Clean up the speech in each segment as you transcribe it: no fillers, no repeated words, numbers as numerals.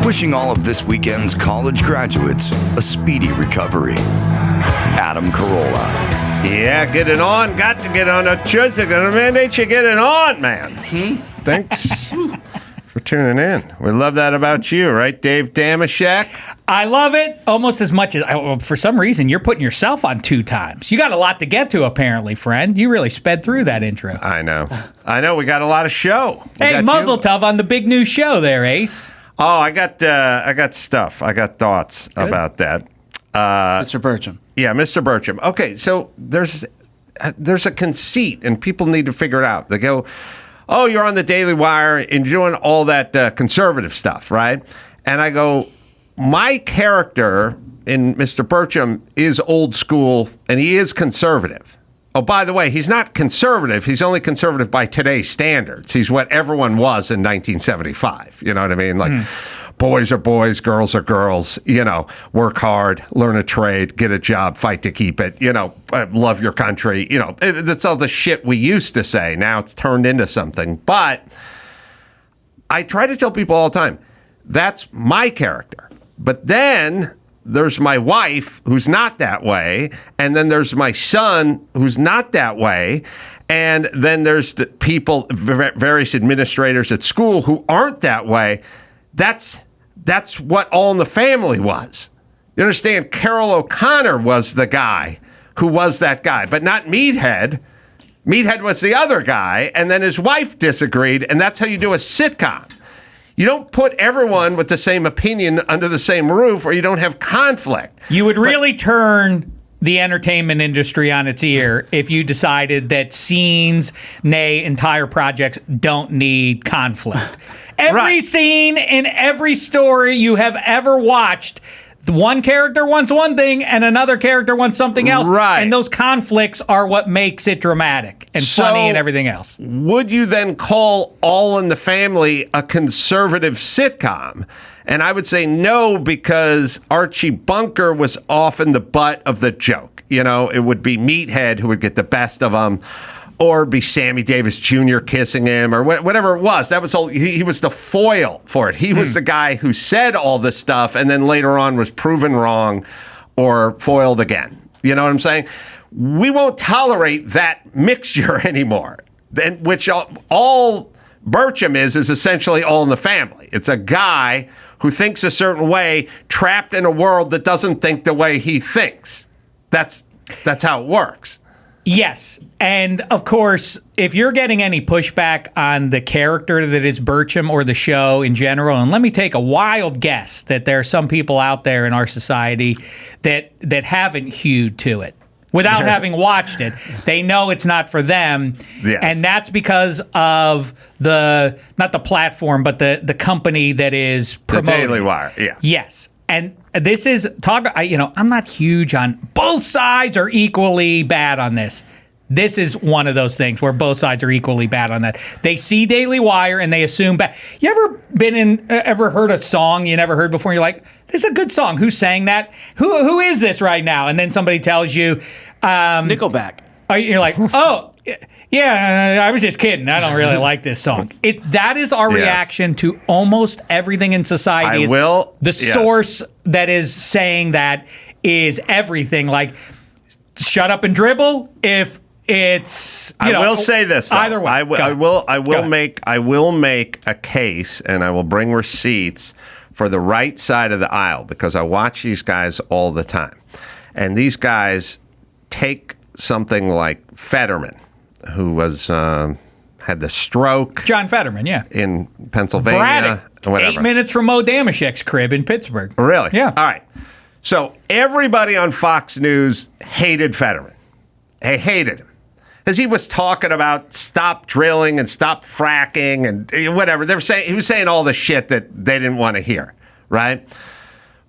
wishing all of this weekend's college graduates a speedy recovery. Adam Carolla. Yeah, get it on. Got to get on a Tuesday. Gonna mandate you get it on, man. Thanks for tuning in. We love that about you, right, Dave Dameshek? I love it almost as much as, for some reason, you're putting yourself on 2 times. You got a lot to get to, apparently, friend. You really sped through that intro. I know. We got a lot of show. Hey, muzzle tough on the big new show there, Ace. Oh, I got stuff. I got thoughts about that. Mr. Birchum. Yeah, Mr. Birchum. Okay, so there's a conceit, and people need to figure it out. They go, oh, you're on the Daily Wire and you're doing all that conservative stuff, right? And I go, my character in Mr. Birchum is old school, and he is conservative. Oh, by the way, he's not conservative. He's only conservative by today's standards. He's what everyone was in 1975. You know what I mean? Like, boys are boys, girls are girls. You know, work hard, learn a trade, get a job, fight to keep it. You know, love your country. You know, that's all the shit we used to say. Now it's turned into something. But I try to tell people all the time, that's my character. But then there's my wife, who's not that way, and then there's my son, who's not that way, and then there's the people, various administrators at school who aren't that way. That's what All in the Family was. You understand? Carol O'Connor was the guy who was that guy, but not Meathead. Meathead was the other guy, and then his wife disagreed, and that's how you do a sitcom. You don't put everyone with the same opinion under the same roof, or you don't have conflict. You would really turn the entertainment industry on its ear if you decided that scenes, nay, entire projects don't need conflict. Every scene in every story you have ever watched, one character wants one thing and another character wants something else. Right. And those conflicts are what makes it dramatic and funny and everything else. Would you then call All in the Family a conservative sitcom? And I would say no, because Archie Bunker was often the butt of the joke. You know, it would be Meathead who would get the best of them, or be Sammy Davis Jr. kissing him, or whatever it was. That was all. He was the foil for it. He was the guy who said all this stuff, and then later on was proven wrong or foiled again. You know what I'm saying? We won't tolerate that mixture anymore. Then, which all Birchum is essentially All in the Family. It's a guy who thinks a certain way, trapped in a world that doesn't think the way he thinks. That's how it works. Yes. And of course, if you're getting any pushback on the character that is Birchum or the show in general, and let me take a wild guess that there are some people out there in our society that haven't hewed to it without having watched it. They know it's not for them. Yes. And that's because of not the platform, but the company that is promoting. The Daily Wire, yeah. Yes. And this is I'm not huge on both sides are equally bad on this. This is one of those things where both sides are equally bad on that. They see Daily Wire and they assume bad. You ever heard a song you never heard before? And you're like, this is a good song. Who sang that? Who is this right now? And then somebody tells you, It's Nickelback. You're like, oh. Yeah, I was just kidding. I don't really like this song. That is our reaction to almost everything in society. The source that is saying that is everything. Like, shut up and dribble. If it's, I will say this. Though. Either way, I will make a case, and I will bring receipts for the right side of the aisle, because I watch these guys all the time, and these guys take something like Fetterman, who was had the stroke. John Fetterman, yeah. In Pennsylvania. Braddock, 8 minutes from Mo Dameshek's crib in Pittsburgh. Really? Yeah. All right. So everybody on Fox News hated Fetterman. They hated him. Because he was talking about stop drilling and stop fracking and whatever. He was saying all the shit that they didn't want to hear, right?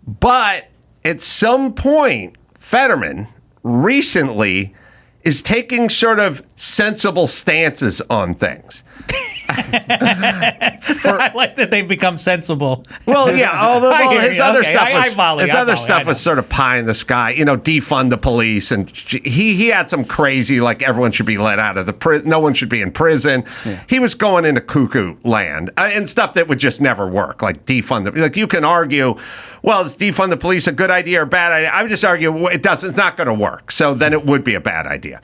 But at some point, Fetterman recently is taking sort of sensible stances on things. I like that they've become sensible. Well, yeah. His other stuff was I sort of pie in the sky. Defund the police, and he had some crazy like everyone should be let out of the prison. No one should be in prison. Yeah. He was going into cuckoo land and stuff that would just never work. Like defund the, like you can argue, well, is defund the police a good idea or bad idea? I would just argue it doesn't. It's not going to work. So then it would be a bad idea.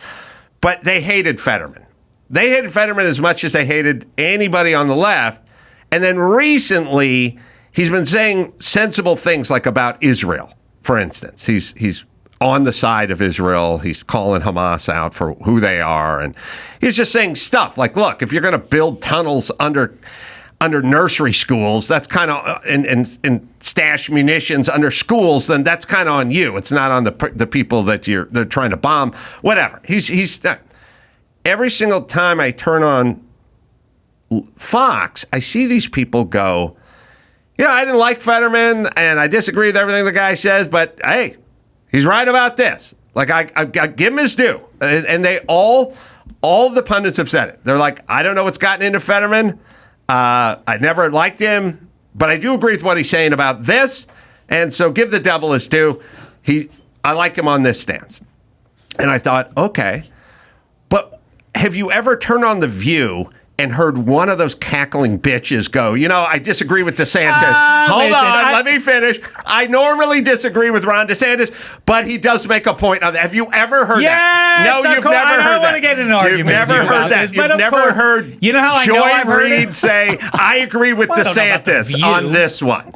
But they hated Fetterman. They hated Fetterman as much as they hated anybody on the left. And then recently, he's been saying sensible things like about Israel, for instance. He's on the side of Israel. He's calling Hamas out for who they are. And he's just saying stuff like, look, if you're going to build tunnels under nursery schools, that's kind of, and stash munitions under schools, then that's kind of on you. It's not on the people that they're trying to bomb. Whatever. He's every single time I turn on Fox, I see these people go, I didn't like Fetterman, and I disagree with everything the guy says, but hey, he's right about this. Like I give him his due, and they all the pundits have said it. They're like, I don't know what's gotten into Fetterman. I never liked him, but I do agree with what he's saying about this, and so give the devil his due. I like him on this stance, and I thought, okay, but have you ever turned on The View and heard one of those cackling bitches go, I disagree with DeSantis. Hold on, let me finish. I normally disagree with Ron DeSantis, but he does make a point on that. Have you ever heard that? No, you've never heard that. I don't want to get in an argument. You've never heard that. You've never heard Joy Reid say, I agree with DeSantis on this one.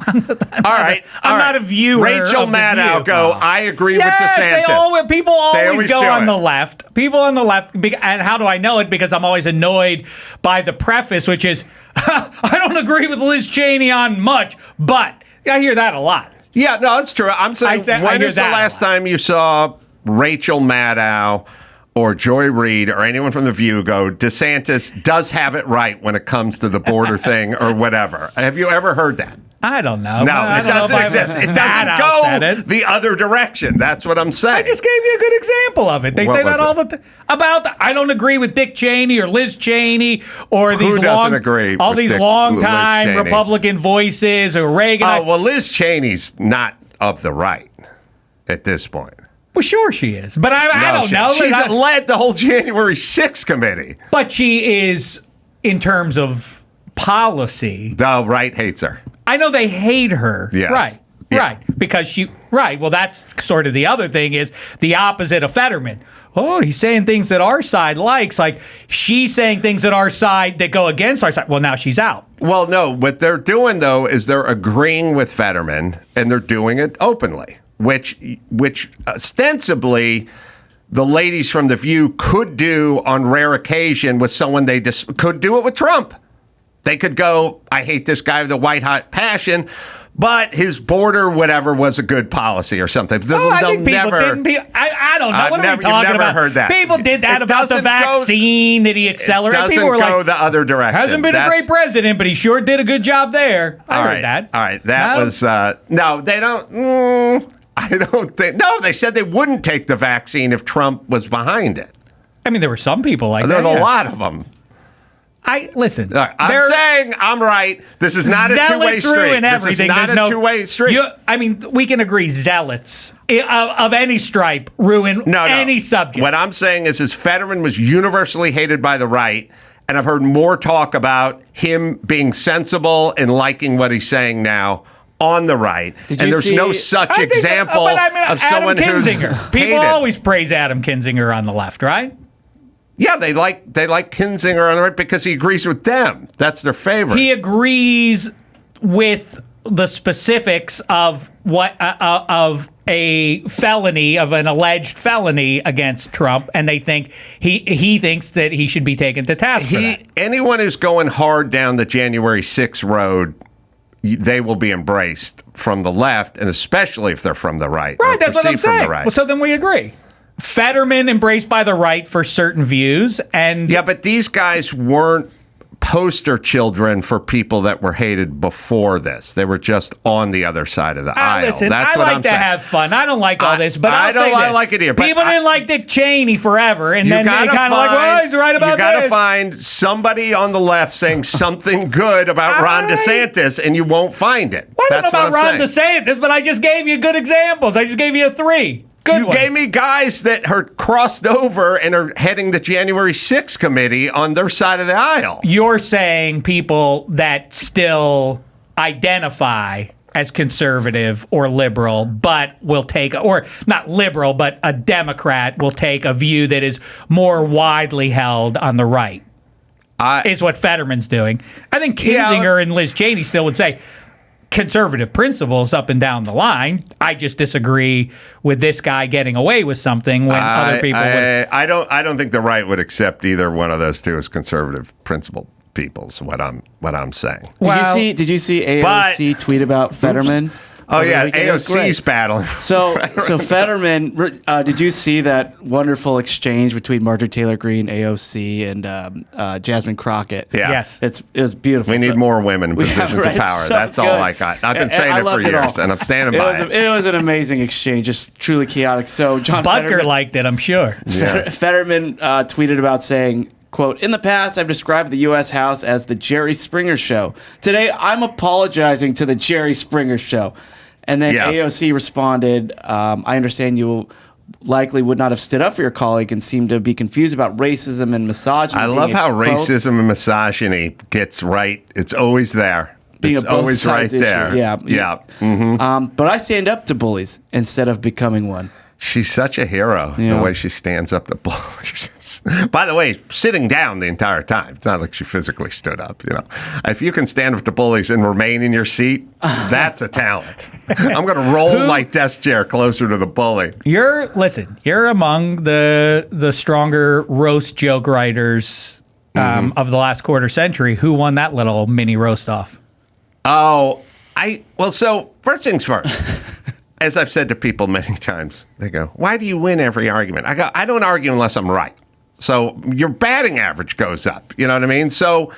All right. I'm not a viewer. Rachel Maddow go, I agree with DeSantis. People always go on the left. People on the left, and how do I know it? Because I'm always annoyed by the preface, which is, I don't agree with Liz Cheney on much, but I hear that a lot. Yeah, no, that's true. I'm saying, when is the last time you saw Rachel Maddow or Joy Reid or anyone from The View go, DeSantis does have it right when it comes to the border thing or whatever? Have you ever heard that? I don't know. No, it doesn't exist. It doesn't go the other direction. That's what I'm saying. I just gave you a good example of it. They say that all the time. I don't agree with Dick Cheney or Liz Cheney or these long-time Republican voices or Reagan. Oh, well, Liz Cheney's not of the right at this point. Well, sure she is. But I don't know. She led the whole January 6th committee. But she is, in terms of policy. The right hates her. I know they hate her. Yes. Right. Yeah. Right. Because well, that's sort of the other thing is the opposite of Fetterman. Oh, he's saying things that our side likes. Like she's saying things that our side that go against our side. Well, now she's out. Well, no, what they're doing, though, is they're agreeing with Fetterman and they're doing it openly, which ostensibly the ladies from The View could do on rare occasion with someone they just could do it with Trump. They could go, I hate this guy with a white hot passion, but his border whatever was a good policy or something. I think people didn't. I don't know. What are we talking about? Heard that. People did that about the vaccine that he accelerated. People were go the other direction. Hasn't been a great president, but he sure did a good job there. I heard that. All right. That was, no, they don't, I don't think, no, they said they wouldn't take the vaccine if Trump was behind it. I mean, there were some people like that. There's a lot of them. Listen. I'm saying I'm right. This is not a two-way street. This is not a two-way street. We can agree. Zealots of any stripe ruin any subject. What I'm saying is Fetterman was universally hated by the right, and I've heard more talk about him being sensible and liking what he's saying now on the right. And there's no such example of someone who's hated. People always praise Adam Kinzinger on the left, right? Yeah, they like Kinzinger on the right because he agrees with them. That's their favorite. He agrees with the specifics of what of a felony, of an alleged felony against Trump, and they think he thinks that he should be taken to task for that. Anyone who's going hard down the January 6th road, they will be embraced from the left, and especially if they're from the right. Right, that's what I'm saying. Well, so then we agree. Fetterman embraced by the right for certain views, and yeah, but these guys weren't poster children for people that were hated before this. They were just on the other side of the aisle. Listen, That's I what like I'm to saying. have fun. I don't like all this, but I I'll don't say this. like it either, but People didn't like Dick Cheney forever, and You then they gotta kind of like, well, he's right about You got to this. find somebody on the left saying something good about Ron DeSantis, and you won't find it. Well, I don't That's know about what I'm Ron saying. DeSantis, but I just gave you good examples. I just gave you 3 good You ones. gave me guys that are crossed over and are heading the January 6th committee on their side of the aisle. You're saying people that still identify as conservative or liberal, but will take, or not liberal, but a Democrat will take a view that is more widely held on the right. Is what Fetterman's doing. I think Kinzinger and Liz Cheney still would say conservative principles up and down the line. I just disagree with this guy getting away with something when other people would. I don't think the right would accept either one of those two as conservative principled peoples. What I'm saying. Did you see AOC tweet about Fetterman? Oh yeah, It was AOC's great. battling. So Fetterman, did you see that wonderful exchange between Marjorie Taylor Greene, AOC, and Jasmine Crockett? Yeah. Yes. It was beautiful. We need more women in Yeah, positions right, of power. so That's all good. I got. I've been And saying I it for loved it years, all. and I'm standing by it. It was an amazing exchange, just truly chaotic. So John Butker Fetterman, liked it, I'm sure. Fetterman tweeted about saying, quote, "In the past, I've described the U.S. House as the Jerry Springer Show. Today, I'm apologizing to the Jerry Springer Show." And then AOC responded, "I understand you likely would not have stood up for your colleague and seem to be confused about racism and misogyny." I love how racism and misogyny gets right. It's always there. Being It's a both always right sides issue. there. Yeah. Yeah. Mm-hmm. But I stand up to bullies instead of becoming one. She's such a hero, Yeah. the way she stands up to bullies. By the way, sitting down the entire time. It's not like she physically stood up, you know. If you can stand up to bullies and remain in your seat, that's a talent. I'm going to roll my desk chair closer to the bully. You're among the stronger roast joke writers of the last quarter century. Who won that little mini roast off? So first things first. As I've said to people many times, they go, "Why do you win every argument?" I go, "I don't argue unless I'm right." So your batting average goes up. You know what I mean? So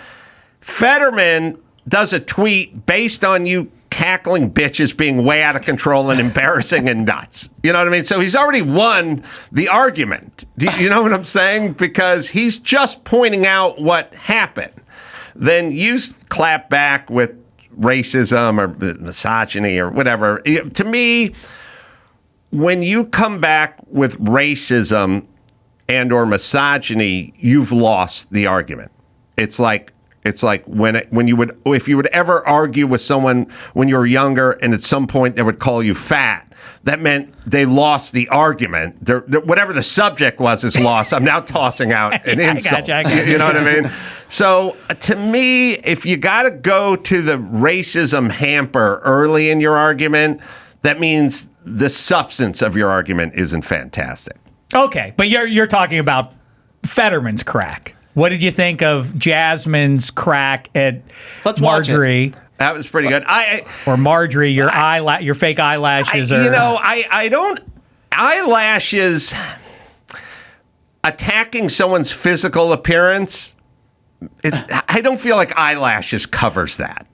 Fetterman does a tweet based on you cackling bitches being way out of control and embarrassing and nuts. You know what I mean? So he's already won the argument. Do you know what I'm saying? Because he's just pointing out what happened. Then you clap back with racism or misogyny or whatever. To me, when you come back with racism and or misogyny, you've lost the argument. It's like when you would, if you would ever argue with someone when you were younger and at some point they would call you fat, that meant they lost the argument. Whatever the subject was is lost. I'm now tossing out an insult. I gotcha. You know what I mean? So to me, if you got to go to the racism hamper early in your argument, that means the substance of your argument isn't fantastic. Okay, but you're talking about Fetterman's crack. What did you think of Jasmine's crack at Let's watch Marjorie? That was pretty good. Or Marjorie, your fake eyelashes are. I don't. Eyelashes, attacking someone's physical appearance, I don't feel like eyelashes covers that.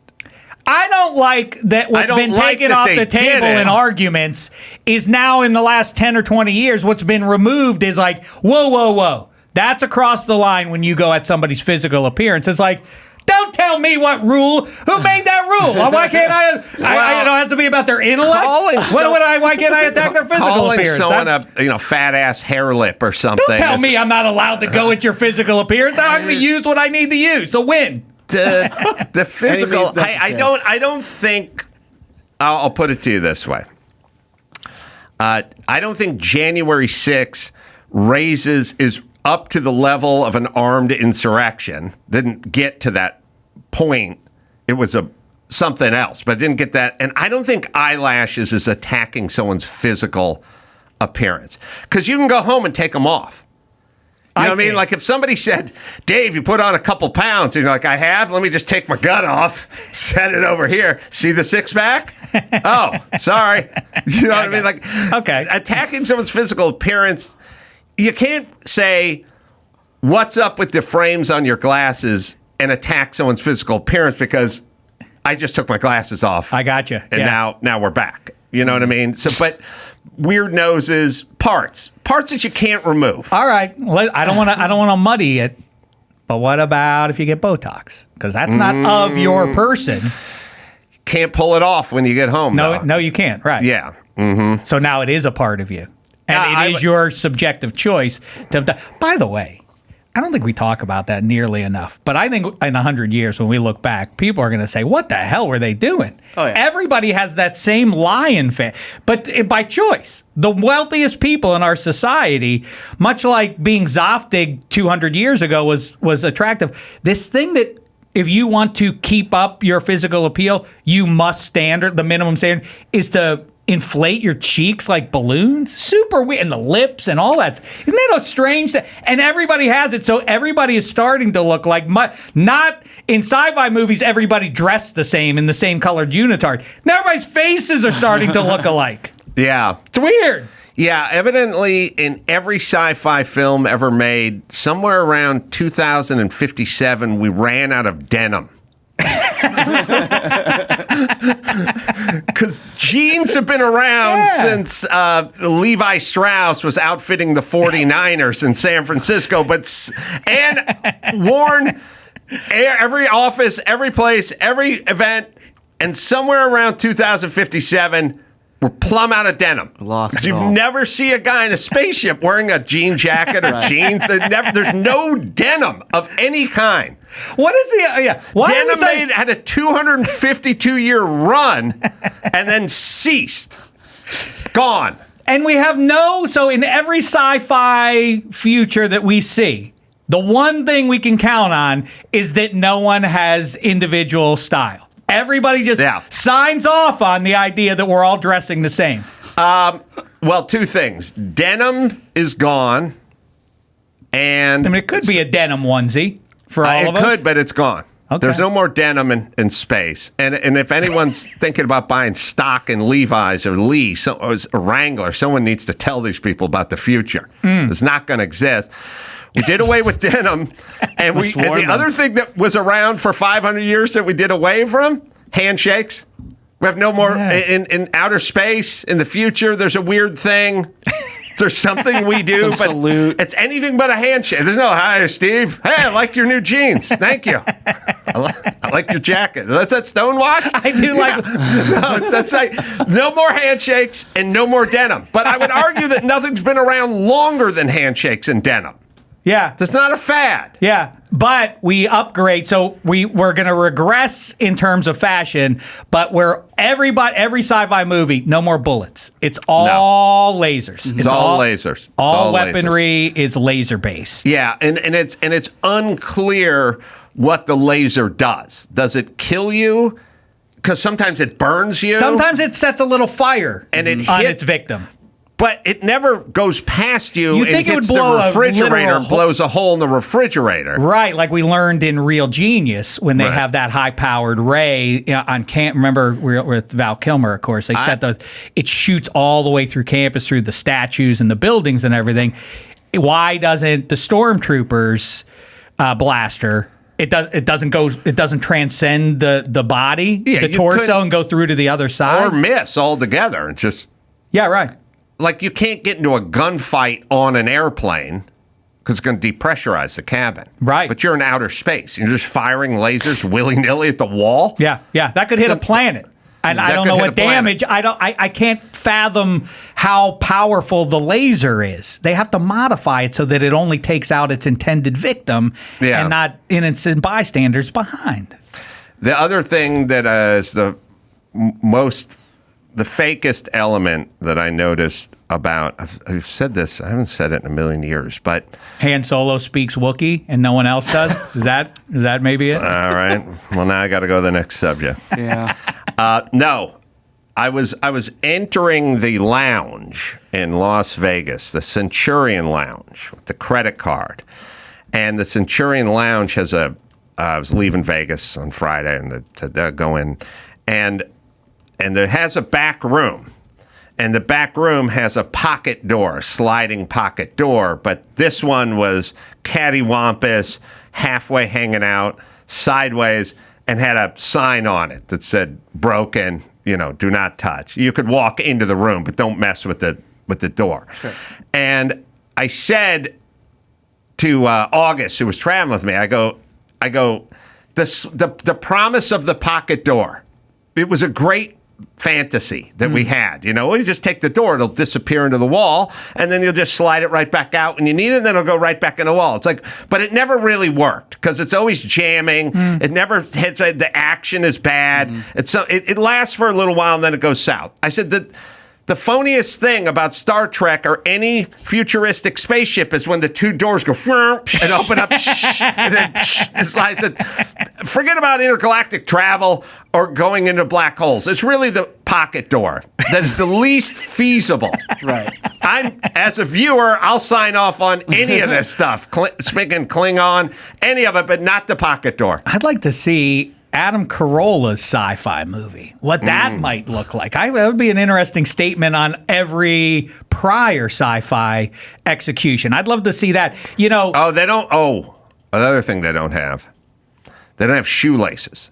I don't like that what's been taken off the table in arguments is now in the last 10 or 20 years, what's been removed is like, whoa. That's across the line when you go at somebody's physical appearance. It's like, don't tell me what rule. Who made that rule? Why can't I it has to be about their intellect? Why can't I attack their physical appearance? Calling someone a fat ass hair lip or something. Don't tell me I'm not allowed to go at your physical appearance. I'm going to use what I need to use to win. The physical. I don't think. I'll put it to you this way. I don't think January 6th is up to the level of an armed insurrection. Didn't get to that point. It was something else, but didn't get that. And I don't think eyelashes is attacking someone's physical appearance, because you can go home and take them off. You know what I mean? Like if somebody said, "Dave, you put on a couple pounds," and you're like, "I have. Let me just take my gut off, set it over here. See the six pack? Oh, sorry." You know what I mean? Like, okay, attacking someone's physical appearance. You can't say, "What's up with the frames on your glasses?" and attack someone's physical appearance because I just took my glasses off. I got you. And now we're back. You know what I mean? So, but weird noses, parts that you can't remove. All right. I don't want to muddy it. But what about if you get Botox? Because that's not of your person. Can't pull it off when you get home. No, you can't. Right. Yeah. So now it is a part of you. And it is your subjective choice to have done. By the way, I don't think we talk about that nearly enough. But I think in 100 years, when we look back, people are going to say, what the hell were they doing? Oh, yeah. Everybody has that same lion fan, but by choice. The wealthiest people in our society, much like being Zoftig 200 years ago was attractive. This thing that if you want to keep up your physical appeal, you must the minimum standard is to inflate your cheeks like balloons. Super weird. And the lips and all that. Isn't that a strange thing? And everybody has it. So everybody is starting to look like, not in sci-fi movies, everybody dressed the same in the same colored unitard. Now everybody's faces are starting to look alike. Yeah. It's weird. Yeah, evidently in every sci-fi film ever made, somewhere around 2057, we ran out of denim. Because jeans have been around since Levi Strauss was outfitting the 49ers in San Francisco, and worn every office, every place, every event, and somewhere around 2057, we're plumb out of denim. Lost You never see a guy in a spaceship wearing a jean jacket or jeans. There's no denim of any kind. What is the Denim had a 252-year run and then ceased. Gone. And we have so in every sci-fi future that we see, the one thing we can count on is that no one has individual style. Everybody just signs off on the idea that we're all dressing the same. Well, two things. Denim is gone. And I mean, it could be a denim onesie for all of us. It could, but it's gone. Okay. There's no more denim in space. And if anyone's thinking about buying stock in Levi's or Lee or Wrangler, someone needs to tell these people about the future. It's not going to exist. We did away with denim, and the other thing that was around for 500 years that we did away from, handshakes. We have no more in outer space, in the future. There's a weird thing. There's something we do, but salute. It's anything but a handshake. There's no, hi, Steve. Hey, I like your new jeans. Thank you. I like your jacket. That's that Stonewash? I do like... No, that's like, no more handshakes and no more denim. But I would argue that nothing's been around longer than handshakes and denim. Yeah. That's not a fad. Yeah. But we upgrade. So we're going to regress in terms of fashion, but every sci-fi movie, no more bullets. It's all lasers. It's all lasers. All weaponry is laser based. Yeah. And it's unclear what the laser does. Does it kill you? Because sometimes it burns you. Sometimes it sets a little fire on its victim. But it never goes past you. You think it would blow the refrigerator, blows a hole in the refrigerator. Right, like we learned in Real Genius when they have that high-powered ray on camp. Remember, with Val Kilmer, of course, it shoots all the way through campus, through the statues and the buildings and everything. Why doesn't the Stormtroopers blaster? It doesn't transcend the body, the torso, and go through to the other side, or miss altogether, and just right. Like, you can't get into a gunfight on an airplane because it's going to depressurize the cabin. Right. But you're in outer space. You're just firing lasers willy-nilly at the wall. Yeah. That could hit a planet. And I don't know what damage. I can't fathom how powerful the laser is. They have to modify it so that it only takes out its intended victim and not innocent bystanders behind. The other thing that is the fakest element that I noticed about, I've said this, I haven't said it in a million years, but Han Solo speaks Wookiee and no one else does? Is that maybe it? All right. Well, now I got to go to the next subject. Yeah. No. I was entering the lounge in Las Vegas, the Centurion Lounge with the credit card. And the Centurion Lounge has I was leaving Vegas on Friday and to go in, and it has a back room. And the back room has a pocket door, a sliding pocket door. But this one was cattywampus, halfway hanging out. sideways and had a sign on it that said broken, do not touch. You could walk into the room, but don't mess with the door. Sure. And I said to August, who was traveling with me, I go, the promise of the pocket door. It was a great fantasy that we had. You just take the door, it'll disappear into the wall, and then you'll just slide it right back out when you need it, and then it'll go right back in the wall. It's like, but it never really worked because it's always jamming. It never hits. The action is bad. It lasts for a little while, and then it goes south. I said that. The phoniest thing about Star Trek or any futuristic spaceship is when the two doors go and open up and then I said, forget about intergalactic travel or going into black holes. It's really the pocket door that is the least feasible. Right. As a viewer, I'll sign off on any of this stuff, speaking Klingon, any of it, but not the pocket door. I'd like to see Adam Carolla's sci-fi movie. What that might look like. That would be an interesting statement on every prior sci-fi execution. I'd love to see that. Another thing they don't have shoelaces.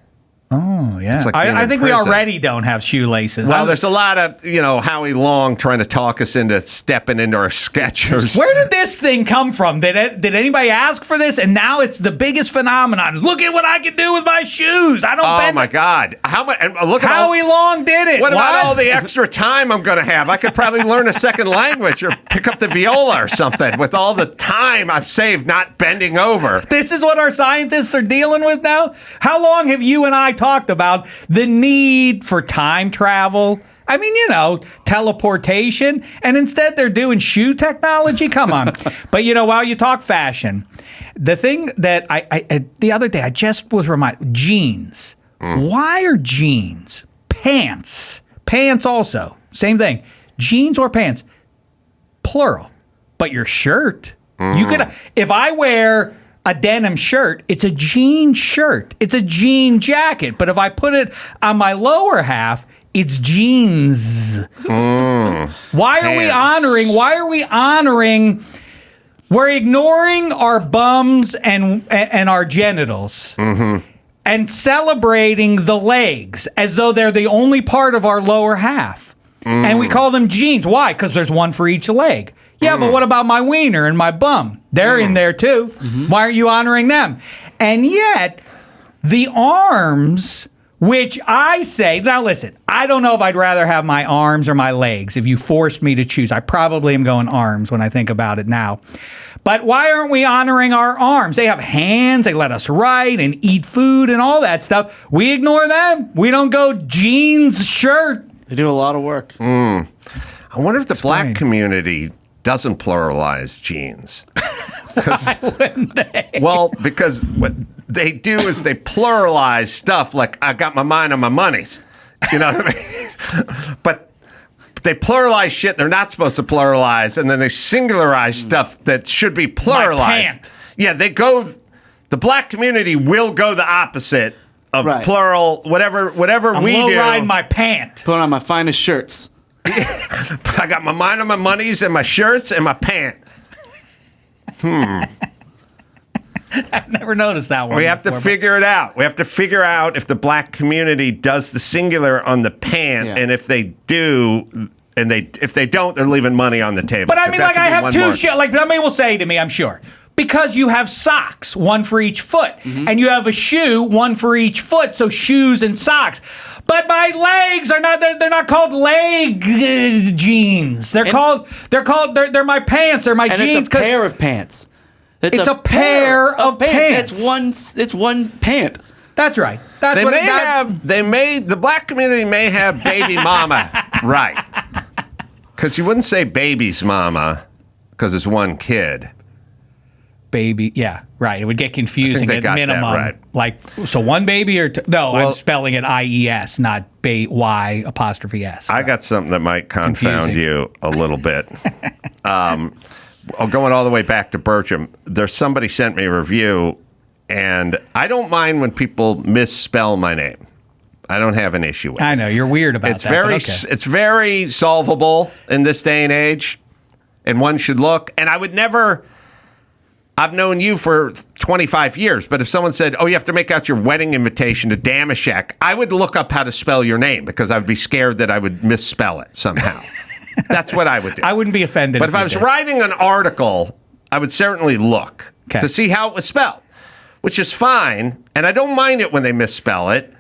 Oh, yeah. Like I think we already don't have shoelaces. Well, there's a lot of, Howie Long trying to talk us into stepping into our Skechers. Where did this thing come from? Did anybody ask for this? And now it's the biggest phenomenon. Look at what I can do with my shoes. I don't bend. Oh, my God. How much? Howie Long did it. What about all the extra time I'm going to have? I could probably learn a second language or pick up the viola or something with all the time I've saved not bending over. This is what our scientists are dealing with now? How long have you and I talked about the need for time travel? I mean, teleportation, and instead they're doing shoe technology. Come on. But while you talk fashion, the thing that I the other day I just was reminded, jeans. Why are jeans? Pants also, same thing. Jeans or pants, plural. But your shirt, you could, if I wear a denim shirt, it's a jean shirt. It's a jean jacket. But if I put it on my lower half, it's jeans. Why are we honoring? We're ignoring our bums and our genitals and celebrating the legs as though they're the only part of our lower half. And we call them jeans. Why? Because there's one for each leg. Yeah, but what about my wiener and my bum? They're in there too. Why aren't you honoring them? And yet, the arms, which I say, now listen, I don't know if I'd rather have my arms or my legs. If you forced me to choose, I probably am going arms when I think about it now. But why aren't we honoring our arms? They have hands, they let us write and eat food and all that stuff. We ignore them. We don't go jeans, shirt. They do a lot of work. I wonder if the black community doesn't pluralize jeans. Why wouldn't they? Well, because what they do is they pluralize stuff like, I got my mind on my monies. You know what I mean? But they pluralize shit they're not supposed to pluralize, and then they singularize stuff that should be pluralized. My pant. Yeah, the black community will go the opposite of plural, whatever we do. I'm low-riding my pant. Put on my finest shirts. I got my mind on my monies and my shirts and my pant. I've never noticed that one. We have to figure it out. We have to figure out if the black community does the singular on the pant, and if they do, and if they don't, they're leaving money on the table. But I mean, like I have two shoes. Like somebody will say to me, I'm sure, because you have socks, one for each foot, and you have a shoe, one for each foot. So shoes and socks. But my legs are not, they're not called leg jeans. They're my pants. They're my jeans. And it's a pair of pants. It's a pair of pants. It's one pant. That's right. The black community may have baby mama, right. Because you wouldn't say baby's mama because it's one kid. Baby, yeah, right. It would get confusing at minimum. Right. Like, so one baby or two? No, I'm spelling it IES, not Y apostrophe S. I got something that might confound you a little bit. Going all the way back to Birchum, there's somebody sent me a review, and I don't mind when people misspell my name. I don't have an issue with it. I know, you're weird about that. It's very solvable in this day and age, and one should look. And I would never... I've known you for 25 years, but if someone said, oh, you have to make out your wedding invitation to Dameshek, I would look up how to spell your name because I would be scared that I would misspell it somehow. That's what I would do. I wouldn't be offended. But if I was writing an article, I would certainly look to see how it was spelled, which is fine. And I don't mind it when they misspell it.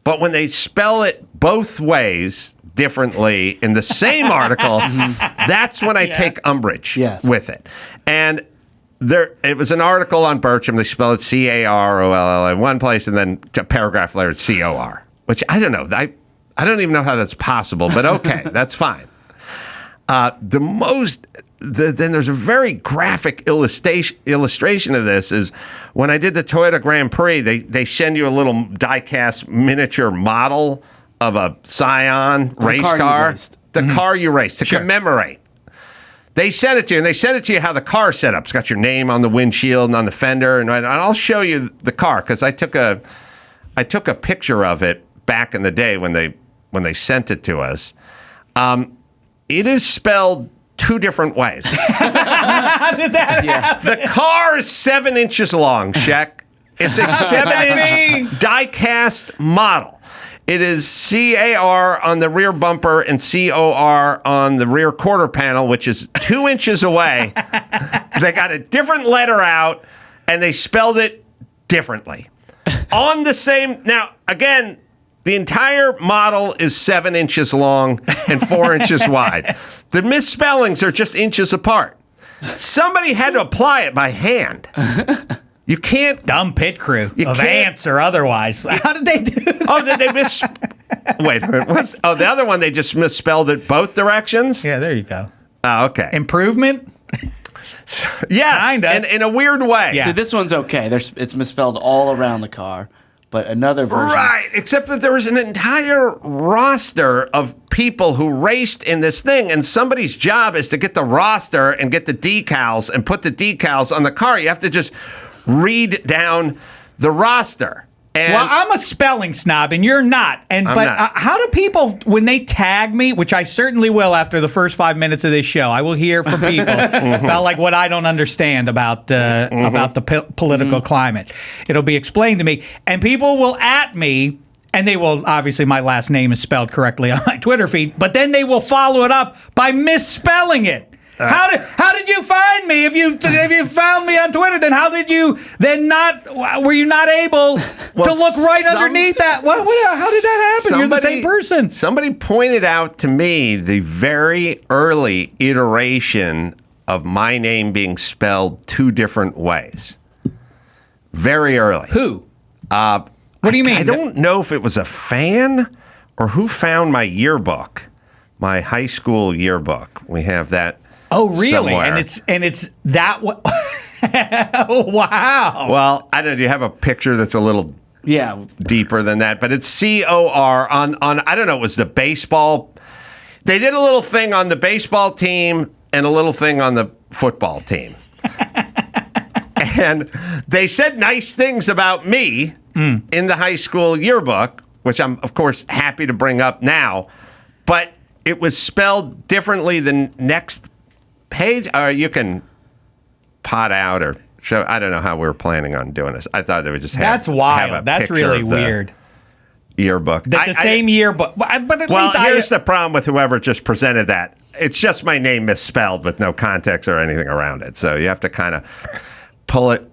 But when they spell it both ways differently in the same article, that's when I take umbrage with it. And it was an article on Birchum. They spell it Caroll in one place, and then a paragraph later it's Cor, which I don't know. I don't even know how that's possible, but okay, that's fine. Then there's a very graphic illustration of this is when I did the Toyota Grand Prix, they send you a little die-cast miniature model of a Scion race car. The car you raced to commemorate. They sent it to you, and they sent it to you how the car's set up. It's got your name on the windshield and on the fender, and I'll show you the car because I took a picture of it back in the day when they sent it to us. It is spelled two different ways. How did that happen? The car is 7 inches long, Shek. It's a 7-inch die-cast model. It is CAR on the rear bumper and COR on the rear quarter panel, which is 2 inches away. They got a different letter out, and they spelled it differently. On the same... Now, again... The entire model is 7 inches long and 4 inches wide. The misspellings are just inches apart. Somebody had to apply it by hand. You can't... Dumb pit crew of ants or otherwise. How did they do that? Oh, did they Wait a minute. The other one, they just misspelled it both directions? Yeah, there you go. Oh, okay. Improvement? Yes, Kinda. in a weird way. Yeah. So this one's okay. It's misspelled all around the car. But another version. Right, except that there was an entire roster of people who raced in this thing, and somebody's job is to get the roster and get the decals and put the decals on the car. You have to just read down the roster. And well, I'm a spelling snob, and you're not. But how do people, when they tag me, which I certainly will after the first 5 minutes of this show, I will hear from people about like what I don't understand about the political climate. It'll be explained to me, and people will at me. And they will, obviously, my last name is spelled correctly on my Twitter feed, but then they will follow it up by misspelling it. How did you find me? If you found me on Twitter, then how did you were you not able to look right underneath that? How did that happen? You're the same person. Somebody pointed out to me the very early iteration of my name being spelled two different ways. Very early. Who? What do you mean? I don't know if it was a fan or who found my yearbook, my high school yearbook. We have that. Oh, really? Somewhere. And it's that. Wow. Well, I don't know. Do you have a picture that's a little deeper than that? But it's COR on. I don't know. It was the baseball. They did a little thing on the baseball team and a little thing on the football team, and they said nice things about me in the high school yearbook, which I'm of course happy to bring up now, but it was spelled differently than next page, or you can pot out or show. I don't know how we were planning on doing this. I thought they would just have. That's wild. Have a That's picture really of the weird. Yearbook. The same yearbook. But at least here's the problem with whoever just presented that. It's just my name misspelled with no context or anything around it. So you have to kind of pull it.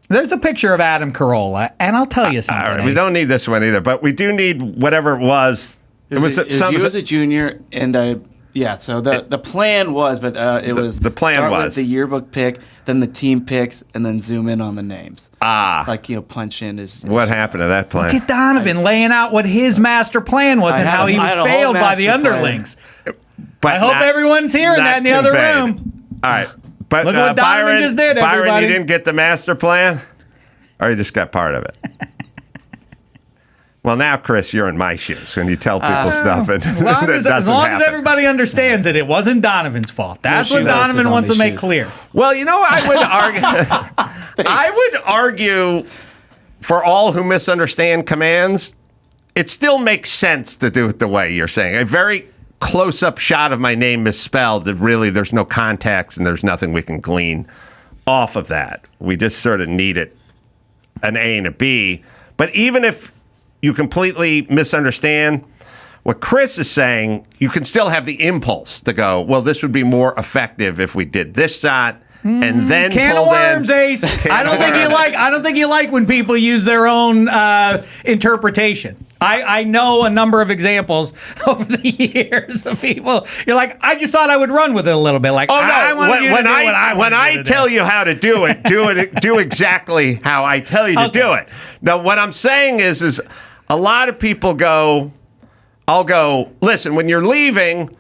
There's a picture of Adam Carolla, and I'll tell you something. We don't need this one either, but we do need whatever it was. It was you as a junior, and so the plan was, but it was the plan start was with the yearbook pick, then the team picks, and then zoom in on the names. Punch in is what happened to that plan? Look at Donovan laying out what his master plan was and how he was failed by the underlings. But I hope everyone's hearing that in the other room. All right, but look what Donovan just did. Byron, you didn't get the master plan, or you just got part of it. Well, now, Chris, you're in my shoes when you tell people stuff. And as long as everybody understands it wasn't Donovan's fault. That's what Donovan wants to make clear. Well, I would argue for all who misunderstand commands, it still makes sense to do it the way you're saying. A very close-up shot of my name misspelled, that really there's no context and there's nothing we can glean off of that. We just sort of needed an A and a B. But even if you completely misunderstand what Chris is saying, you can still have the impulse to go, well, this would be more effective if we did this shot and then Can of worms, Ace. I don't think you like when people use their own interpretation. I know a number of examples over the years of people. You're like, I just thought I would run with it a little bit. Like, oh no! When I do. tell you how to do it, do exactly how I tell you to do it. Now, what I'm saying is a lot of people go. I'll go. Listen, when you're leaving,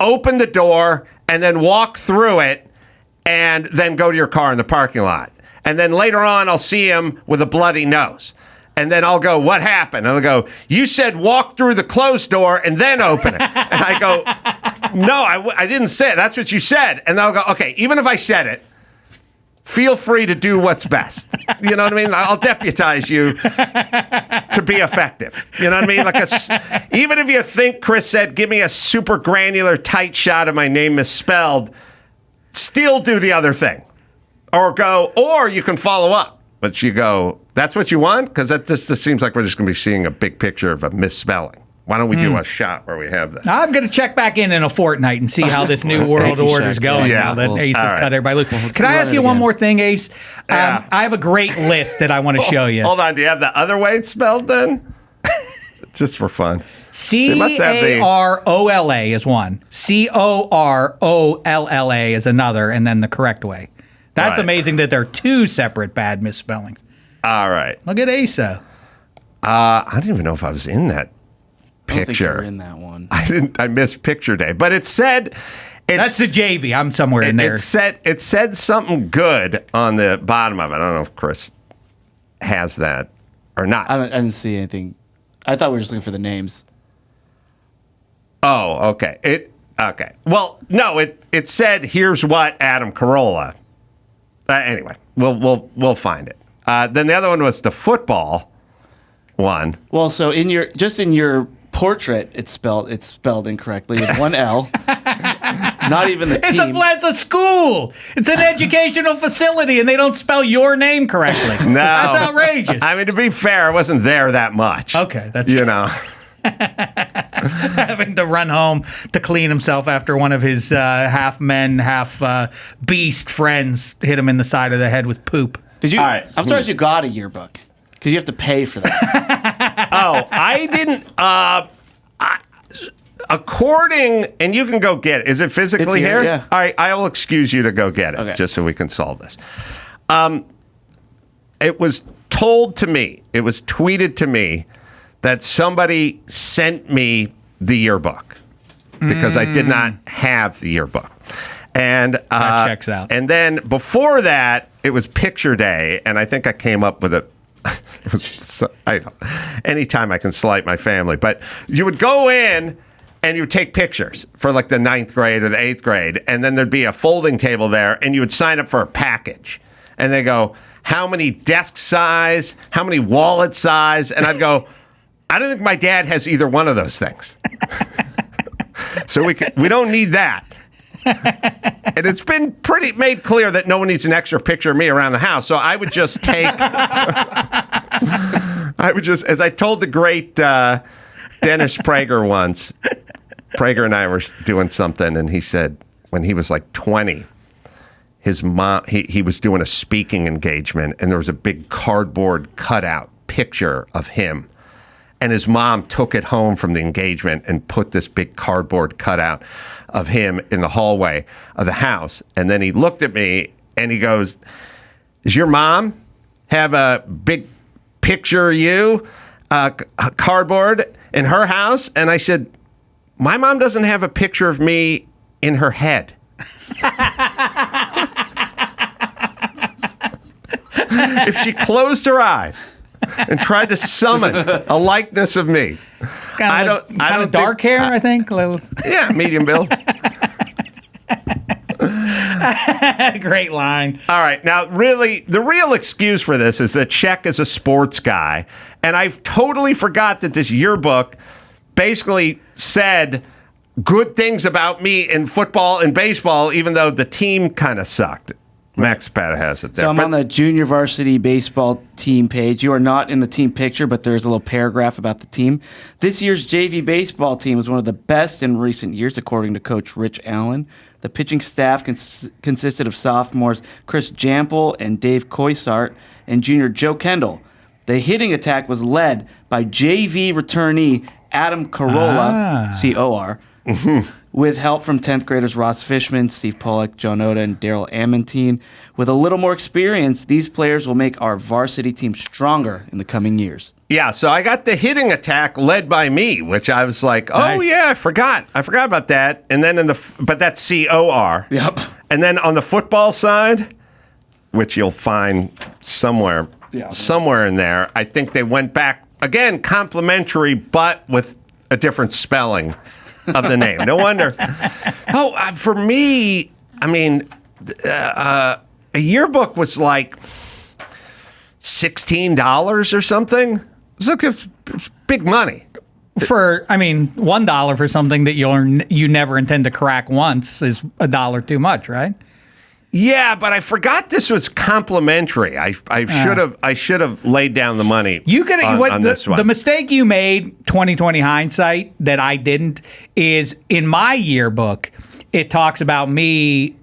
open the door and then walk through it, and then go to your car in the parking lot. And then later on, I'll see him with a bloody nose. And then I'll go, what happened? And they'll go, you said walk through the closed door and then open it. And I go, no, I didn't say it. That's what you said. And they'll go, okay, even if I said it, feel free to do what's best. You know what I mean? I'll deputize you to be effective. You know what I mean? Even if you think Chris said, give me a super granular tight shot of my name misspelled, still do the other thing. Or you can follow up. But you go, that's what you want? Because that just seems like we're just going to be seeing a big picture of a misspelling. Why don't we do a shot where we have that? I'm going to check back in a fortnight and see how this new world order's going now that Ace has cut everybody loose. Can I ask you one more thing, Ace? Yeah. I have a great list that I want to show you. Hold on. Do you have the other way it's spelled then? Just for fun. Carolla is one. Corrolla is another, and then the correct way. That's right. Amazing that there are two separate bad misspellings. All right. Look at Asa. I didn't even know if I was in that picture. I don't think you were in that one. I missed picture day, but it said that's the JV. I'm somewhere in there. It said something good on the bottom of it. I don't know if Chris has that or not. I didn't see anything. I thought we were just looking for the names. Oh, okay. Okay. Well, no, it said here's what Adam Carolla. Anyway, we'll find it. Then the other one was the football one. Well, so in your portrait, it's spelled incorrectly with one L. Not even the team. It's a school. It's an educational facility, and they don't spell your name correctly. No, that's outrageous. I mean, to be fair, I wasn't there that much. Okay, that's you know. Having to run home to clean himself after one of his half men, half beast friends hit him in the side of the head with poop. Did you? All right. I'm surprised you got a yearbook because you have to pay for that. Oh, I didn't. According, and you can go get it. Is it physically It's here, here? yeah. All right, I will excuse you to go get it, Okay. just so we can solve this. It was told to me, it was tweeted to me that somebody sent me the yearbook because I did not have the yearbook. And That checks out. And then before that, it was picture day, and I think I came up with it. It was anytime I can slight my family, but you would go in and you would take pictures for like the 9th grade or the 8th grade, and then there'd be a folding table there, and you would sign up for a package, and they go, how many desk size, how many wallet size, and I'd go, I don't think my dad has either one of those things. So we don't need that. And it's been pretty made clear that no one needs an extra picture of me around the house. So I would just take, as I told the great Dennis Prager once, Prager and I were doing something, and he said when he was like 20, his mom, he was doing a speaking engagement, and there was a big cardboard cutout picture of him. And his mom took it home from the engagement and put this big cardboard cutout of him in the hallway of the house. And then he looked at me and he goes, does your mom have a big picture of you, cardboard, in her house? And I said, my mom doesn't have a picture of me in her head. If she closed her eyes and tried to summon a likeness of me. I don't dark hair, I think. Yeah, medium build. Great line. All right. Now, really, the real excuse for this is that Czech is a sports guy. And I totally forgot that this yearbook basically said good things about me in football and baseball, even though the team kind of sucked. Maxipata has it there. So I'm on the junior varsity baseball team page. You are not in the team picture, but there's a little paragraph about the team. This year's JV baseball team was one of the best in recent years, according to Coach Rich Allen. The pitching staff consisted of sophomores Chris Jample and Dave Coisart and junior Joe Kendall. The hitting attack was led by JV returnee Adam Carolla, C-O-R, with help from 10th graders Ross Fishman, Steve Pollock, John Oda, and Daryl Amantine. With a little more experience, these players will make our varsity team stronger in the coming years. Yeah, so I got the hitting attack led by me, which I was like, oh, Nice. yeah, I forgot about that. And then but that's C-O-R. Yep. And then on the football side, which you'll find somewhere in there, I think they went back, again, complimentary, but with a different spelling of the name. No wonder. For me, I mean, a yearbook was like $16 or something. It was like big money. For, I mean, $1 for something that you never intend to crack once is $1 too much, right? Yeah, but I forgot this was complimentary. I should have laid down the money. You could on this one. The mistake you made, 2020 hindsight, that I didn't, is in my yearbook, it talks about me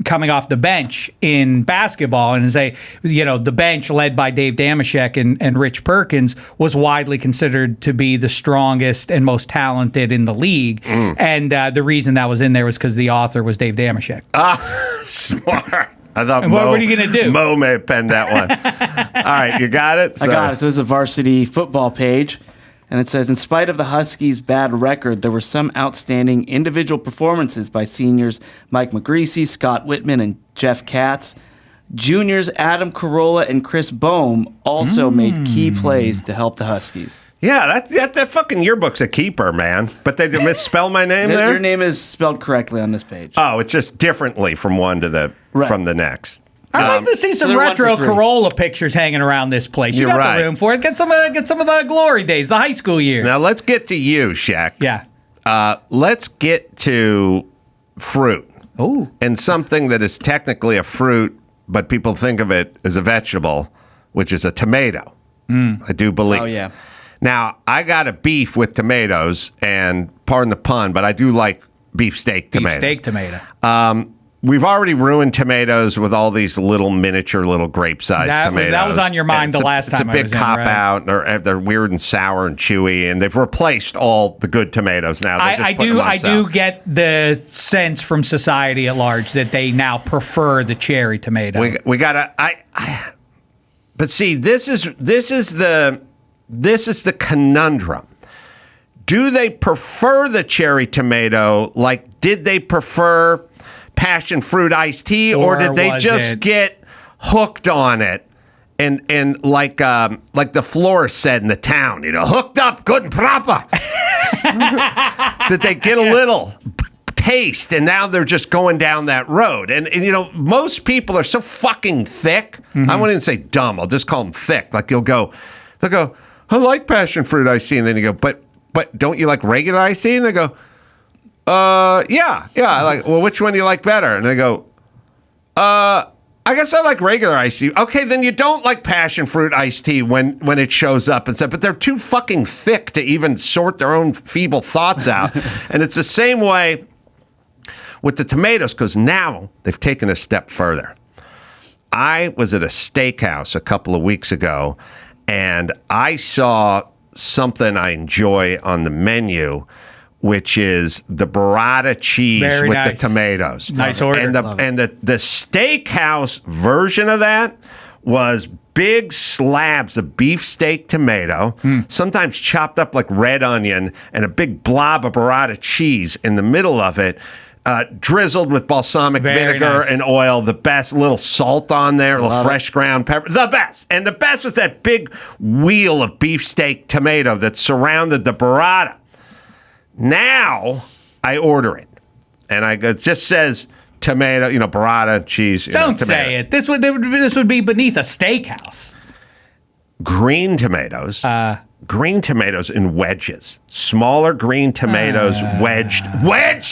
coming off the bench in basketball and say, the bench led by Dave Dameshek and Rich Perkins was widely considered to be the strongest and most talented in the league. And the reason that was in there was because the author was Dave Dameshek. Smart. I thought And what are you going to do? Mo may have penned that one. All right, you got it? I got it. So this is a varsity football page. And it says, in spite of the Huskies' bad record, there were some outstanding individual performances by seniors Mike McGreasy, Scott Whitman, and Jeff Katz. Juniors Adam Carolla and Chris Bohm also made key plays to help the Huskies. Yeah, that fucking yearbook's a keeper, man. But they misspell my name there? Your name is spelled correctly on this page. Oh, it's just differently from one to from the next. I'd like to see some they're retro 1 for 3. Carolla pictures hanging around this place. You You're got right. the room for it. Get some of the glory days, the high school years. Now let's get to you, Shaq. Yeah. Let's get to fruit. Oh. And something that is technically a fruit, but people think of it as a vegetable, which is a tomato. I do believe. Oh, yeah. Now, I got a beef with tomatoes, and pardon the pun, but I do like beefsteak tomatoes. Beefsteak tomato. We've already ruined tomatoes with all these miniature grape-sized tomatoes. That was on your mind the last time I was in, It's a big cop-out. They're weird and sour and chewy, and they've replaced all the good tomatoes now. I do get the sense from society at large that they now prefer the cherry tomato. We gotta. But see, this is the conundrum. Do they prefer the cherry tomato? Like, did they prefer passion fruit iced tea, or did they just get hooked on it? And like the florist said in the town, hooked up good and proper. Did they get a little taste, and now they're just going down that road? And most people are so fucking thick. I won't even say dumb. I'll just call them thick. Like they'll go, I like passion fruit iced tea, and then you go, but don't you like regular iced tea? And they go, yeah. I like. Well, which one do you like better? And they go, I guess I like regular iced tea. Okay, then you don't like passion fruit iced tea when it shows up and stuff. But they're too fucking thick to even sort their own feeble thoughts out. And it's the same way with the tomatoes, because now they've taken a step further. I was at a steakhouse a couple of weeks ago, and I saw something I enjoy on the menu, which is the burrata cheese with the tomatoes. Nice order. And the steakhouse version of that was big slabs of beefsteak tomato, sometimes chopped up like red onion, and a big blob of burrata cheese in the middle of it, drizzled with balsamic vinegar and oil. The best. Little salt on there, a little fresh ground pepper. The best. And the best was that big wheel of beefsteak tomato that surrounded the burrata. Now I order it, and it just says tomato, burrata, cheese. Don't say it. This would be beneath a steakhouse. Green tomatoes, green tomatoes in wedges. Smaller green tomatoes wedged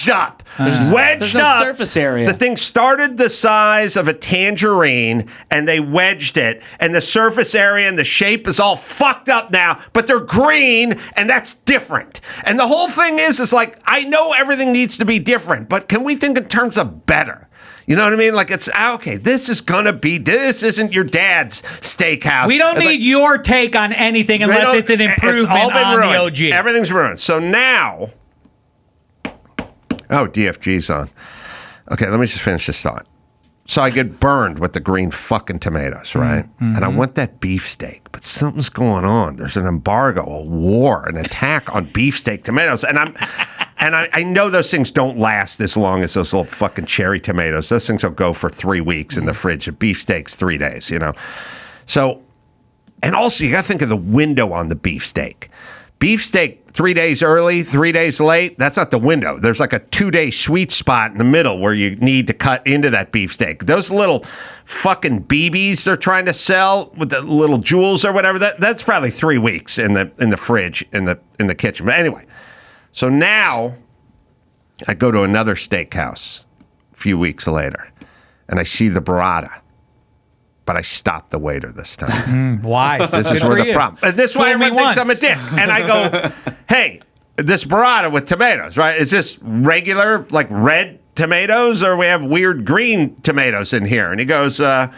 up. Wedged there's no up. surface area. The thing started the size of a tangerine, and they wedged it, and the surface area and the shape is all fucked up now, but they're green, and that's different. And the whole thing is like, I know everything needs to be different, but can we think in terms of better? You know what I mean? Like, it's okay. This isn't your dad's steakhouse. We don't need your take on anything unless it's an improvement on the OG. Everything's ruined. So now, DFG's on. Okay, let me just finish this thought. So I get burned with the green fucking tomatoes, right? Mm-hmm. And I want that beefsteak, but something's going on. There's an embargo, a war, an attack on beefsteak tomatoes, and I know those things don't last as long as those little fucking cherry tomatoes. Those things will go for 3 weeks in the fridge. A beefsteak's 3 days, you know? So, and also you got to think of the window on the beefsteak. Beefsteak 3 days early, 3 days late, that's not the window. There's like a 2-day sweet spot in the middle where you need to cut into that beefsteak. Those little fucking BBs they're trying to sell with the little jewels or whatever, that's probably 3 weeks in the fridge, in the kitchen. But anyway. So now I go to another steakhouse a few weeks later, and I see the burrata, but I stop the waiter this time. Why? This is where the problem. And this is why everyone thinks I'm a dick. And I go, hey, this burrata with tomatoes, right? Is this regular, like red tomatoes, or we have weird green tomatoes in here? And he goes, I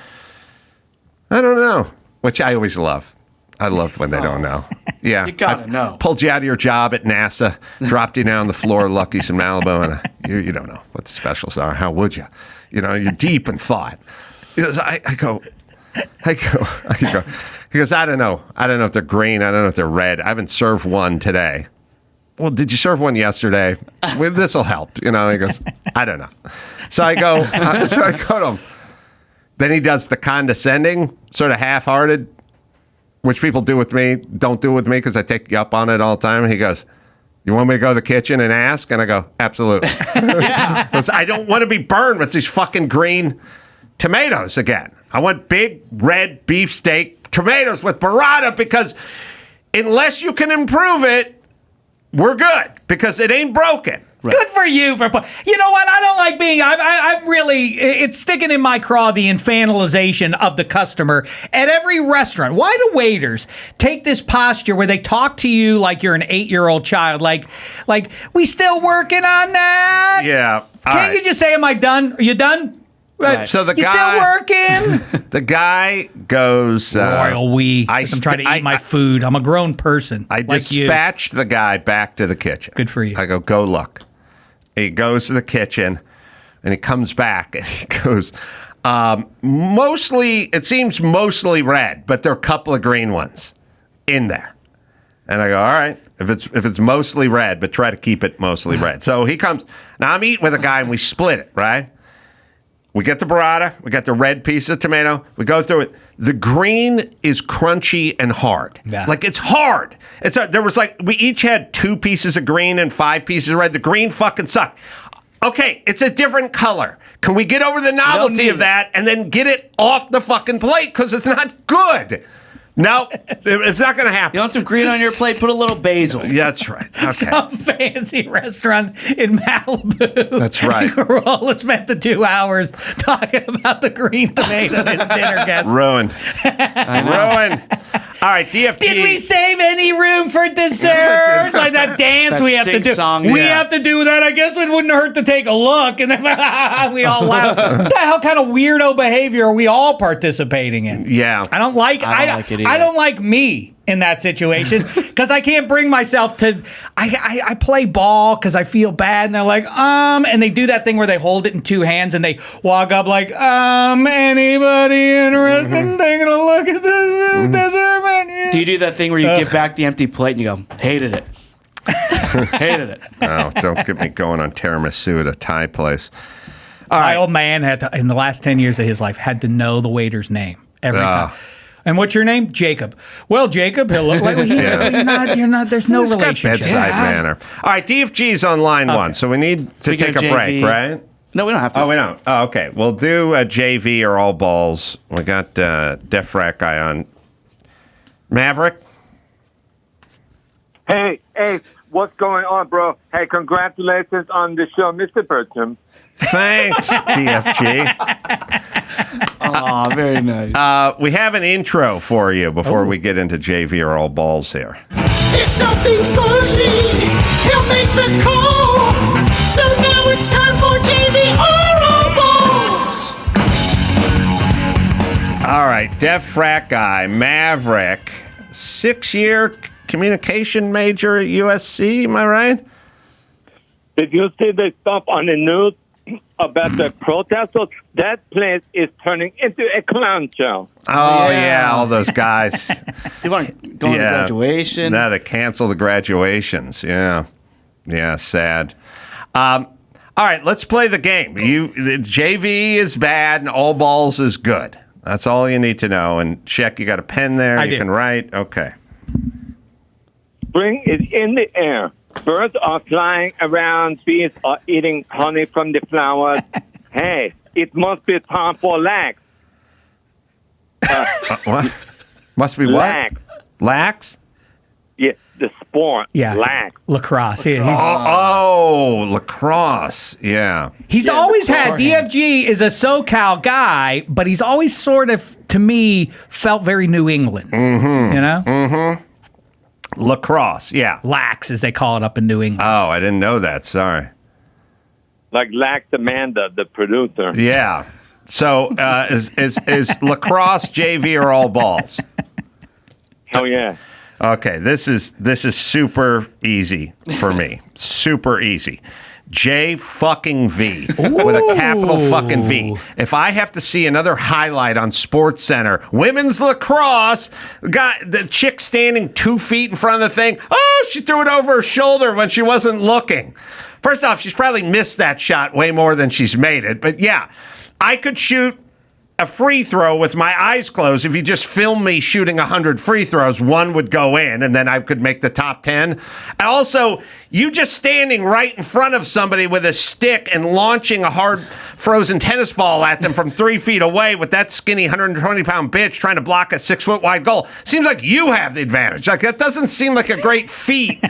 don't know, which I always love. I love when they don't know. Yeah. You gotta know. Pulled you out of your job at NASA, dropped you down on the floor of Lucky's in Malibu, and you don't know what the specials are. How would you? You know, you're deep in thought. He goes, I go. He goes, I don't know. I don't know if they're green. I don't know if they're red. I haven't served one today. Well, did you serve one yesterday? Well, this will help. You know, he goes, I don't know. So I go to him. Then he does the condescending, sort of half-hearted, which people do with me, don't do with me because I take you up on it all the time. And he goes, you want me to go to the kitchen and ask? And I go, absolutely. Because I don't want to be burned with these fucking green tomatoes again. I want big red beefsteak tomatoes with burrata, because unless you can improve it, we're good, because it ain't broken. Right. Good for you. You know what? I don't like being. I'm really. It's sticking in my craw, the infantilization of the customer at every restaurant. Why do waiters take this posture where they talk to you like you're an 8-year-old child? Like we still working on that? Yeah. Can't you just say, "Am I done? Are you done?" Right. So the you guy still working? The guy goes. Royal we. I'm trying to eat my food. I'm a grown person. I dispatched the guy back to the kitchen. Good for you. I go look. He goes to the kitchen, and he comes back, and he goes, it seems mostly red, but there are a couple of green ones in there. And I go, all right, if it's mostly red, but try to keep it mostly red. So he comes. Now I'm eating with a guy, and we split it, right? We get the burrata. We got the red piece of tomato. We go through it. The green is crunchy and hard. Yeah. Like, it's hard. There was we each had 2 pieces of green and 5 pieces of red. The green fucking sucked. Okay, it's a different color. Can we get over the novelty of that and then get it off the fucking plate? Because it's not good. No, it's not going to happen. You want some green on your plate? Put a little basil. Yeah, that's right. Okay. Some fancy restaurant in Malibu. That's right. Carolla spent the 2 hours talking about the green tomato at dinner guests. Ruined. Ruined. All right, DFG. Did we save any room for dessert? Like that dance we have to do. We have to do that. I guess it wouldn't hurt to take a look. And then we all laugh. What the hell kind of weirdo behavior are we all participating in? Yeah. I don't like it either. I don't like me in that situation because I can't bring myself to. I play ball because I feel bad, and they're like, and they do that thing where they hold it in 2 hands and they walk up like, anybody interested in taking a look at this dessert menu? Do you do that thing where you give back the empty plate and you go, hated it? Hated it. Oh, don't get me going on tiramisu at a Thai place. My old man had to, in the last 10 years of his life, had to know the waiter's name every time. And what's your name? Jacob. Well, Jacob, he'll look like you're not. There's no relationship. Bedside manner. All right, DFG's on line 1, so we need to take a break, right? No, we don't have to. Oh, we don't. Oh, okay. We'll do JV or all balls. We got Frat Guy on. Maverick. Hey, what's going on, bro? Hey, congratulations on the show, Mr. Birchum. Thanks, DFG. Oh, very nice. We have an intro for you before we get into JV or all balls here. If something's bushy, he'll make the call. So now it's time for JV or all balls. All right, Deaf Frat Guy, Maverick, 6-year communication major at USC, am I right? Did you see the stuff on the news about the protesters? That place is turning into a clown show. Oh, yeah, all those guys. You want to go to graduation? No, they cancel the graduations. Yeah, sad. All right, let's play the game. The JV is bad and all balls is good. That's all you need to know. And check, you got a pen there? I you do. can write? Okay. Spring is in the air. Birds are flying around. Bees are eating honey from the flowers. Hey, it must be time for lax. What? Must be what? Lax. Lax? Yeah, the sport. Yeah. Lax. Lacrosse. Yeah, Lacrosse. Yeah. he's Yeah, always had, beforehand. DFG is a SoCal guy, but he's always sort of, to me, felt very New England. Mm-hmm. You know? Lacrosse. Yeah. Lax, as they call it up in New England. Oh, I didn't know that. Sorry. Like Lax Amanda, the producer. Yeah. So is lacrosse, JV, or all balls? Hell yeah. Okay, this is super easy for me. Super easy. J fucking V with a capital fucking V. If I have to see another highlight on Sports Center, women's lacrosse, the chick standing 2 feet in front of the thing. Oh, she threw it over her shoulder when she wasn't looking. First off, she's probably missed that shot way more than she's made it. But yeah, I could shoot a free throw with my eyes closed. If you just film me shooting 100 free throws, one would go in, and then I could make the top 10. And also, you just standing right in front of somebody with a stick and launching a hard frozen tennis ball at them from 3 feet away with that skinny 120-pound bitch trying to block a 6-foot wide goal. Seems like you have the advantage. Like, that doesn't seem like a great feat.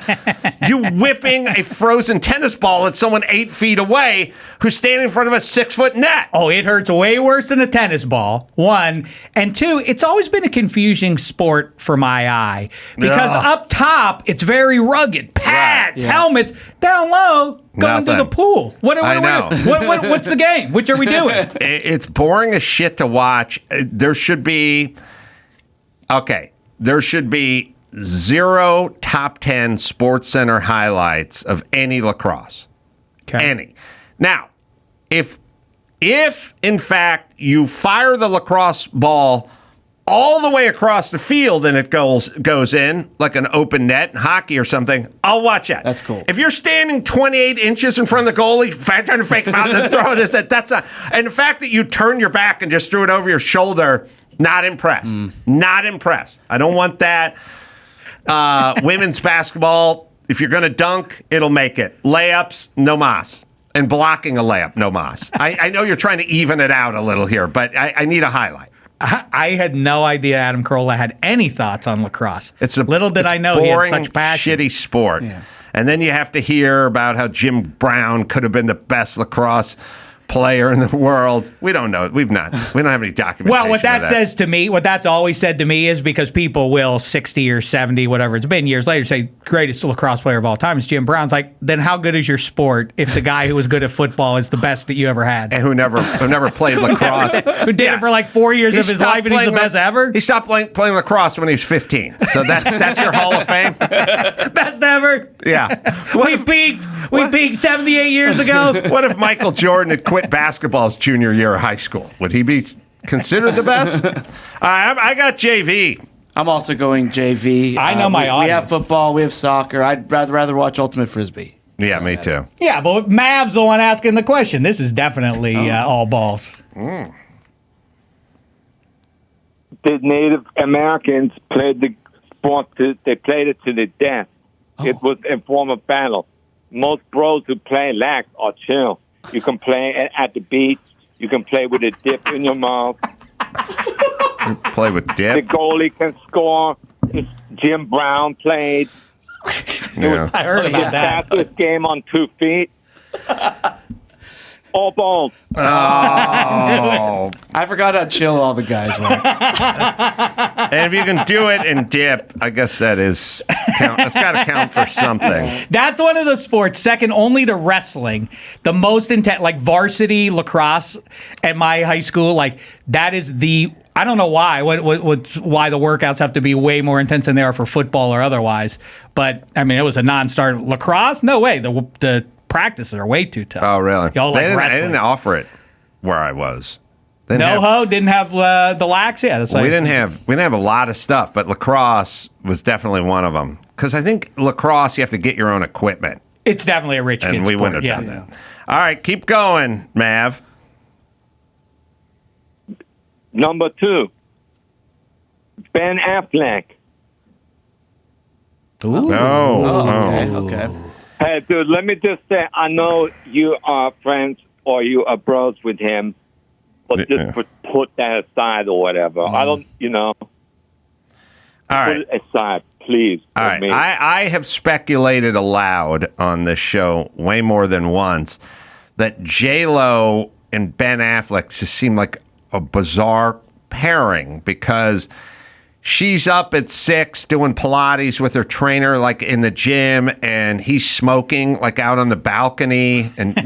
You whipping a frozen tennis ball at someone 8 feet away who's standing in front of a 6-foot net. Oh, it hurts way worse than a tennis ball, one. And two, it's always been a confusing sport for my eye. Because Ugh. up top, it's very rugged. Pads, helmets. Down low, going to the Nothing. pool. I know. What's the game? Which are we doing? It's boring as shit to watch. There should be 0 top 10 Sports Center highlights of any lacrosse. Okay. Any. Now, if in fact you fire the lacrosse ball all the way across the field and it goes in like an open net in hockey or something, I'll watch that. That's cool. If you're standing 28 inches in front of the goalie, trying to fake him out and then throw it, that's not. And the fact that you turn your back and just threw it over your shoulder, not impressed. Not impressed. I don't want that. Women's basketball, if you're going to dunk, it'll make it. Layups, no mas. And blocking a layup, no mas. I know you're trying to even it out a little here, but I need a highlight. I had no idea Adam Carolla had any thoughts on lacrosse. Little did it's I know he had boring, such passion. shitty sport. Yeah. And then you have to hear about how Jim Brown could have been the best lacrosse player in the world. We don't know. We don't have any documentation. Well, what that of says to me, what that's always said to me is because people will 60 or 70, whatever it's been, years later say greatest lacrosse player of all time is Jim Brown's like, then how good is your sport if the guy who was good at football is the best that you ever had? And who never played lacrosse. Who did it for like 4 years of his life and he's the best ever? He stopped playing lacrosse when he was 15. So that's your Hall of Fame? Best ever. Yeah. We peaked 78 years ago. What if Michael Jordan had quit basketball his junior year of high school? Would he be considered the best? I got JV. I'm also going JV. I know my we audience. have football. We have soccer. I'd rather watch Ultimate Frisbee. Yeah, me too. Yeah, but Mav's the one asking the question. This is definitely all balls. The Native Americans played the sport. They played it to the death. It was a form of battle. Most bros who play lax are chill. You can play at the beach. You can play with a dip in your mouth. Play with The dip. goalie can score. Jim Brown played. Yeah. I heard about that. Fastest game on 2 feet. All balls. Oh. I forgot how chill all the guys were. And if you can do it and dip, I guess that's got to count for something. That's one of the sports, second only to wrestling, the most intense, like varsity lacrosse at my high school. Like that is I don't know why. Why the workouts have to be way more intense than they are for football or otherwise. But I mean, it was a non-starter. Lacrosse, no way. The practices are way too tough. Oh, really? Y'all like they wrestling. didn't offer it where I was. Didn't Didn't have the lax. Yeah, that's like, we didn't have a lot of stuff, but lacrosse was definitely one of them. Because I think lacrosse, you have to get your own equipment, It's definitely a rich kid and we sport. wouldn't have yeah. done that. All right, keep going, Mav. Number 2, Ben Affleck. Okay. Hey, dude, let me just say, I know you are friends or you are bros with him, but just put that aside or whatever. I don't, All right. put it aside, please. All for right. me. I have speculated aloud on this show way more than once that J-Lo and Ben Affleck just seem like a bizarre pairing because she's up at 6 doing Pilates with her trainer, like in the gym, and he's smoking like out on the balcony and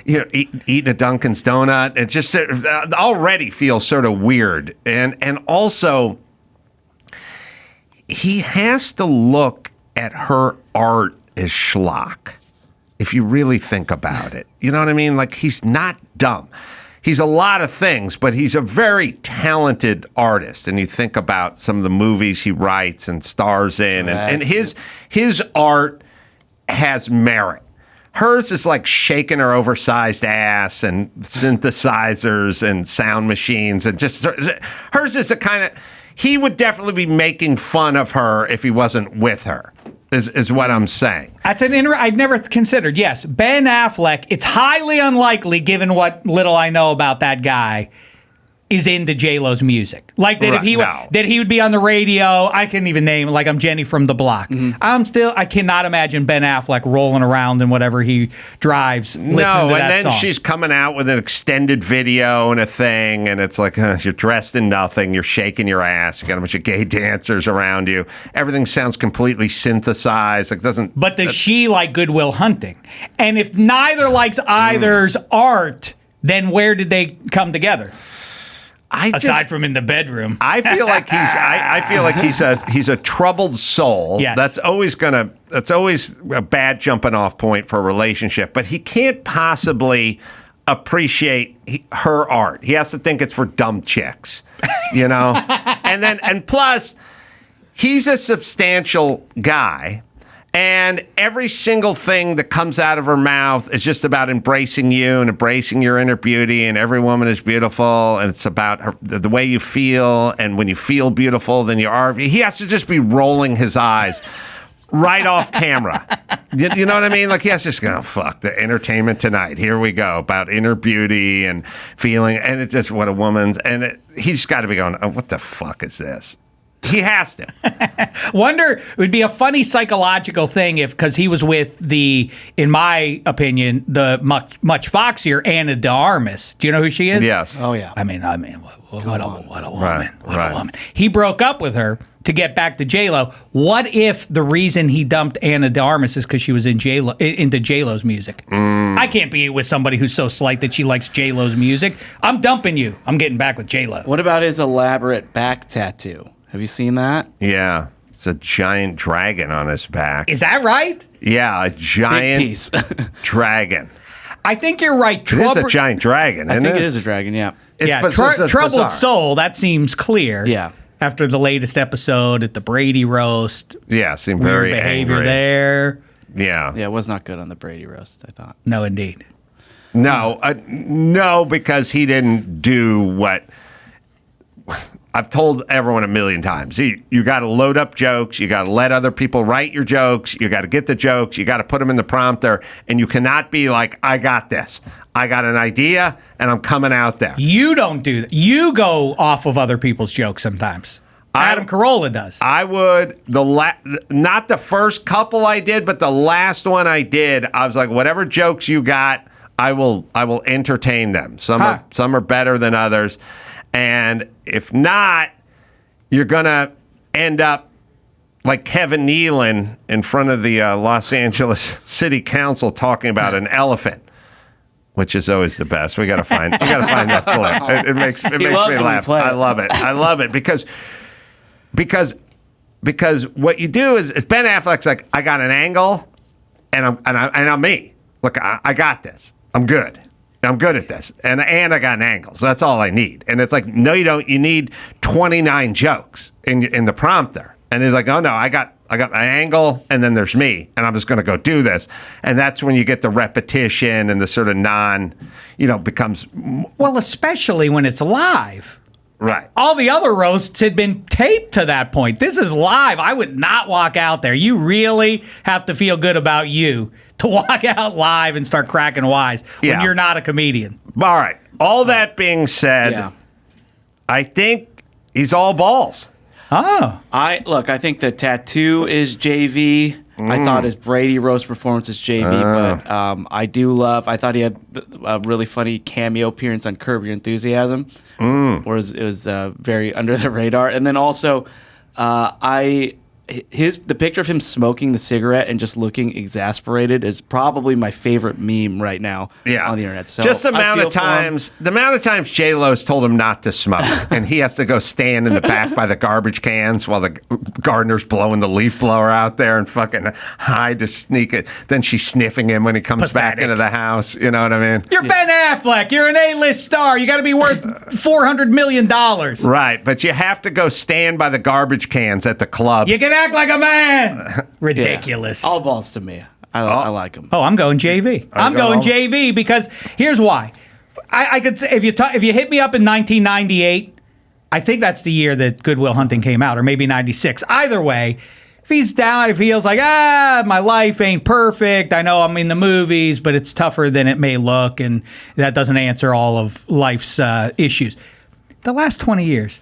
eating a Dunkin's donut. It just already feels sort of weird. And also, he has to look at her art as schlock, if you really think about it. You know what I mean? Like, he's not dumb. He's a lot of things, but he's a very talented artist. And you think about some of the movies he writes and stars in, and his art has merit. Hers is like shaking her oversized ass and synthesizers and sound machines, and just hers is the kind of, he would definitely be making fun of her if he wasn't with her. Is what I'm saying. That's I'd never considered. Yes, Ben Affleck. It's highly unlikely, given what little I know about that guy, is into J-Lo's music. Like that, Right, that he would be on the radio. I can't even name, like, I'm Jenny from the Block. I cannot imagine Ben Affleck rolling around in whatever he drives. Listening to And that then song. she's coming out with an extended video and a thing, and it's like, you're dressed in nothing, you're shaking your ass, you got a bunch of gay dancers around you. Everything sounds completely synthesized. Like, doesn't. But does she like Good Will Hunting? And if neither likes either's art, then where did they come together? Aside from in the bedroom. I feel like he's a troubled soul. Yes. That's always a bad jumping off point for a relationship. But he can't possibly appreciate her art. He has to think it's for dumb chicks, you know. and plus, he's a substantial guy. And every single thing that comes out of her mouth is just about embracing you and embracing your inner beauty. And every woman is beautiful. And it's about the way you feel. And when you feel beautiful, then you are. He has to just be rolling his eyes right off camera. You know what I mean? Like, he has to just go, fuck, the Entertainment Tonight. Here we go, about inner beauty and feeling. And it's just what a woman's. And he's got to be going, oh, what the fuck is this? He has to. Wonder, it would be a funny psychological thing because he was with in my opinion, the much foxier Anna de Armas. Do you know who she is? Yes. Oh, yeah. I mean, what a woman. What a woman. He broke up with her to get back to J-Lo. What if the reason he dumped Anna de Armas is because she was into J-Lo's music? I can't be with somebody who's so slight that she likes J-Lo's music. I'm dumping you. I'm getting back with J-Lo. What about his elaborate back tattoo? Have you seen that? Yeah. It's a giant dragon on his back. Is that right? Yeah, a giant Big piece. dragon. I think you're right. It is a giant dragon, I isn't think it? it is a dragon, yeah. It's Troubled bizarre. Soul, that seems clear. Yeah. After the latest episode at the Brady roast. Yeah, seemed Weird very behavior angry. there. Yeah. Yeah, it was not good on the Brady roast, I thought. No, indeed. No, because he didn't do what I've told everyone a million times. You got to load up jokes. You got to let other people write your jokes. You got to get the jokes. You got to put them in the prompter. And you cannot be like, I got this. I got an idea, and I'm coming out there. You don't do that. You go off of other people's jokes sometimes. Adam Carolla does. I would not the first couple I did, but the last one I did. I was like, whatever jokes you got, I will entertain them. Some are better than others, and if not, you're gonna end up like Kevin Nealon in front of the Los Angeles City Council talking about an elephant. Which is always the best. We gotta find that clip. It makes me laugh. I love it because what you do is Ben Affleck's like, I got an angle, and I'm me. Look, I got this. I'm good. I'm good at this, and I got an angle. So that's all I need. And it's like, no, you don't. You need 29 jokes in the prompter. And he's like, oh no, I got my angle, and then there's me, and I'm just going to go do this. And that's when you get the repetition and the sort of becomes... Well, especially when it's live. Right. All the other roasts had been taped to that point. This is live. I would not walk out there. You really have to feel good about you to walk out live and start cracking wise when you're not a comedian. All right. All that being said, I think he's all balls. Oh. I think the tattoo is JV. I thought his Brady roast performance is JV, but I thought he had a really funny cameo appearance on Curb Your Enthusiasm, where it was very under the radar. And then also, the picture of him smoking the cigarette and just looking exasperated is probably my favorite meme right now on the internet. So just the amount of times J-Lo's told him not to smoke, and he has to go stand in the back by the garbage cans while the gardener's blowing the leaf blower out there and fucking hide to sneak it. Then she's sniffing him when he comes back into the house. You know what I mean? You're Ben Affleck. You're an A-list star. You got to be worth $400 million. Right, but you have to go stand by the garbage cans at the club. You can act like a man. Ridiculous. All balls to me. I like him. Oh, I'm going JV. I'm going JV because here's why. I could say if you hit me up in 1998, I think that's the year that Good Will Hunting came out, or maybe 96. Either way, if he's down, if he feels like, my life ain't perfect. I know I'm in the movies, but it's tougher than it may look, and that doesn't answer all of life's issues. The last 20 years,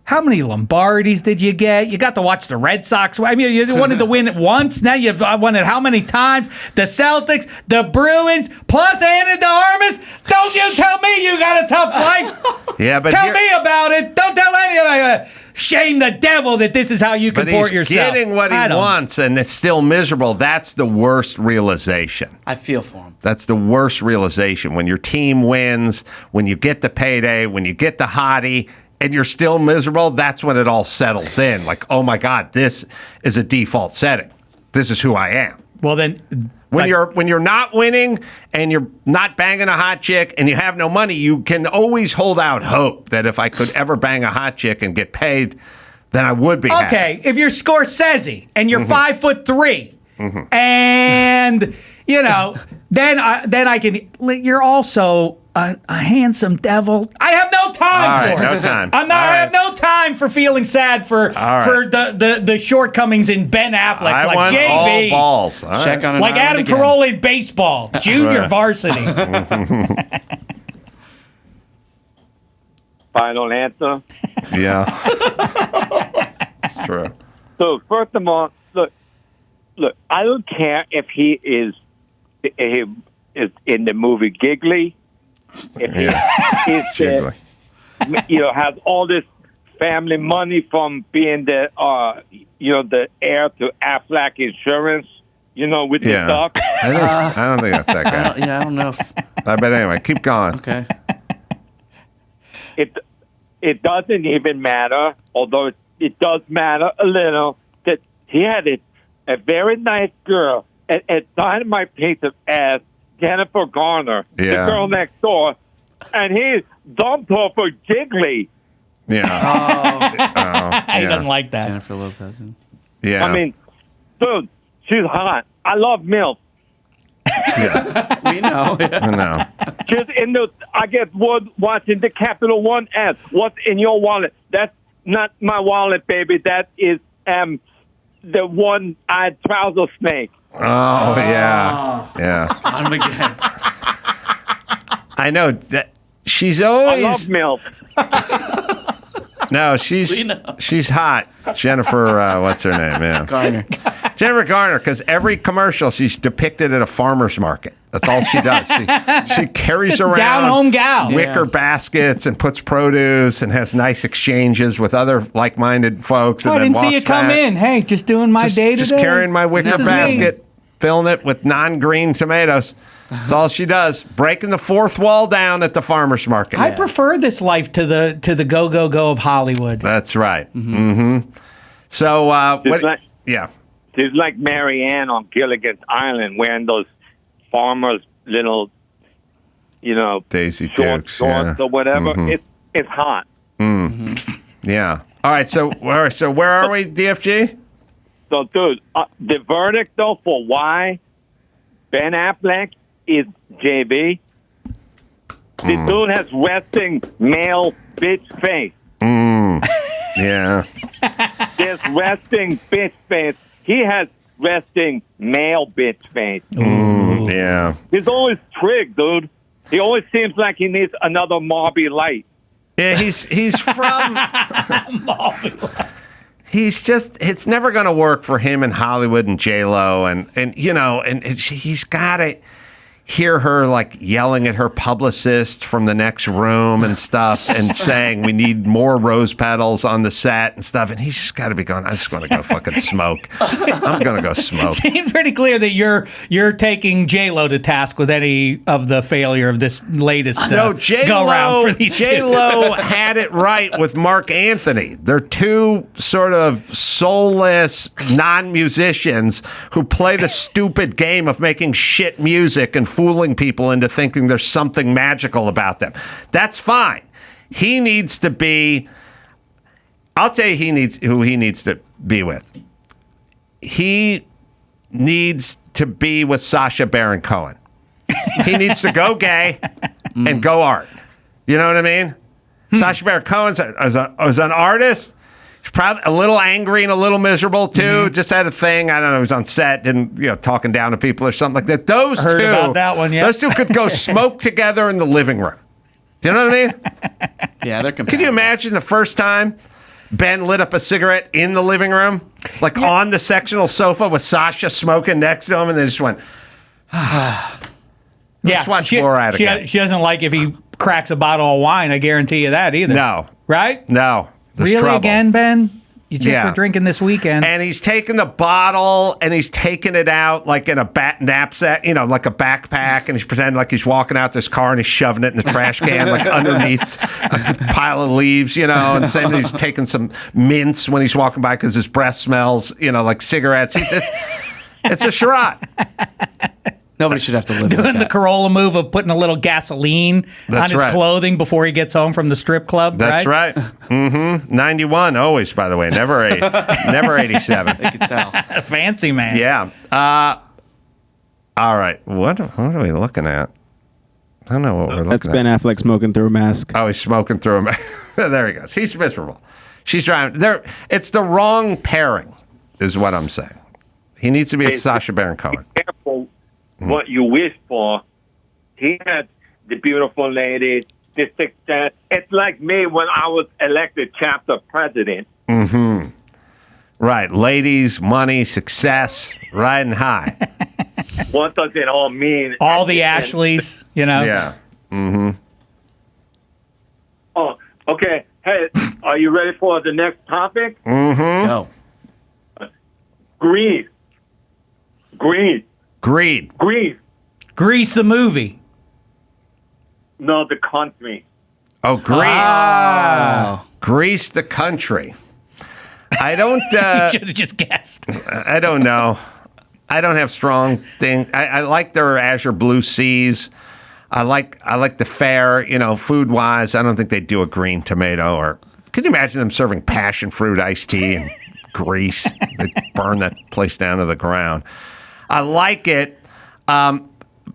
how many Lombardis did you get? You got to watch the Red Sox. I mean, you wanted to win it once. Now you've won it how many times? The Celtics, the Bruins, plus Ana de Armas. Don't you tell me you got a tough life. Yeah, but tell me about it. Don't tell anybody. Shame the devil that this is how you comport yourself. But he's getting what he wants, and it's still miserable. That's the worst realization. I feel for him. That's the worst realization. When your team wins, when you get the payday, when you get the hottie, and you're still miserable, that's when it all settles in. Like, oh my God, this is a default setting. This is who I am. Well, then, when you're not winning and you're not banging a hot chick and you have no money, you can always hold out hope that if I could ever bang a hot chick and get paid, then I would be happy. Okay, if you're Scorsese and you're 5'3", and then I can. You're also a handsome devil. I have no time for it. No time. I have no time for feeling sad for the shortcomings in Ben Affleck. I like want JV, all balls. Check on like Adam Carolla in baseball, junior varsity. Final answer. Yeah. It's true. So first of all, look. I don't care if he is in the movie Giggly. If he is, has all this family money from being the heir to Affleck Insurance, with the stuff. I don't think that's that guy. I don't know. But anyway, keep going. Okay. It doesn't even matter, although it does matter a little, that he had a very nice girl at Dynamite piece of ass, Jennifer Garner, the girl next door, and he dumped her for Jiggly. Yeah. He doesn't like that. Jennifer Lopez. Yeah. I mean, dude, she's hot. I love MILF. Yeah. We know. I know. Just I get word watching the Capital One ad. What's in your wallet? That's not my wallet, baby. That is the one-eyed trouser snake. Oh, yeah. Yeah. On him again. I know that she's always. I love MILF. No, she's hot. Jennifer, what's her name? Yeah. Garner. Jennifer Garner, because every commercial she's depicted at a farmer's market. That's all she does. She carries Just around down-home gal. wicker baskets and puts produce and has nice exchanges with other like-minded folks. Oh, and I then didn't see you walks come back. in. Hey, just doing my day to day. Just carrying my wicker This is me. basket, filling it with non-green tomatoes. That's all she does. Breaking the fourth wall down at the farmer's market. I prefer this life to the go of Hollywood. That's right. Mm-hmm. So, what? Yeah. She's like Mary Ann on Gilligan's Island, wearing those farmers' little, Daisy short Dukes, shorts or whatever. Mhm. It's hot. Yeah. All right. So where are we, DFG? So, dude, the verdict though for why Ben Affleck is JB. The dude has resting male bitch face. Yeah. There's resting bitch face. He has resting male bitch face. Yeah. He's always trig, dude. He always seems like he needs another Marby Light. Yeah. He's from. He's just. It's never going to work for him in Hollywood and J-Lo and he's got to hear her like yelling at her publicist from the next room and stuff and saying we need more rose petals on the set and stuff, and he's just got to be going, I just want to go fucking smoke. I'm going to go smoke. Seems pretty clear that you're taking J-Lo to task with any of the failure of this latest No, go around for these J-Lo had it right with Mark Anthony. They're two sort of soulless non-musicians who play the stupid game of making shit music and fooling people into thinking there's something magical about them. That's fine. He needs to be. I'll tell you who he needs to be with. He needs to be with Sacha Baron Cohen. He needs to go gay and go art. You know what I mean? Sacha Baron Cohen as an artist. He's probably a little angry and a little miserable too. Just had a thing. I don't know. He was on set and talking down to people or something like that. Those Heard two, about that one, yeah. Those two could go smoke together in the living room. Do you know what I mean? Yeah, they're compatible. Can you imagine the first time Ben lit up a cigarette in the living room, like on the sectional sofa with Sasha smoking next to him, and they just went, Let's watch Borat again. She doesn't like if he cracks a bottle of wine. I guarantee you that either. No. Right? No. There's Really trouble. again, Ben? You just were drinking this weekend. And he's taking the bottle and he's taking it out like in a knapsack, like a backpack, and he's pretending like he's walking out this car and he's shoving it in the trash can, like underneath a pile of leaves, and saying he's taking some mints when he's walking by because his breath smells, like cigarettes. It's a charade. Nobody should have to live Doing like the that. Carolla move of putting a little gasoline on his clothing before he gets home from the strip club. That's right. 91 always, by the way. Never 87. I can tell. Fancy man. Yeah. All right. What are we looking at? I don't know what we're looking That's at. Ben Affleck smoking through a mask. Oh, he's smoking through him. There he goes. He's miserable. She's driving. It's the wrong pairing, is what I'm saying. He needs to be a Sacha Baron Cohen. Be careful what you wish for. He had the beautiful lady, the success. It's like me when I was elected chapter president. Mm-hmm. Right. Ladies, money, success, riding high. What does it all mean? All the Ashleys, Yeah. Mm-hmm. Oh, okay. Hey, are you ready for the next topic? Mm-hmm. Let's go. Greed. Greed. Grease the movie. No, the country. Oh, Greece. Oh. Greece, the country. I don't. You should have just guessed. I don't know. I don't have strong things. I like their Azure Blue Seas. I like the fare. Food wise, I don't think they'd do a green tomato. Or can you imagine them serving passion fruit iced tea in Greece? They'd burn that place down to the ground. I like it.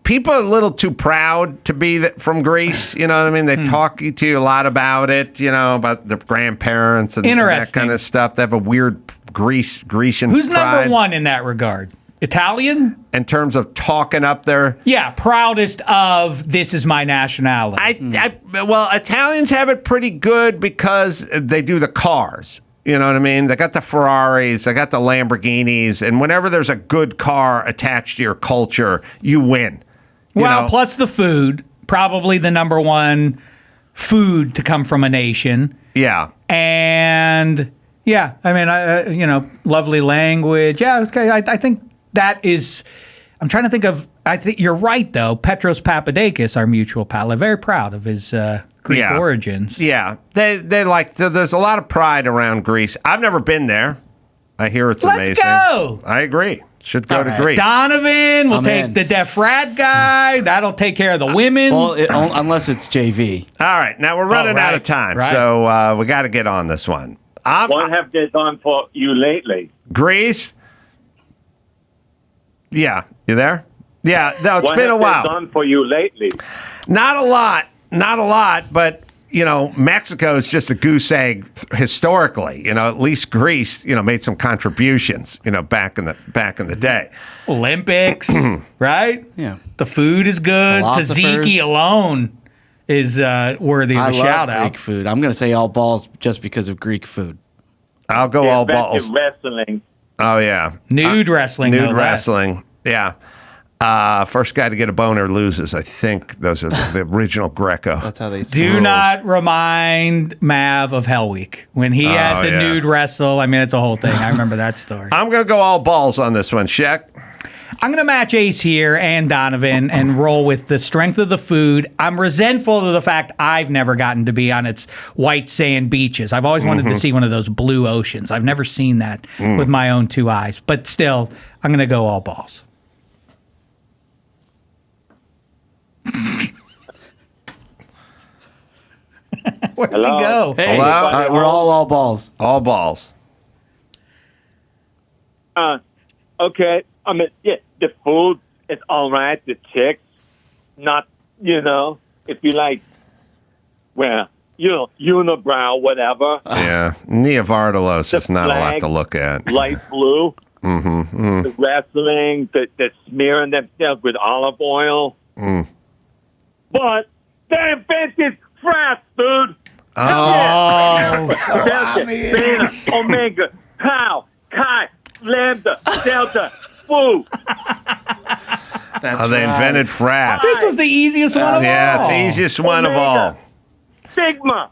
People are a little too proud to be from Greece. You know what I mean? They talk to you a lot about it, about their grandparents and that kind of stuff. They have a weird Grecian Who's pride. number one in that regard? Italian? in terms of talking up their. Yeah, proudest of this is my nationality. Well, Italians have it pretty good because they do the cars. You know what I mean? They got the Ferraris, they got the Lamborghinis, and whenever there's a good car attached to your culture, you win. Well, plus the food, probably the number one food to come from a nation. Yeah. And yeah, I mean, lovely language. Yeah, okay. I think that is. I'm trying to think of. I think you're right though. Petros Papadakis, our mutual pal, are very proud of his Greek origins. Yeah, they like. There's a lot of pride around Greece. I've never been there. I hear it's amazing. Let's go. I agree. Should go to Greece. Donovan will take the deaf frat guy. That'll take care of the women. Well, unless it's JV. All right, now we're running out of time, so we got to get on this one. What have they done for you lately? Greece? Yeah, you there? Yeah, no, it's been a while. What have they done for you lately? Not a lot, but Mexico is just a goose egg historically. At least Greece, made some contributions, back in the day. Olympics, right? Yeah. The food is good. Tzatziki alone is worthy of a shout out. Greek food. I'm going to say all balls just because of Greek food. I'll go all balls. Wrestling. Oh yeah, nude wrestling. Nude wrestling. Yeah. First guy to get a boner loses. I think those are the original Greco. That's how they do not remind Mav of Hell Week when he had the nude wrestle. I mean, it's a whole thing. I remember that story. I'm going to go all balls on this one, Shek. I'm going to match Ace here and Donovan and roll with the strength of the food. I'm resentful of the fact I've never gotten to be on its white sand beaches. I've always wanted to see one of those blue oceans. I've never seen that with my own two eyes. But still, I'm going to go all balls. Where does he go? Hey, hello? All right, we're all balls. All balls. Okay. I mean, yeah, the food is all right. The chicks, not, if you like, well, unibrow, whatever. Yeah. Neovardalos is not a lot to look at. Light blue. The wrestling, the smearing themselves with olive oil. But they invented frats, dude. Oh, so obvious. Beta, Omega, Tau, Chi, Lambda, Delta, Fu. They invented frats. This was the easiest one of all. Yeah, it's the easiest one of all. Sigma.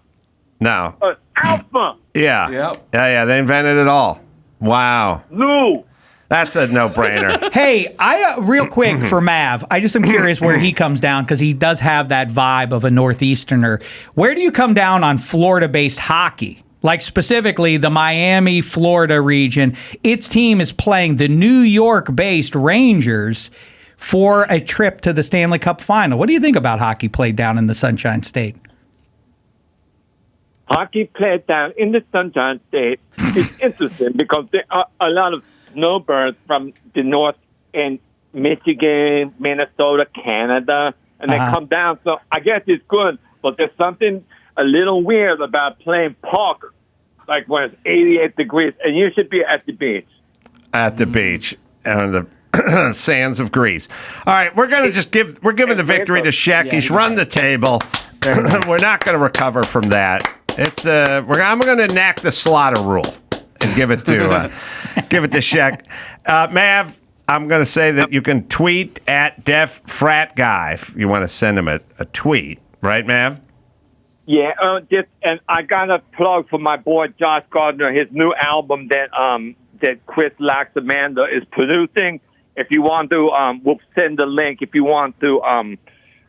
No. Alpha. Yeah. Yep. Yeah, they invented it all. Wow. Nu. That's a no-brainer. Hey, real quick for Mav, I just am curious where he comes down because he does have that vibe of a Northeasterner. Where do you come down on Florida-based hockey? Like specifically the Miami, Florida region. Its team is playing the New York-based Rangers for a trip to the Stanley Cup Final. What do you think about hockey played down in the Sunshine State? Hockey played down in the Sunshine State is interesting because there are a lot of snowbirds from the north in Michigan, Minnesota, Canada, and they come down. So I guess it's good, but there's something a little weird about playing puck, like when it's 88 degrees, and you should be at the beach. At the beach, on the sands of Greece. All right, we're going to we're giving the victory to Shek. Yeah, He's run the table. Nice. We're not going to recover from that. I'm going to enact the slaughter rule and give it to Shek. Mav, I'm going to say that you can tweet at Def Frat Guy if you want to send him a tweet, right, Mav? Yeah, and I got a plug for my boy Josh Gardner, his new album that Chris Laxamanda is producing. If you want to, we'll send the link. If you want to,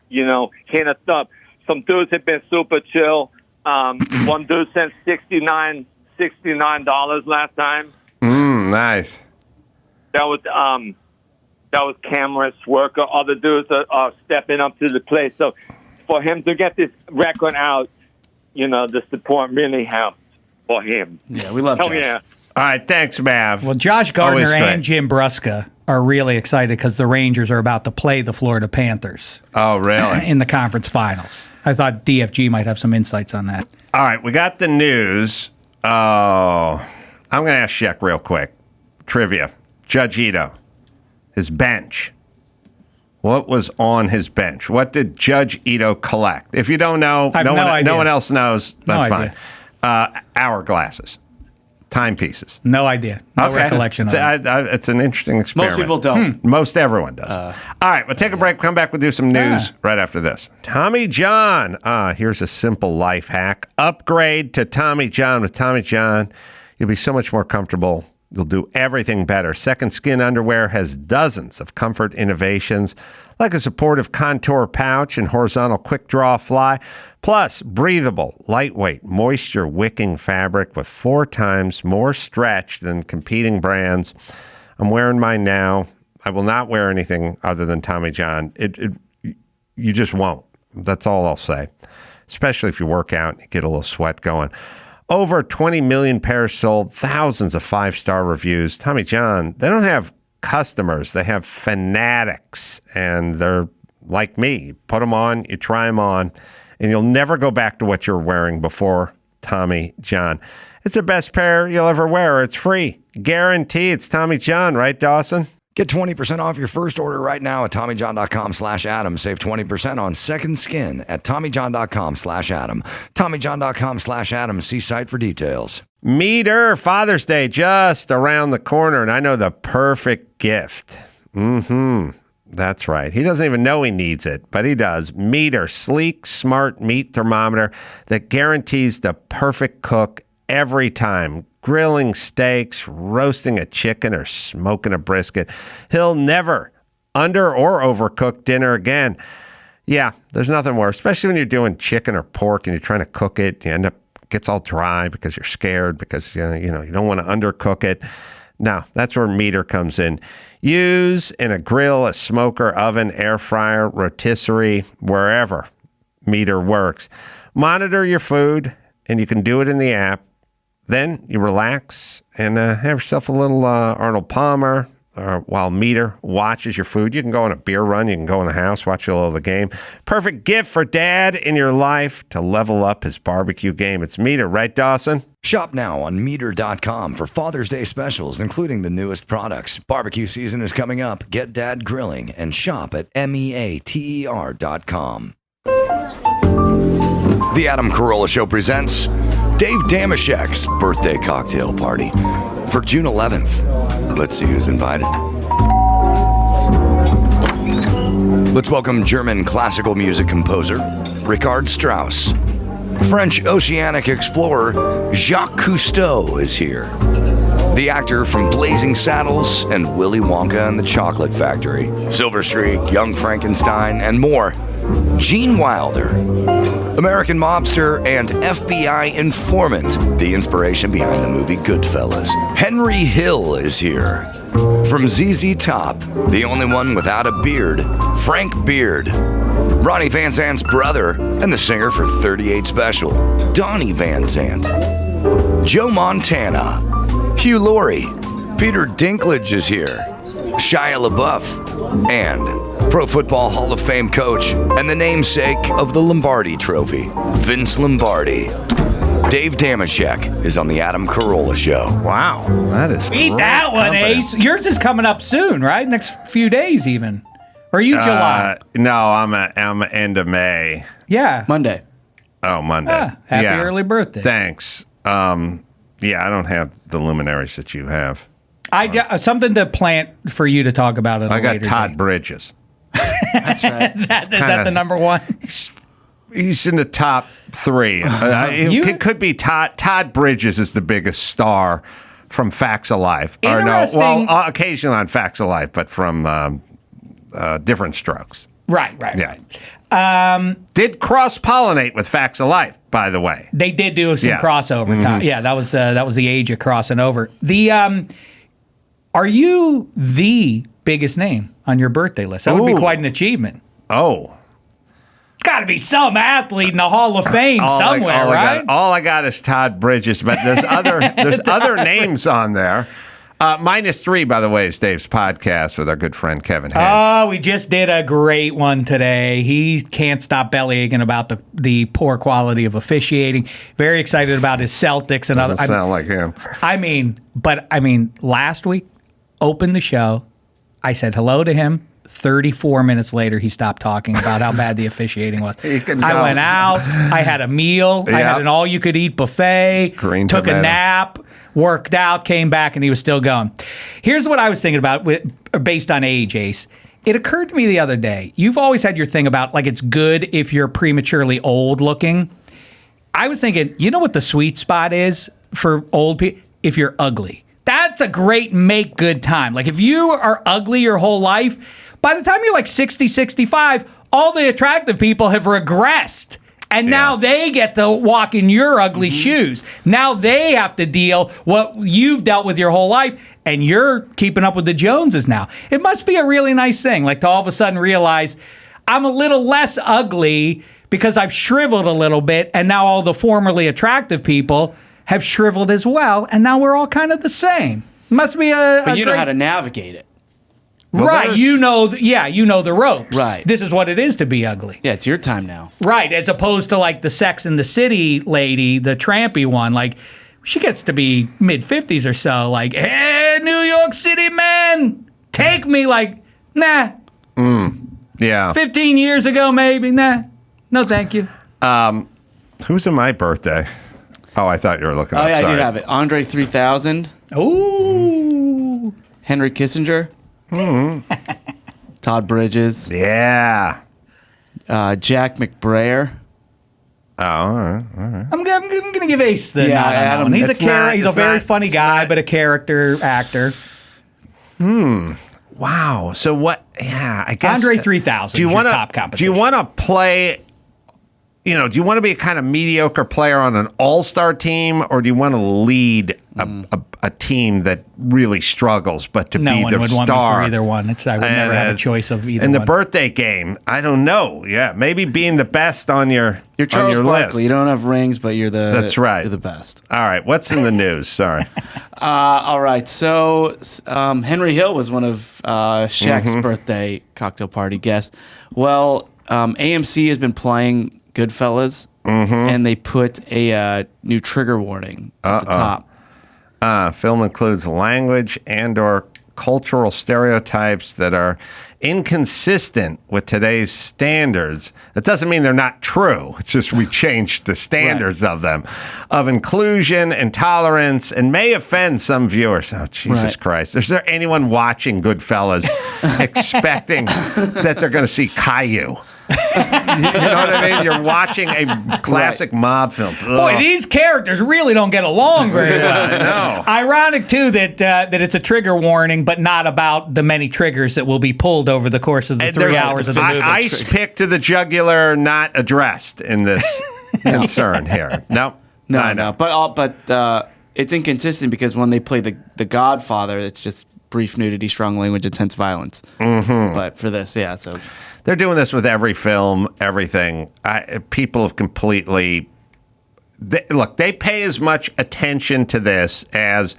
hit us up. Some dudes have been super chill. One dude sent $69 last time. Nice. That was Cameron Swerker. Other dudes are stepping up to the plate. So for him to get this record out, the support really helped for him. Yeah, we love Josh. Yeah. All right, thanks, Mav. Well, Josh Gardner Always great. and Jim Bruska are really excited because the Rangers are about to play the Florida Panthers. Oh, really? In the conference finals. I thought DFG might have some insights on that. All right, we got the news. Oh, I'm going to ask Shek real quick. Trivia. Judge Ito. His bench. What was on his bench? What did Judge Ito collect? If you don't know, no one else knows. That's fine. Hourglasses. Timepieces. No idea. No recollection of it. It's an interesting experiment. Most people don't. Most everyone does. All right, we'll take a break. Come back. We'll do some news right after this. Tommy John. Here's a simple life hack. Upgrade to Tommy John with Tommy John. You'll be so much more comfortable. You'll do everything better. Second Skin underwear has dozens of comfort innovations, like a supportive contour pouch and horizontal quick draw fly, plus breathable, lightweight, moisture-wicking fabric with 4 times more stretch than competing brands. I'm wearing mine now. I will not wear anything other than Tommy John. You just won't. That's all I'll say, especially if you work out and you get a little sweat going. Over 20 million pairs sold, thousands of 5-star reviews. Tommy John, they don't have customers. They have fanatics, and they're like me. You put them on, you try them on, and you'll never go back to what you were wearing before Tommy John. It's the best pair you'll ever wear. It's free. Guarantee it's Tommy John, right, Dawson? Get 20% off your first order right now at TommyJohn.com/Adam. Save 20% on Second Skin at TommyJohn.com/Adam. TommyJohn.com/Adam. See site for details. Meter, Father's Day just around the corner, and I know the perfect gift. That's right. He doesn't even know he needs it, but he does. Meter, sleek, smart meat thermometer that guarantees the perfect cook every time. Grilling steaks, roasting a chicken, or smoking a brisket. He'll never under or overcook dinner again. Yeah, there's nothing worse, especially when you're doing chicken or pork and you're trying to cook it. You end up gets all dry because you're scared because you don't want to undercook it. No, that's where Meter comes in. Use in a grill, a smoker, oven, air fryer, rotisserie, wherever Meter works. Monitor your food, and you can do it in the app. Then you relax and have yourself a little Arnold Palmer while Meter watches your food. You can go on a beer run. You can go in the house, watch a little of the game. Perfect gift for dad in your life to level up his barbecue game. It's Meter, right, Dawson? Shop now on Meter.com for Father's Day specials, including the newest products. Barbecue season is coming up. Get dad grilling and shop at MEATER.com. The Adam Carolla Show presents Dave Dameshek's birthday cocktail party for June 11th. Let's see who's invited. Let's welcome German classical music composer Richard Strauss. French oceanic explorer Jacques Cousteau is here. The actor from Blazing Saddles and Willy Wonka and the Chocolate Factory, Silver Streak, Young Frankenstein, and more, Gene Wilder. American mobster and FBI informant, the inspiration behind the movie Goodfellas. Henry Hill is here. From ZZ Top, the only one without a beard, Frank Beard. Ronnie Van Zant's brother and the singer for 38 Special, Donnie Van Zant. Joe Montana, Hugh Laurie, Peter Dinklage is here, Shia LaBeouf, and Pro Football Hall of Fame coach and the namesake of the Lombardi Trophy, Vince Lombardi. Dave Dameshek is on the Adam Carolla Show. Wow, that is Beat that one, Ace. Yours is coming up soon, right? Next few days, even. Or are you July? No, I'm end of May. Yeah, Monday. Oh, Monday. Happy early birthday. Thanks. Yeah, I don't have the luminaries that you have. Something to plant for you to talk about. I got Todd Bridges. That's right. Is that the number one? He's in the top 3. It could be Todd Bridges is the biggest star from Facts of Life. Or no, well, occasionally on Facts of Life, but from Different Strokes. Right. Did cross-pollinate with Facts of Life, by the way. They did do some crossover. Mm-hmm. Yeah, that was the age of crossing over. Are you the biggest name on your birthday list? That would be quite an achievement. Oh. Got to be some athlete in the Hall of Fame somewhere, right? All I got is Todd Bridges, but there's other names on there. -3, by the way, is Dave's podcast with our good friend Kevin Hench. Oh, we just did a great one today. He can't stop bellyaching about the poor quality of officiating. Very excited about his Celtics and other. Sound like him. Last week, opened the show. I said hello to him. 34 minutes later, he stopped talking about how bad the officiating was. I went out. I had a meal. I had an all-you-could-eat buffet. Took a nap. Worked out. Came back, and he was still going. Here's what I was thinking about based on age, Ace. It occurred to me the other day. You've always had your thing about, like, it's good if you're prematurely old looking. I was thinking, you know what the sweet spot is for old people? If you're ugly. That's a great make good time. Like, if you are ugly your whole life, by the time you're like 60, 65, all the attractive people have regressed. And now they get to walk in your ugly shoes. Now they have to deal what you've dealt with your whole life, and you're keeping up with the Joneses now. It must be a really nice thing, like to all of a sudden realize I'm a little less ugly because I've shriveled a little bit, and now all the formerly attractive people have shriveled as well, and now we're all kind of the same. Must be But you know how to navigate it. Well, right, you know the ropes. Right. This is what it is to be ugly. Yeah, it's your time now. Right, as opposed to like the Sex and the City lady, the trampy one, like she gets to be mid-50s or so, like, hey, New York City man, take me, like, nah. Yeah. 15 years ago, maybe, nah. No, thank you. Who's in my birthday? Oh, I thought you were looking up. Oh, yeah, Sorry. I do have it. Andre 3000. Ooh. Henry Kissinger. Todd Bridges. Yeah. Jack McBrayer. Oh, all right. I'm going to give Ace the Yeah, nod on that Adam, one. He's it's he's a very not- funny it's guy, not- but a character actor. Wow. So what? Yeah, I guess Andre 3000 Do you is your want top to? Do competition. you want to play? You know, do you want to be a kind of mediocre player on an all-star team, or do you want to lead a team that really struggles, but to No be one the would star? want me for either one. I would never have a choice of either in one. the birthday game, I don't know. Yeah, maybe being the best on your You're Charles on your Barkley. list. You don't have rings, but you're the That's right. You're the best. All right, what's in the news? Sorry. All right. So Henry Hill was one of Shaq's birthday cocktail party guests. Well, AMC has been playing Goodfellas, and they put a new trigger warning at the top. Film includes language and/or cultural stereotypes that are inconsistent with today's standards. That doesn't mean they're not true. It's just we changed the standards of them, of inclusion and tolerance, and may offend some viewers. Oh, Jesus Christ. Is there anyone watching Goodfellas expecting that they're going to see Caillou? You know what I mean? You're watching a classic mob film. Boy, these characters really don't get along very well. I know. Ironic, too, that it's a trigger warning, but not about the many triggers that will be pulled over the course of the 3 hours of the movie. Ice pick to the jugular not addressed in this concern here. No. But it's inconsistent because when they play the Godfather, it's just brief nudity, strong language, intense violence. But for this, so they're doing this with every film, everything. People have completely... Look, they pay as much attention to this as...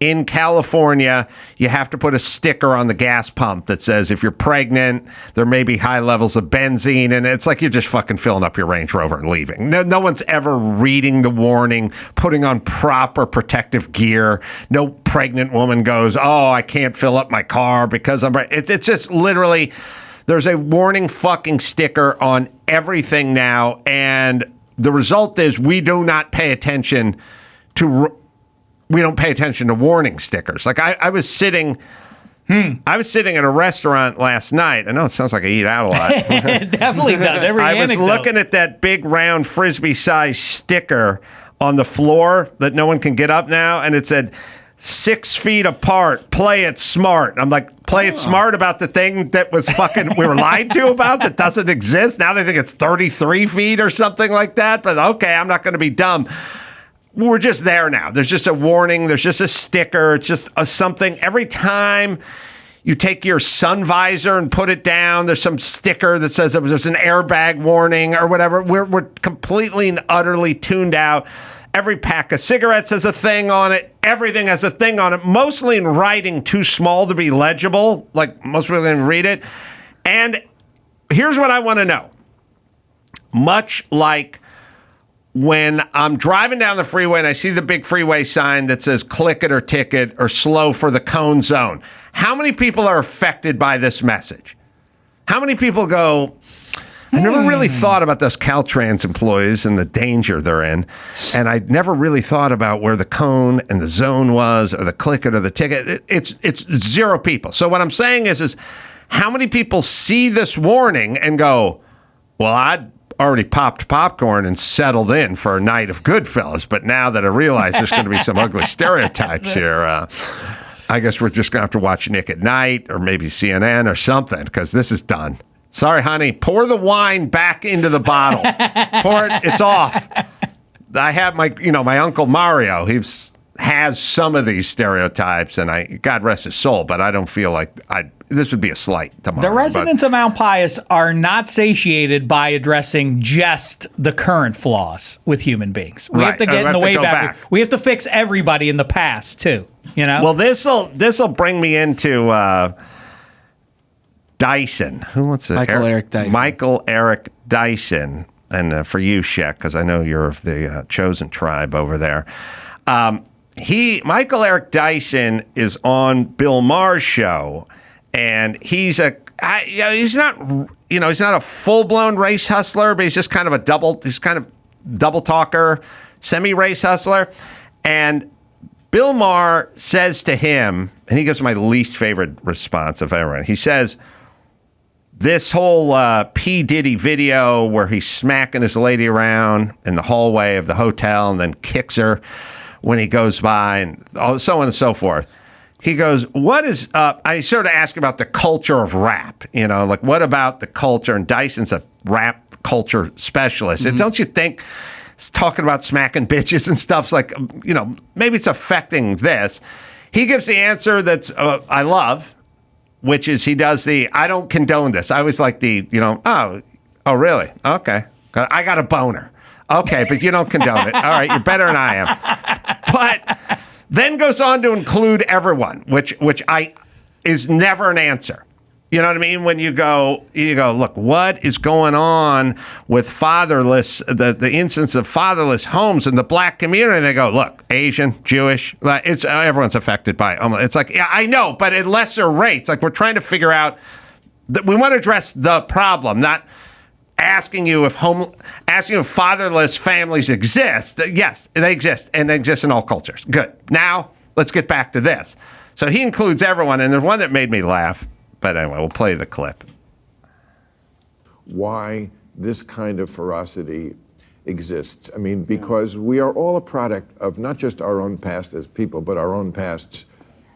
In California, you have to put a sticker on the gas pump that says if you're pregnant, there may be high levels of benzene, and it's like you're just fucking filling up your Range Rover and leaving. No one's ever reading the warning, putting on proper protective gear. No pregnant woman goes, oh, I can't fill up my car because I'm... It's just literally... There's a warning fucking sticker on everything now, and the result is we do not pay attention to... We don't pay attention to warning stickers. Like I was sitting at a restaurant last night. I know it sounds like I eat out a lot. It definitely does. I was looking at that big round frisbee-sized sticker on the floor that no one can get up now, and it said 6 feet apart, play it smart. I'm like, play it smart about the thing that was fucking we were lied to about that doesn't exist. Now they think it's 33 feet or something like that. But okay, I'm not going to be dumb. We're just there now. There's just a warning. There's just a sticker. It's just something. Every time you take your sun visor and put it down, there's some sticker that says there's an airbag warning or whatever. We're completely and utterly tuned out. Every pack of cigarettes has a thing on it. Everything has a thing on it, mostly in writing too small to be legible. Like most people didn't read it. And here's what I want to know. Much like when I'm driving down the freeway and I see the big freeway sign that says click it or ticket or slow for the cone zone, how many people are affected by this message? How many people go, I never really thought about those Caltrans employees and the danger they're in, and I never really thought about where the cone and the zone was, or the click it or the ticket. It's 0 people. So what I'm saying is how many people see this warning and go, well, I'd already popped popcorn and settled in for a night of Goodfellas, but now that I realize there's going to be some ugly stereotypes here, I guess we're just going to have to watch Nick at Night or maybe CNN or something, because this is done. Sorry, honey. Pour the wine back into the bottle. Pour it. It's off. I have my Uncle Mario. Has some of these stereotypes, and God rest his soul, but I don't feel like this would be a slight tomorrow. The residents of Mount Pius are not satiated by addressing just the current flaws with human beings. We have to get in the way back. We have to fix everybody in the past too. Well, this'll bring me into Dyson. Who wants it? Michael Eric Dyson. Michael Eric Dyson, and for you, Shek, because I know you're of the chosen tribe over there. Michael Eric Dyson is on Bill Maher's show, and he's not a full-blown race hustler, but he's just kind of double talker, semi-race hustler. And Bill Maher says to him, and he gives my least favorite response of everyone. He says, this whole P. Diddy video where he's smacking his lady around in the hallway of the hotel and then kicks her when he goes by, and so on and so forth. He goes, what is up? I sort of ask about the culture of rap, like what about the culture? And Dyson's a rap culture specialist. And don't you think it's talking about smacking bitches and stuff's like, maybe it's affecting this? He gives the answer that's I love, which is he does I don't condone this. I was like oh, really? Okay. I got a boner. Okay, but you don't condone it. All right, you're better than I am. But then goes on to include everyone, which is never an answer. You know what I mean? When you go, look, what is going on with fatherless, the instance of fatherless homes in the black community? And they go, look, Asian, Jewish, everyone's affected by it. It's like, yeah, I know, but at lesser rates. Like, we're trying to figure out that we want to address the problem, not asking you if fatherless families exist. Yes, they exist, and they exist in all cultures. Good. Now, let's get back to this. So he includes everyone, and there's one that made me laugh. But anyway, we'll play the clip. Why this kind of ferocity exists. I mean, because we are all a product of not just our own past as people, but our own pasts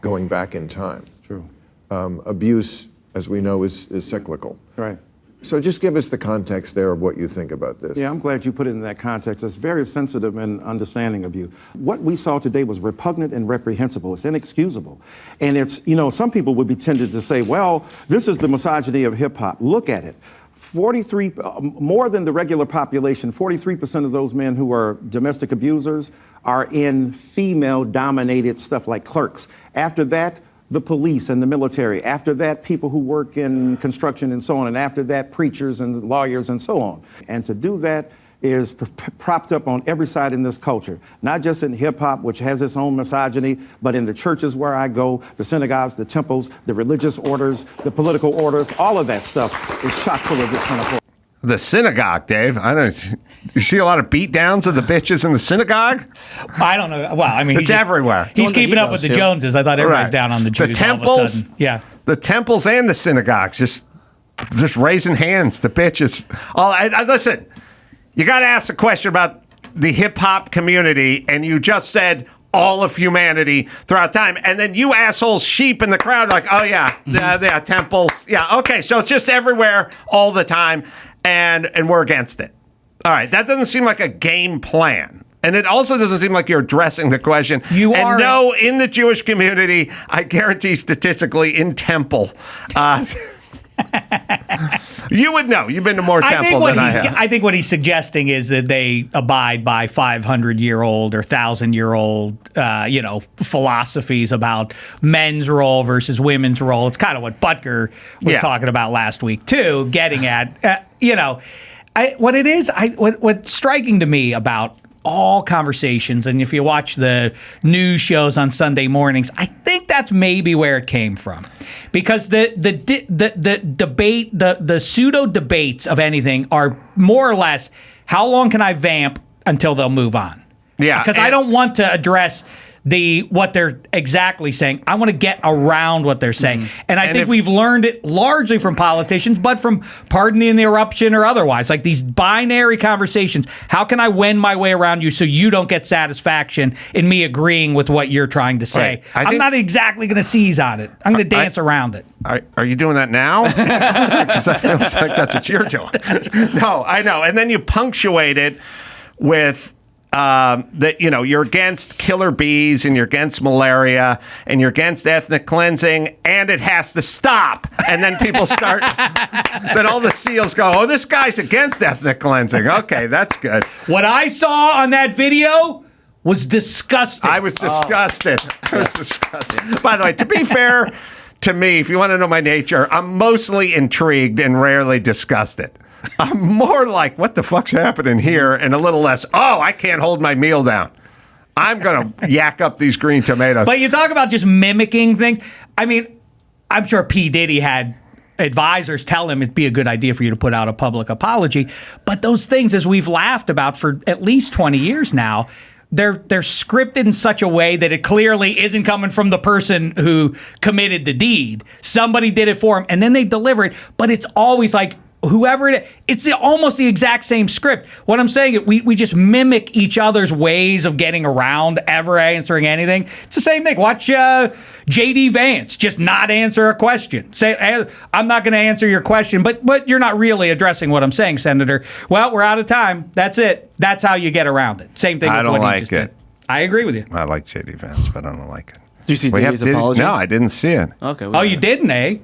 going back in time. True. Abuse, as we know, is cyclical. Right. So just give us the context there of what you think about this. Yeah, I'm glad you put it in that context. It's very sensitive and understanding of you. What we saw today was repugnant and reprehensible. It's inexcusable. And it's, some people would be tempted to say, well, this is the misogyny of hip hop. Look at it. 43, more than the regular population, 43% of those men who are domestic abusers are in female-dominated stuff like clerks. After that, the police and the military. After that, people who work in construction and so on. And after that, preachers and lawyers and so on. And to do that is propped up on every side in this culture, not just in hip hop, which has its own misogyny, but in the churches where I go, the synagogues, the temples, the religious orders, the political orders, all of that stuff is chock full of this kind of. The synagogue, Dave. You see a lot of beat downs of the bitches in the synagogue? I don't know. Well, I mean, it's everywhere. He's keeping up with the Joneses. I thought everybody's down on the Jews. The temples, all of a sudden. Yeah. The temples and the synagogues just raising hands. The bitches. Listen, you got to ask a question about the hip hop community, and you just said all of humanity throughout time, and then you assholes sheep in the crowd are like, oh yeah, temples, yeah, okay, so it's just everywhere all the time. And we're against it. All right, that doesn't seem like a game plan. And it also doesn't seem like you're addressing the question. No, in the Jewish community, I guarantee statistically, in temple, you would know. You've been to more temple than I have. I think what he's suggesting is that they abide by 500-year-old or 1,000-year-old, philosophies about men's role versus women's role. It's kind of what Butker was talking about last week, too, getting at, What's striking to me about all conversations, and if you watch the news shows on Sunday mornings, I think that's maybe where it came from, because the debate, the pseudo debates of anything are more or less, how long can I vamp until they'll move on? Yeah, because I don't want to address what they're exactly saying. I want to get around what they're saying. And I think we've learned it largely from politicians, but from pardon the interruption or otherwise, like these binary conversations. How can I wend my way around you so you don't get satisfaction in me agreeing with what you're trying to say? Right. I'm not exactly going to seize on it. I'm going to dance around it. Are you doing that now? Because I feel like that's what you're doing. No, I know. And then you punctuate it with that, you're against killer bees and you're against malaria and you're against ethnic cleansing and it has to stop. And then people start, then all the SEALs go, oh, this guy's against ethnic cleansing. Okay, that's good. What I saw on that video was disgusting. I was disgusted. I was disgusted. By the way, to be fair to me, if you want to know my nature, I'm mostly intrigued and rarely disgusted. I'm more like, what the fuck's happening here? And a little less, I can't hold my meal down. I'm going to yak up these green tomatoes. But you talk about just mimicking things. I mean, I'm sure P. Diddy had advisors tell him it'd be a good idea for you to put out a public apology. But those things, as we've laughed about for at least 20 years now, they're scripted in such a way that it clearly isn't coming from the person who committed the deed. Somebody did it for him, and then they deliver it. But it's always like, whoever it is, it's almost the exact same script. What I'm saying, we just mimic each other's ways of getting around ever answering anything. It's the same thing. Watch J.D. Vance just not answer a question. Say, I'm not going to answer your question, but you're not really addressing what I'm saying, Senator. Well, we're out of time. That's it. That's how you get around it. Same thing. I with don't what like he just it. did. I agree with you. I like J.D. Vance, but I don't like it. Did you see Diddy's apology? No, I didn't see it. Okay. Oh, you didn't, eh?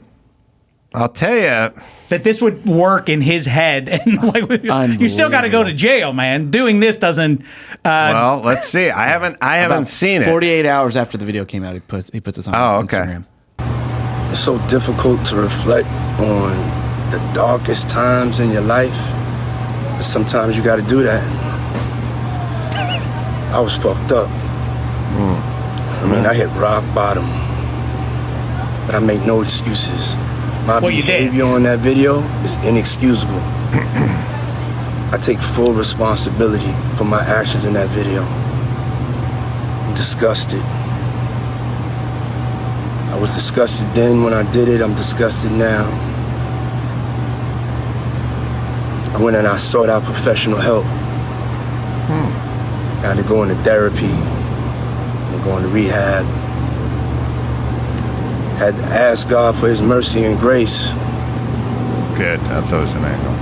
I'll tell you that this would work in his head, and like you still got to go to jail, man. Doing this doesn't. Well, let's see. I haven't seen it. 48 hours after the video came out, he puts this on his Instagram. It's so difficult to reflect on the darkest times in your life. But sometimes you got to do that. I was fucked up. I mean, I hit rock bottom, but I make no excuses. My behavior on that video is inexcusable. I take full responsibility for my actions in that video. I'm disgusted. I was disgusted then when I did it. I'm disgusted now. I went and I sought out professional help. I had to go into therapy, and go into rehab. Had to ask God for his mercy and grace. Good, that's always an angle.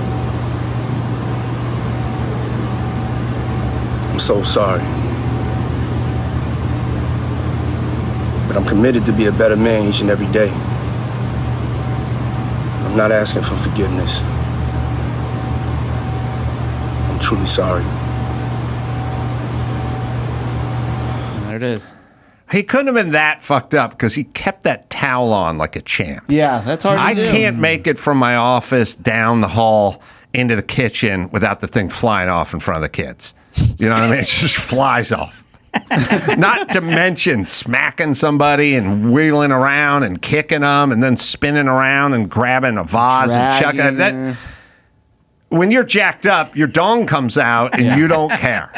I'm so sorry. But I'm committed to be a better man each and every day. I'm not asking for forgiveness. I'm truly sorry. There it is. He couldn't have been that fucked up because he kept that towel on like a champ. Yeah, that's hard to do. I can't make it from my office down the hall into the kitchen without the thing flying off in front of the kids. You know what I mean? It just flies off. Not to mention smacking somebody and wheeling around and kicking them and then spinning around and grabbing a vase and chucking it. That, when you're jacked up, your dong comes out and you don't care.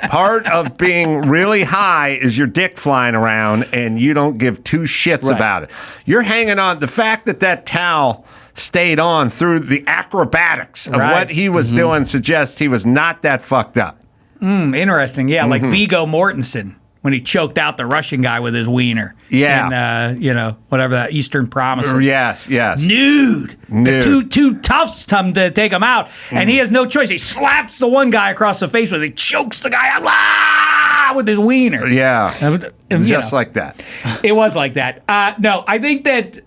Part of being really high is your dick flying around and you don't give two shits about it. You're hanging on. The fact that towel stayed on through the acrobatics of what he was doing suggests he was not that fucked up. Interesting. Yeah, like Viggo Mortensen when he choked out the Russian guy with his wiener. Yeah. And, whatever that Eastern Promise. Yes. Nude. The two toughs come to take him out, and he has no choice. He slaps the one guy across the face with it. He chokes the guy out with his wiener. Yeah. Just like that. It was like that. No, I think that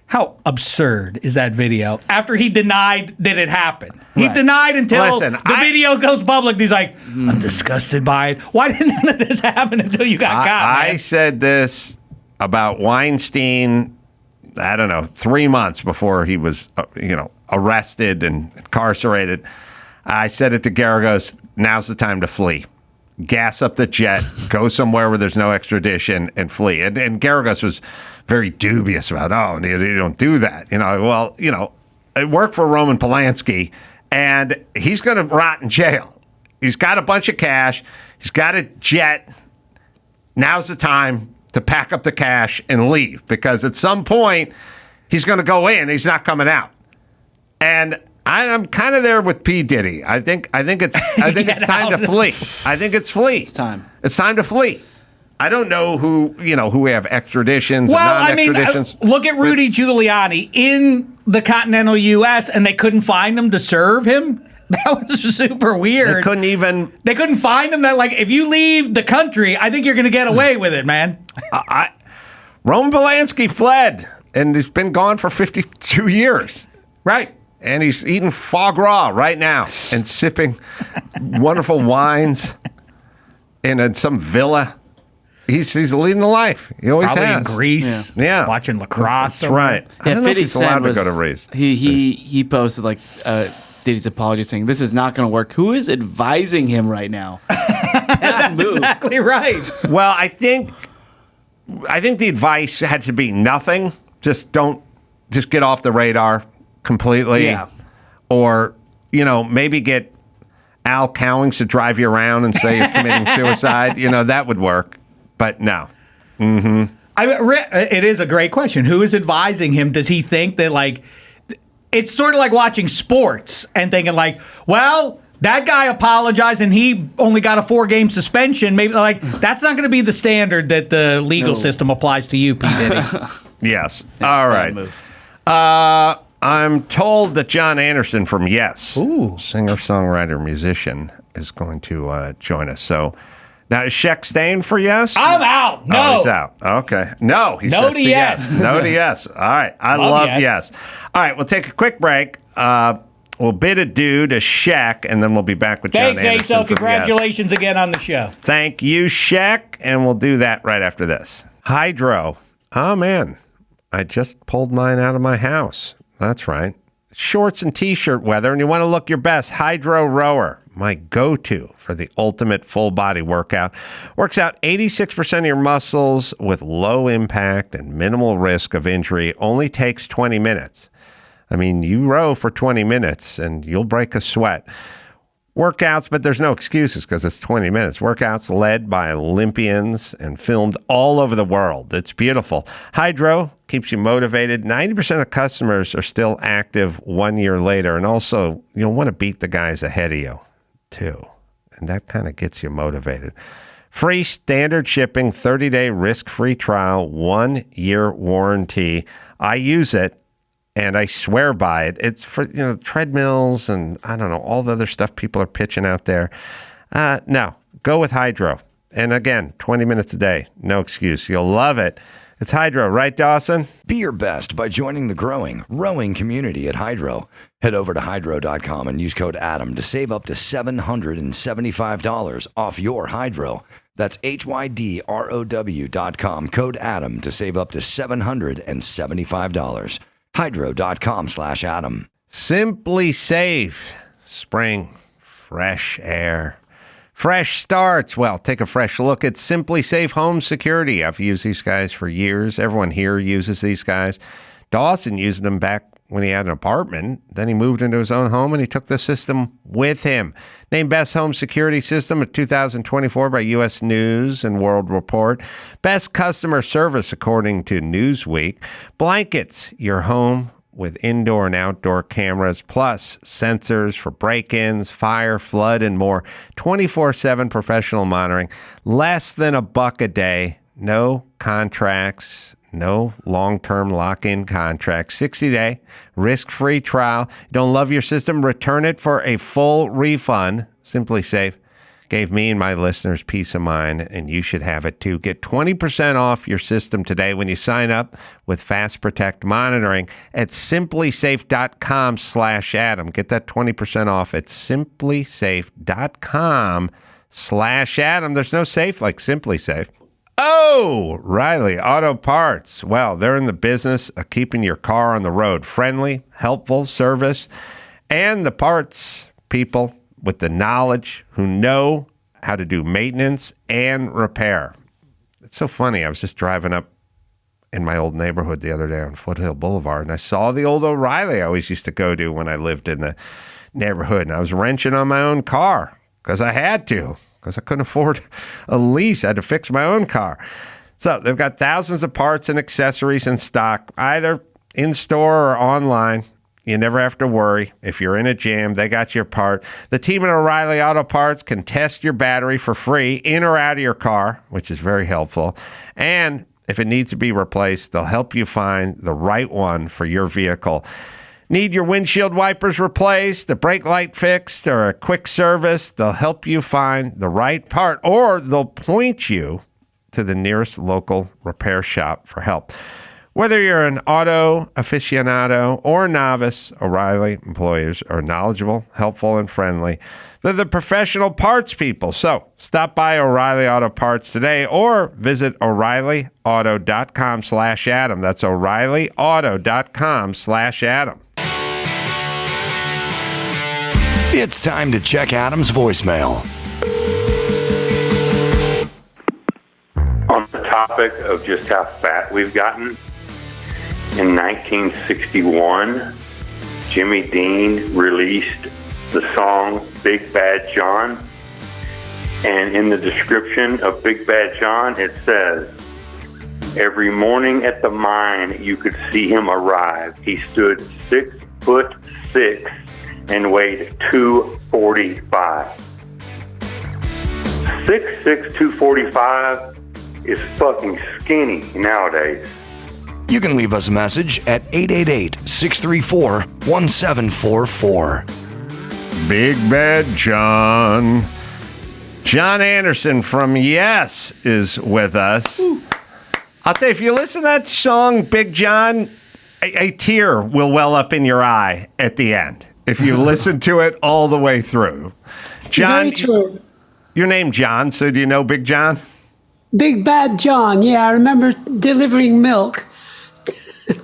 how absurd is that video? After he denied that it happened. He denied until the video goes public. He's like, I'm disgusted by it. Why didn't none of this happen until you got caught? I said this about Weinstein, I don't know, 3 months before he was, arrested and incarcerated. I said it to Garagos, now's the time to flee. Gas up the jet, go somewhere where there's no extradition, and flee. And Garagos was very dubious about, you don't do that. Well, it worked for Roman Polanski, and he's going to rot in jail. He's got a bunch of cash. He's got a jet. Now's the time to pack up the cash and leave, because at some point he's going to go in. He's not coming out. And I'm kind of there with P. Diddy. I think it's time to flee. I think it's flee. It's time. It's time to flee. I don't know who we have extraditions and non-extraditions. Look at Rudy Giuliani in the continental U.S. and they couldn't find him to serve him. That was super weird. They couldn't find him. That if you leave the country, I think you're going to get away with it, man. Roman Polanski fled, and he's been gone for 52 years. Right. And he's eating foie gras right now and sipping wonderful wines in some villa. He's leading the life. He always Probably has. in Greece. Yeah. Watching lacrosse. That's right. I don't know if he's allowed to go to Greece. He posted Diddy's apology saying this is not going to work. Who is advising him right now? That's exactly right. Well, I think the advice had to be nothing. Just get off the radar completely. Yeah. Or, maybe get Al Cowlings to drive you around and say you're committing suicide. That would work. But no. Mm-hmm. It is a great question. Who is advising him? Does he think that it's sort of like watching sports and thinking that guy apologized and he only got a 4-game suspension. Maybe that's not going to be the standard that the legal system applies to you, P. Diddy. Yes. All right. I'm told that Jon Anderson from Yes, singer, songwriter, musician, is going to join us. So now is Sheck staying for Yes? I'm out. No. Oh, he's out. Okay. No, he says to yes. No to Yes. All right. I love yes. All right. We'll take a quick break. We'll bid adieu to Sheck, and then we'll be back with Jon Anderson. Thanks, Aso. Congratulations again on the show. Thank you, Sheck, and we'll do that right after this. Hydro. Oh, man. I just pulled mine out of my house. That's right. Shorts and T-shirt weather, and you want to look your best. Hydro Rower, my go-to for the ultimate full-body workout. Works out 86% of your muscles with low impact and minimal risk of injury. Only takes 20 minutes. I mean, you row for 20 minutes, and you'll break a sweat. Workouts, but there's no excuses because it's 20 minutes. Workouts led by Olympians and filmed all over the world. It's beautiful. Hydro keeps you motivated. 90% of customers are still active 1 year later. And also, you'll want to beat the guys ahead of you, too. And that kind of gets you motivated. Free standard shipping, 30-day risk-free trial, 1 year warranty. I use it. And I swear by it. It's for, treadmills and, I don't know, all the other stuff people are pitching out there. No, go with Hydro. And again, 20 minutes a day. No excuse. You'll love it. It's Hydro, right, Dawson? Be your best by joining the growing rowing community at Hydro. Head over to hydro.com and use code ADAM to save up to $775 off your Hydro. That's HYDROW.com, code ADAM to save up to $775. Hydro.com/Adam. Simply Safe. Spring. Fresh air. Fresh starts. Well, take a fresh look at Simply Safe Home Security. I've used these guys for years. Everyone here uses these guys. Dawson used them back when he had an apartment. Then he moved into his own home and he took the system with him. Named Best Home Security System of 2024 by U.S. News and World Report. Best Customer Service according to Newsweek. Blankets, your home with indoor and outdoor cameras, plus sensors for break-ins, fire, flood, and more. 24/7 professional monitoring. Less than $1 a day. No contracts. No long-term lock-in contract. 60-day risk-free trial. Don't love your system? Return it for a full refund. Simply Safe gave me and my listeners peace of mind, and you should have it too. Get 20% off your system today when you sign up with Fast Protect monitoring at simplysafe.com/Adam. Get that 20% off at simplysafe.com/Adam. There's no safe like Simply Safe. O'Reilly Auto Parts. Well, they're in the business of keeping your car on the road friendly, helpful service, and the parts people with the knowledge who know how to do maintenance and repair. It's so funny. I was just driving up in my old neighborhood the other day on Foothill Boulevard, and I saw the old O'Reilly I always used to go to when I lived in the neighborhood, and I was wrenching on my own car because I had to, because I couldn't afford a lease. I had to fix my own car. So they've got thousands of parts and accessories in stock, either in store or online. You never have to worry. If you're in a jam, they got your part. The team at O'Reilly Auto Parts can test your battery for free in or out of your car, which is very helpful. And if it needs to be replaced, they'll help you find the right one for your vehicle. Need your windshield wipers replaced, a brake light fixed, or a quick service? They'll help you find the right part, or they'll point you to the nearest local repair shop for help. Whether you're an auto aficionado or novice, O'Reilly employees are knowledgeable, helpful, and friendly. They're the professional parts people. So stop by O'Reilly Auto Parts today or visit O'ReillyAuto.com/Adam. That's O'ReillyAuto.com/Adam. It's time to check Adam's voicemail. On the topic of just how fat we've gotten, in 1961, Jimmy Dean released the song Big Bad John. And in the description of Big Bad John, it says, every morning at the mine, you could see him arrive. He stood 6'6" and weighed 245. 6'6", 245 is fucking skinny nowadays. You can leave us a message at 888-634-1744. Big Bad John. Jon Anderson from Yes is with us. Ooh. I'll tell you, if you listen to that song, Big John, a tear will well up in your eye at the end if you listen to it all the way through. John, very true. Your name John, so do you know Big John? Big Bad John, yeah, I remember delivering milk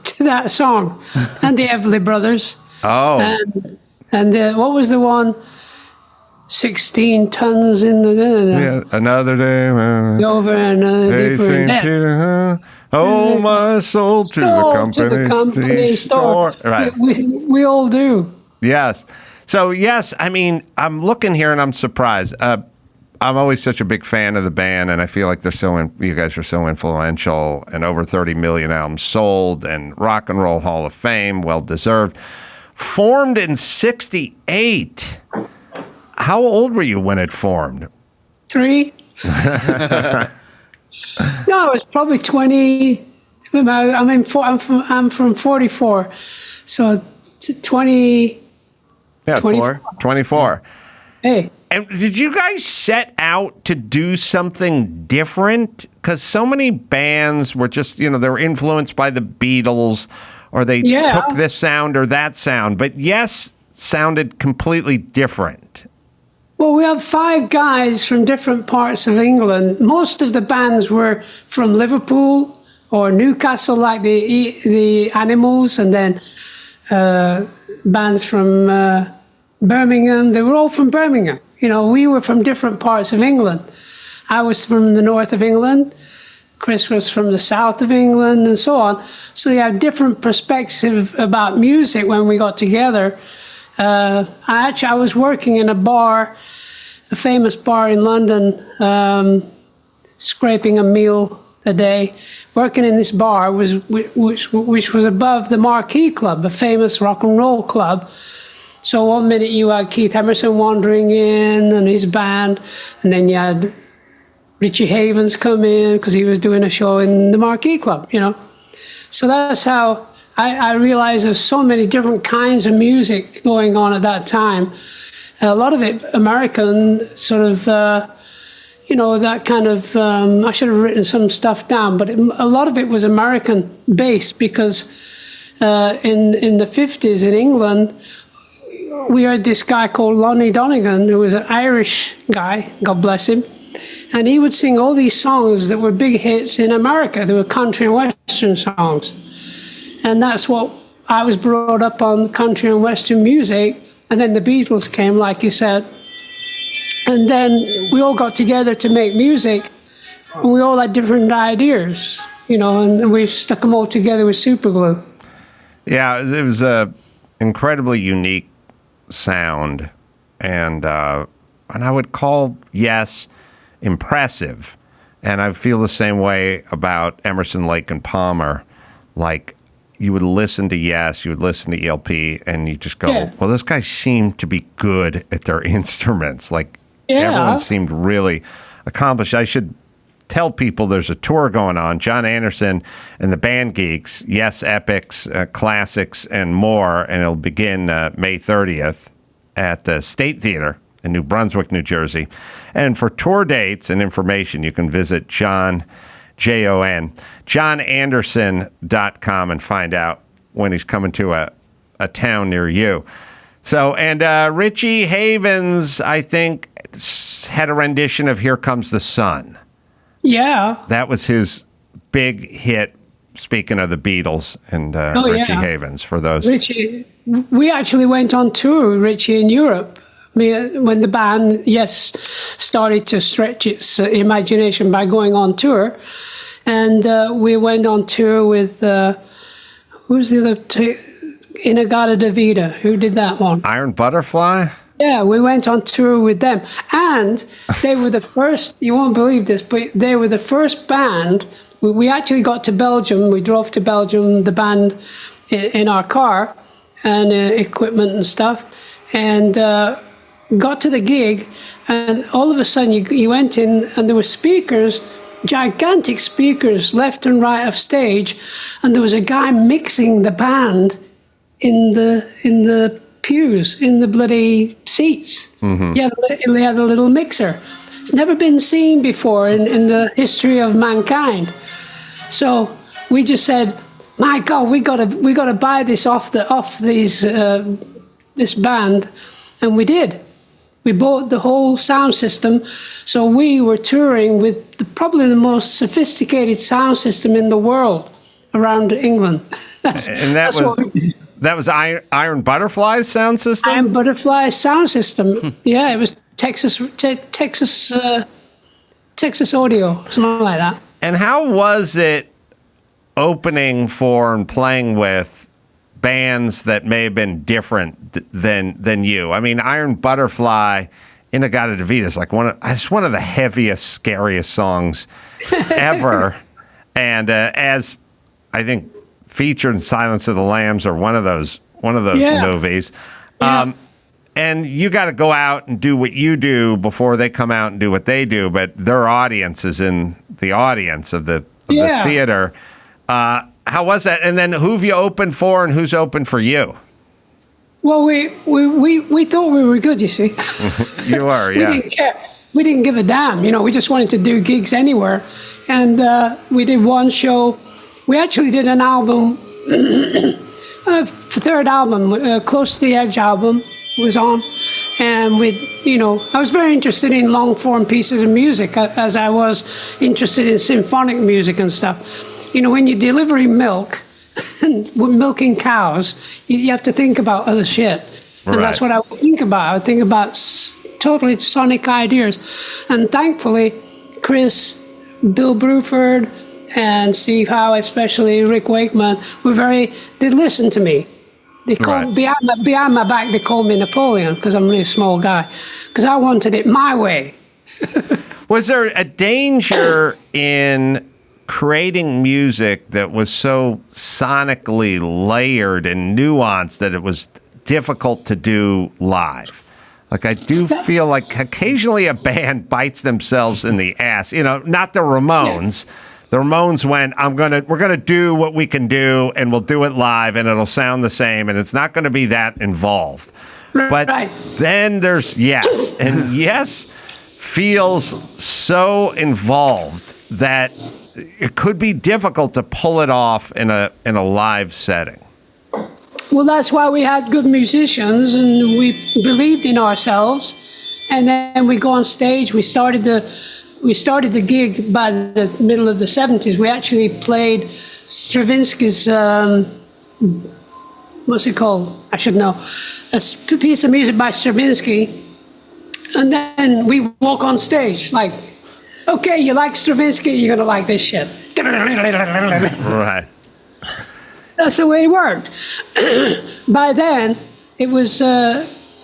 to that song and the Everly Brothers. Oh. And what was the one? 16 tons in the... Yeah, another day. Over and deeper in debt. Oh, my soul to the company store. Right. We all do. Yes. So, yes, I mean, I'm looking here and I'm surprised. I'm always such a big fan of the band, and I feel like you guys are so influential, and over 30 million albums sold, and Rock and Roll Hall of Fame, well-deserved. Formed in 1968. How old were you when it formed? 3. No, it was probably 20. I'm from 44, so 20. Yeah, 24. Hey. And did you guys set out to do something different? Because so many bands were just, they were influenced by the Beatles, or they took this sound or that sound. But Yes sounded completely different. Well, we have 5 guys from different parts of England. Most of the bands were from Liverpool or Newcastle, like the Animals, and then bands from Birmingham. They were all from Birmingham. We were from different parts of England. I was from the north of England. Chris was from the south of England, and so on. So you have different perspectives about music when we got together. I was working in a bar, a famous bar in London, scraping a meal a day. Working in this bar which was above the Marquee Club, a famous rock and roll club. So one minute you had Keith Emerson wandering in and his band, and then you had Richie Havens come in because he was doing a show in the Marquee Club, So that's how I realized there's so many different kinds of music going on at that time. A lot of it American, sort of, that kind of, I should have written some stuff down, but a lot of it was American-based because in the 50s in England, we heard this guy called Lonnie Donegan, who was an Irish guy, God bless him. And he would sing all these songs that were big hits in America. They were country and western songs. And that's what I was brought up on, country and western music. And then the Beatles came, like you said. And then we all got together to make music. And we all had different ideas, you know, and we stuck them all together with super glue. Yeah, it was a incredibly unique sound. And I would call Yes impressive. And I feel the same way about Emerson, Lake, and Palmer. Like, you would listen to Yes, you would listen to ELP, and you just go, well, those guys seem to be good at their instruments. Like, everyone seemed really accomplished. I should tell people there's a tour going on, Jon Anderson and the Band Geeks, Yes Epics, Classics, and more, and it'll begin May 30th at the State Theater in New Brunswick, New Jersey. And for tour dates and information, you can visit JonAnderson.com and find out when he's coming to a town near you. So, and Richie Havens, I think, had a rendition of Here Comes the Sun. Yeah. That was his big hit, speaking of the Beatles and Richie Havens, for those. Richie, we actually went on tour with Richie in Europe. When the band, Yes, started to stretch its imagination by going on tour. And we went on tour with, who's the other, Inagata-Davida, who did that one? Iron Butterfly? Yeah, we went on tour with them. And they were the first, you won't believe this, but they were the first band. We actually got to Belgium. We drove to Belgium, the band, in our car and equipment and stuff. And got to the gig, and all of a sudden you went in, and there were speakers, gigantic speakers, left and right of stage, and there was a guy mixing the band in the pews, in the bloody seats. Mm-hmm. Yeah, they had a little mixer. It's never been seen before in the history of mankind. So we just said, "My God, we gotta buy this off this band," and we did. We bought the whole sound system, so we were touring with probably the most sophisticated sound system in the world around England. That was Iron Butterfly's sound system? Iron Butterfly's sound system. Yeah, it was Texas Audio, something like that. And how was it opening for and playing with bands that may have been different than you? I mean, Iron Butterfly, Inagata-Davida is like one of the heaviest, scariest songs ever. And as I think featured in Silence of the Lambs or one of those movies. Yeah. And you got to go out and do what you do before they come out and do what they do, but their audience is in the audience of the theater. How was that? And then who've you opened for and who's open for you? Well, we thought we were good, you see. You were, yeah. We didn't care. We didn't give a damn. You know, we just wanted to do gigs anywhere. And we did one show. We actually did an album, third album, Close to the Edge album was on. And I was very interested in long-form pieces of music, as I was interested in symphonic music and stuff. You know, when you're delivering milk, and milking cows, you have to think about other shit. And that's what I would think about. I would think about totally sonic ideas. And thankfully, Chris, Bill Bruford, and Steve Howe, especially Rick Wakeman, they listened to me. They called behind my back, they called me Napoleon, because I'm a really small guy, because I wanted it my way. Was there a danger in creating music that was so sonically layered and nuanced that it was difficult to do live? Like, I do feel like occasionally a band bites themselves in the ass. You know, not the Ramones. Yeah. The Ramones went, we're gonna do what we can do, and we'll do it live, and it'll sound the same, and it's not gonna be that involved. But then there's Yes, and Yes feels so involved that it could be difficult to pull it off in a live setting. Well, that's why we had good musicians, and we believed in ourselves. And then we go on stage. We started the we started the gig by the middle of the 70s. We actually played Stravinsky's, what's it called? I should know. A piece of music by Stravinsky. And then we walk on stage like, okay, you like Stravinsky, you're going to like this shit. Right. That's the way it worked. By then, it was,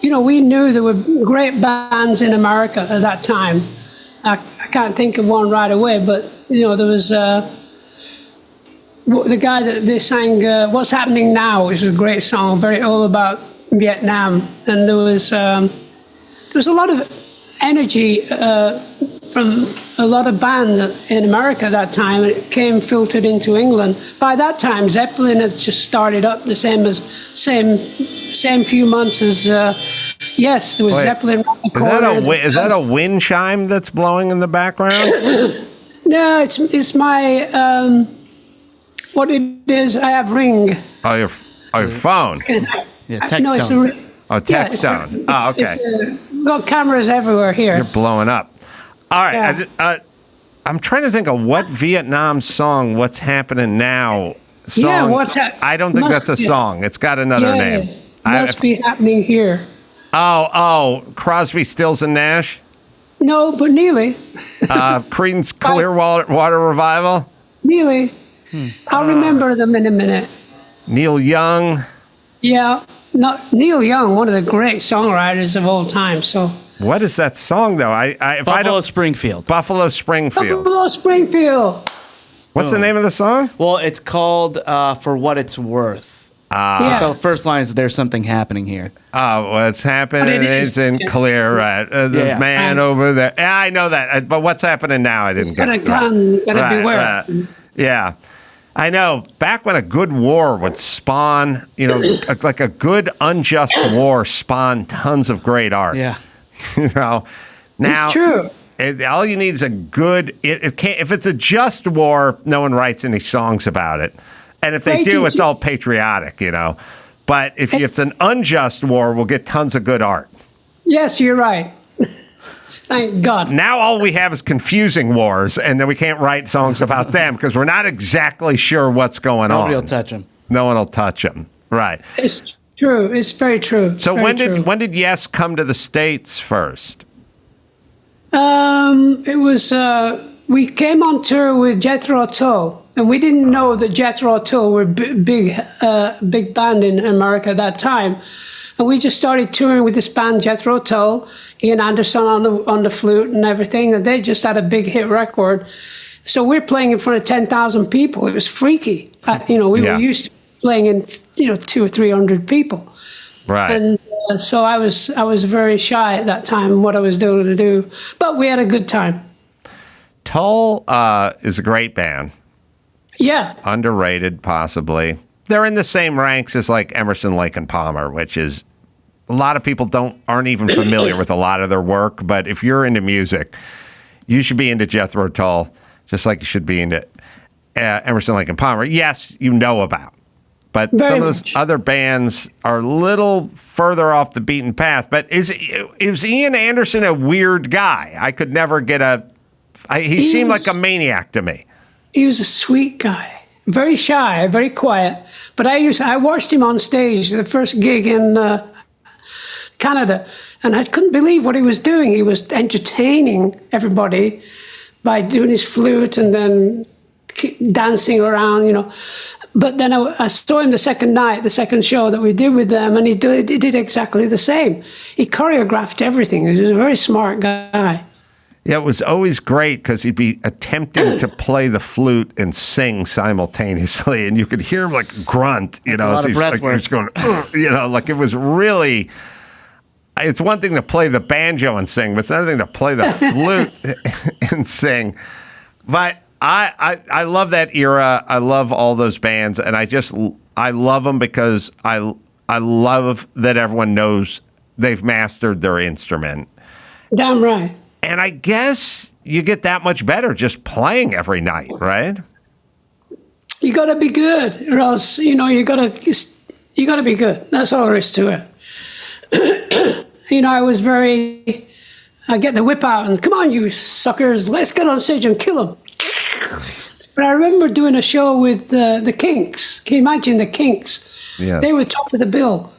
we knew there were great bands in America at that time. I can't think of one right away, but, there was the guy that they sang What's Happening Now, which was a great song, all about Vietnam. And there was a lot of energy from a lot of bands in America at that time, and it came filtered into England. By that time, Zeppelin had just started up the same few months as yes, there was Zeppelin. Is that a wind chime that's blowing in the background? No, it's my what it is. I have Ring. Oh, your phone. Yeah, text no, tone. Text tone. Oh, okay. We've got cameras everywhere here. You're blowing up. All right. Yeah. I'm trying to think of what Vietnam song, What's Happening Now song. Yeah, I don't think that's a song. It's got another name. Must be happening here. Oh, Crosby, Stills, and Nash? No, but nearly. Creedence Clearwater Revival? Nearly. I'll remember them in a minute. Neil Young? Yeah. Neil Young, one of the great songwriters of all time. So. What is that song, though? Buffalo Springfield. Buffalo Springfield. Buffalo Springfield. What's the name of the song? Well, it's called For What It's Worth. The first line is "There's something happening here." Oh, what's happening isn't clear. Right? The man over there. Yeah, I know that. But what's happening now? I didn't get it. Gotta beware. Right. Yeah. I know. Back when a good war would spawn, like a good unjust war spawned tons of great art. Yeah. Now it's true. All you need is a good. It can't. If it's a just war, no one writes any songs about it. And if they do, it's all patriotic, But if it's an unjust war, we'll get tons of good art. Yes, you're right. Thank God. Now all we have is confusing wars, and then we can't write songs about them because we're not exactly sure what's going on. Nobody will touch them. No one will touch them. Right. It's true. It's very true. So when did Yes come to the States first? It was we came on tour with Jethro Tull. And we didn't know that Jethro Tull were big band in America at that time. And we just started touring with this band, Jethro Tull, Jon Anderson on the flute and everything. And they just had a big hit record. So we're playing in front of 10,000 people. It was freaky. We were used to playing in 200 or 300 people. Right. And so I was very shy at that time what I was doing to do. But we had a good time. Tull is a great band. Yeah. Underrated, possibly. They're in the same ranks as like Emerson, Lake and Palmer, which is a lot of people aren't even familiar with a lot of their work. But if you're into music, you should be into Jethro Tull, just like you should be into Emerson, Lake and Palmer. Yes, you know about. But some of those other bands are a little further off the beaten path. But is Jon Anderson a weird guy? I could never get he seemed like a maniac to me. He was a sweet guy, very shy, very quiet. But I watched him on stage, the first gig in Canada, and I couldn't believe what he was doing. He was entertaining everybody by doing his flute and then dancing around, But then I saw him the second show that we did with them, and he did exactly the same. He choreographed everything. He was a very smart guy. Yeah, it was always great because he'd be attempting to play the flute and sing simultaneously, and you could hear him like grunt, That's a lot of breath work. He's going, like it was really. It's one thing to play the banjo and sing, but it's another thing to play the flute and sing. But I love that era. I love all those bands, and I love them because I love that everyone knows they've mastered their instrument. Damn right. And I guess you get that much better just playing every night, right? You got to be good, or else you got to be good. That's all there is to it. I was very I get the whip out and, come on, you suckers, let's get on stage and kill them. But I remember doing a show with the Kinks. Can you imagine the Kinks? Yes. They were top of the bill.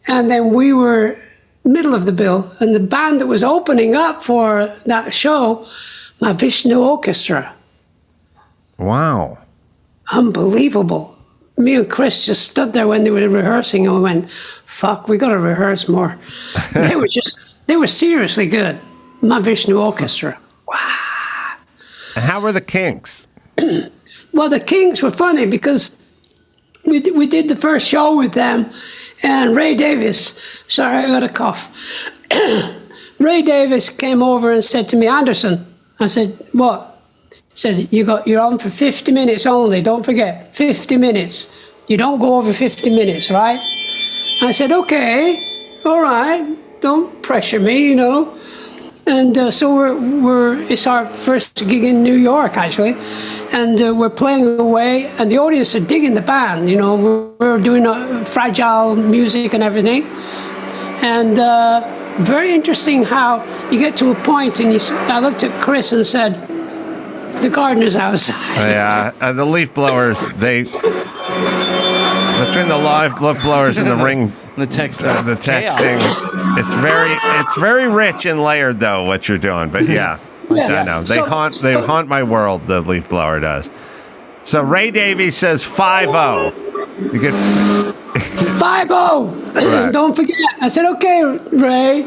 And then we were middle of the bill. And the band that was opening up for that show, my Vishnu Orchestra. Wow. Unbelievable. Me and Chris just stood there when they were rehearsing and we went, fuck, we got to rehearse more. They were seriously good. My Vishnu Orchestra. Wow. And how were the Kinks? Well, the Kinks were funny because we did the first show with them, and Ray Davis, sorry, I got a cough. Ray Davis came over and said to me, Anderson, I said, what? He said, you're on for 50 minutes only, don't forget, 50 minutes. You don't go over 50 minutes, right? And I said, okay, all right, don't pressure me, you know. And so it's our first gig in New York, actually. And we're playing away, and the audience are digging the band, you know. We're doing fragile music and everything. And very interesting how you get to a point, and I looked at Chris and said, the gardener's outside. Yeah, the leaf blowers, between the leaf blowers and the ring, the texting, it's very rich and layered though what you're doing. But yeah, I know they haunt my world. The leaf blower does. So Ray Davies says 5-0. You get 5-0. Right. Don't forget. I said, okay, Ray.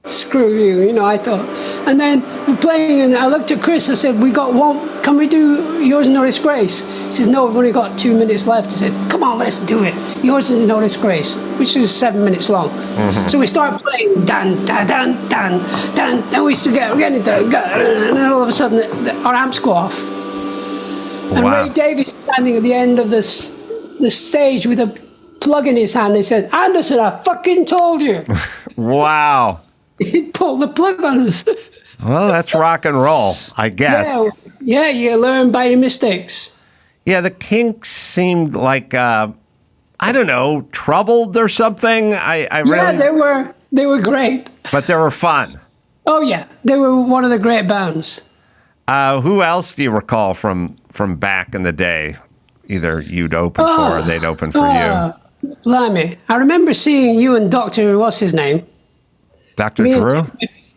Screw you, you know, I thought. And then we're playing, and I looked at Chris, I said, we got one, can we do Yours Is No Disgrace? He said, no, we've only got 2 minutes left. I said, come on, let's do it. Yours Is No Disgrace, which is 7 minutes long. Mm-hmm. So we start playing, dun, dun, dun, dun, dun, and we used to get it done, and then all of a sudden our amps go off. And wow. Ray Davies standing at the end of the stage with a plug in his hand, he said, Anderson, I fucking told you. Wow. He pulled the plug on us. Well, that's rock and roll, I guess. Yeah, you learn by your mistakes. Yeah, the Kinks seemed like, I don't know, troubled or something. Yeah, they were great. But they were fun. Oh, yeah. They were one of the great bands. Who else do you recall from back in the day? Either you'd open for or they'd open for you. Blimey. I remember seeing you and Dr. What's his name? Dr. Drew?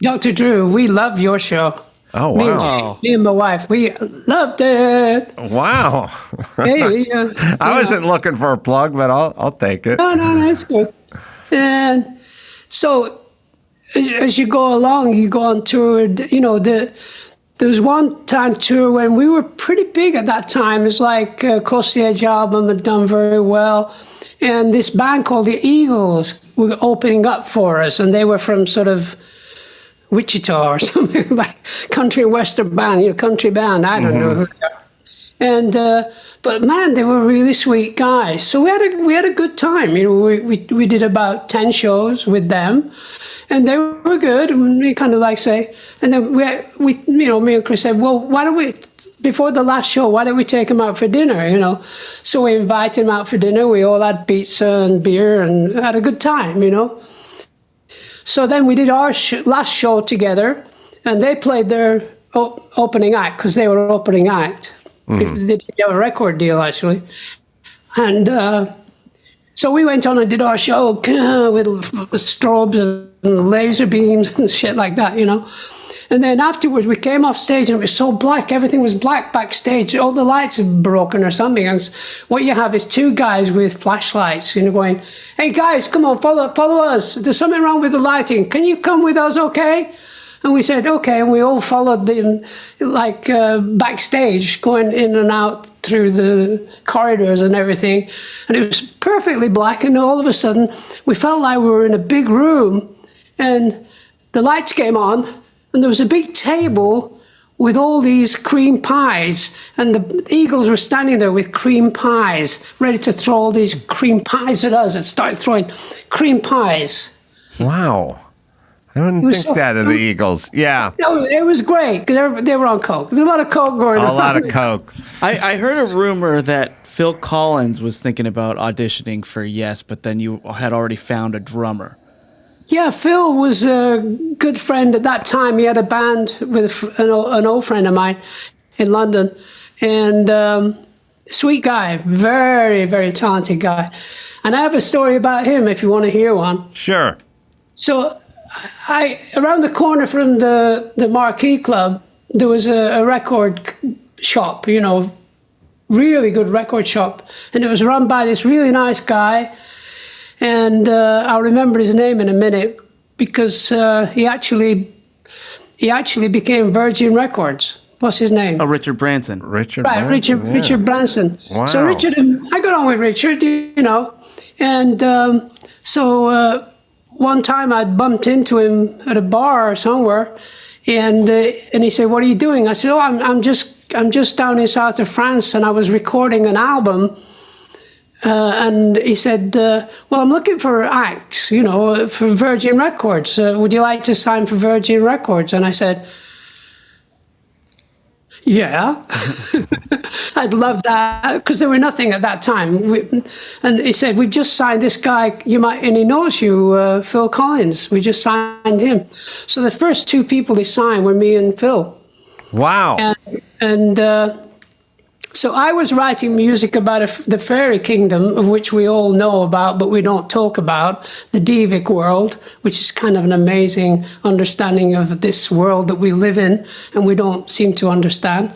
Dr. Drew, we love your show. Oh, wow. Me and my wife, we loved it. Wow. I wasn't looking for a plug, but I'll take it. No, that's good. And so as you go along, you go on tour, you know, there was one time tour when we were pretty big at that time. It's like Close to the Edge album had done very well. And this band called the Eagles were opening up for us, and they were from sort of Wichita or something, like country western band, you know, country band. I don't know who they are. And but man, they were really sweet guys. So we had a good time. You know, we did about 10 shows with them, and they were good. And we kind of like say, and then we you know, me and Chris said, well, why don't we? Before the last show, why don't we take him out for dinner, you know? So we invited him out for dinner. We all had pizza and beer and had a good time, you know? So then we did our last show together, and they played their opening act, because they were opening act. Mm-hmm. They did have a record deal, actually. And so we went on and did our show with strobes and laser beams and shit like that, you know? And then afterwards, we came off stage, and it was so black. Everything was black backstage. All the lights had broken or something. And what you have is two guys with flashlights, you know, going, hey, guys, come on, follow us. There's something wrong with the lighting. Can you come with us, okay? And we said, okay. And we all followed them, like, backstage, going in and out through the corridors and everything. And it was perfectly black. And all of a sudden, we felt like we were in a big room. And the lights came on. And there was a big table with all these cream pies, and the Eagles were standing there with cream pies, ready to throw all these cream pies at us and start throwing cream pies. Wow. I wouldn't think that of the Eagles. Yeah. No, it was great, because they were on coke. There's a lot of coke going on. A lot of coke. I heard a rumor that Phil Collins was thinking about auditioning for Yes, but then you had already found a drummer. Yeah, Phil was a good friend at that time. He had a band with an old friend of mine in London, and sweet guy, very, very talented guy. And I have a story about him if you want to hear one. Sure. So around the corner from the Marquee Club, there was a record shop, really good record shop. And it was run by this really nice guy. And I'll remember his name in a minute because he actually became Virgin Records. What's his name? Oh, Richard Branson. Richard Branson. Wow. So Richard, I got on with Richard, and so one time I bumped into him at a bar or somewhere, and he said, "What are you doing?" I said, "Oh, I'm just down in south of France, and I was recording an album." And he said, "Well, I'm looking for acts, for Virgin Records. Would you like to sign for Virgin Records?" And I said, "Yeah, I'd love that," because there were nothing at that time. And he said, "We've just signed this guy, and he knows you, Phil Collins. We just signed him." So the first two people he signed were me and Phil. Wow. So I was writing music about the fairy kingdom, of which we all know about, but we don't talk about, the Devic world, which is kind of an amazing understanding of this world that we live in, and we don't seem to understand.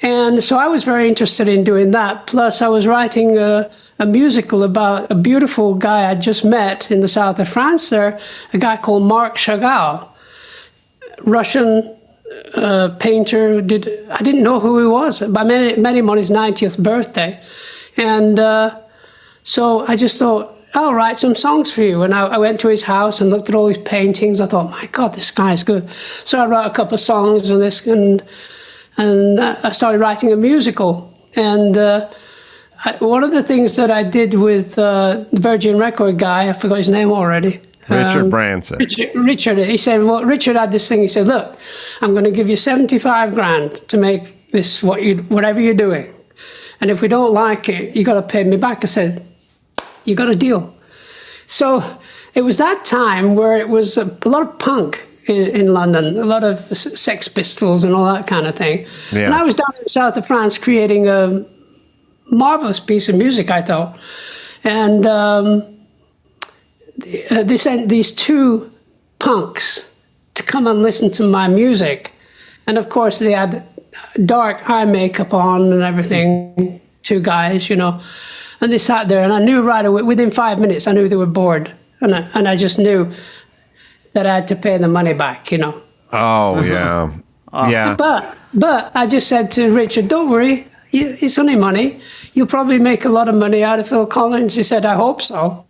And so I was very interested in doing that. Plus, I was writing a musical about a beautiful guy I just met in the south of France there, a guy called Marc Chagall, Russian painter. I didn't know who he was, but I met him on his 90th birthday. And so I just thought, I'll write some songs for you. And I went to his house and looked at all his paintings. I thought, my God, this guy's good. So I wrote a couple of songs and I started writing a musical. And one of the things that I did with the Virgin Record guy, I forgot his name already. Richard Branson. Richard, he said, well, Richard had this thing. He said, "Look, I'm going to give you 75 grand to make this whatever you're doing. And if we don't like it, you got to pay me back." I said, "You got a deal." So it was that time where it was a lot of punk in London, a lot of Sex Pistols and all that kind of thing. Yeah. And I was down in the south of France creating a marvelous piece of music, I thought. And they sent these two punks to come and listen to my music. And of course, they had dark eye makeup on and everything, two guys, And they sat there, and I knew right away, within 5 minutes, I knew they were bored. And I just knew that I had to pay the money back, Oh, yeah. Yeah. But I just said to Richard, "Don't worry, it's only money. You'll probably make a lot of money out of Phil Collins." He said, "I hope so."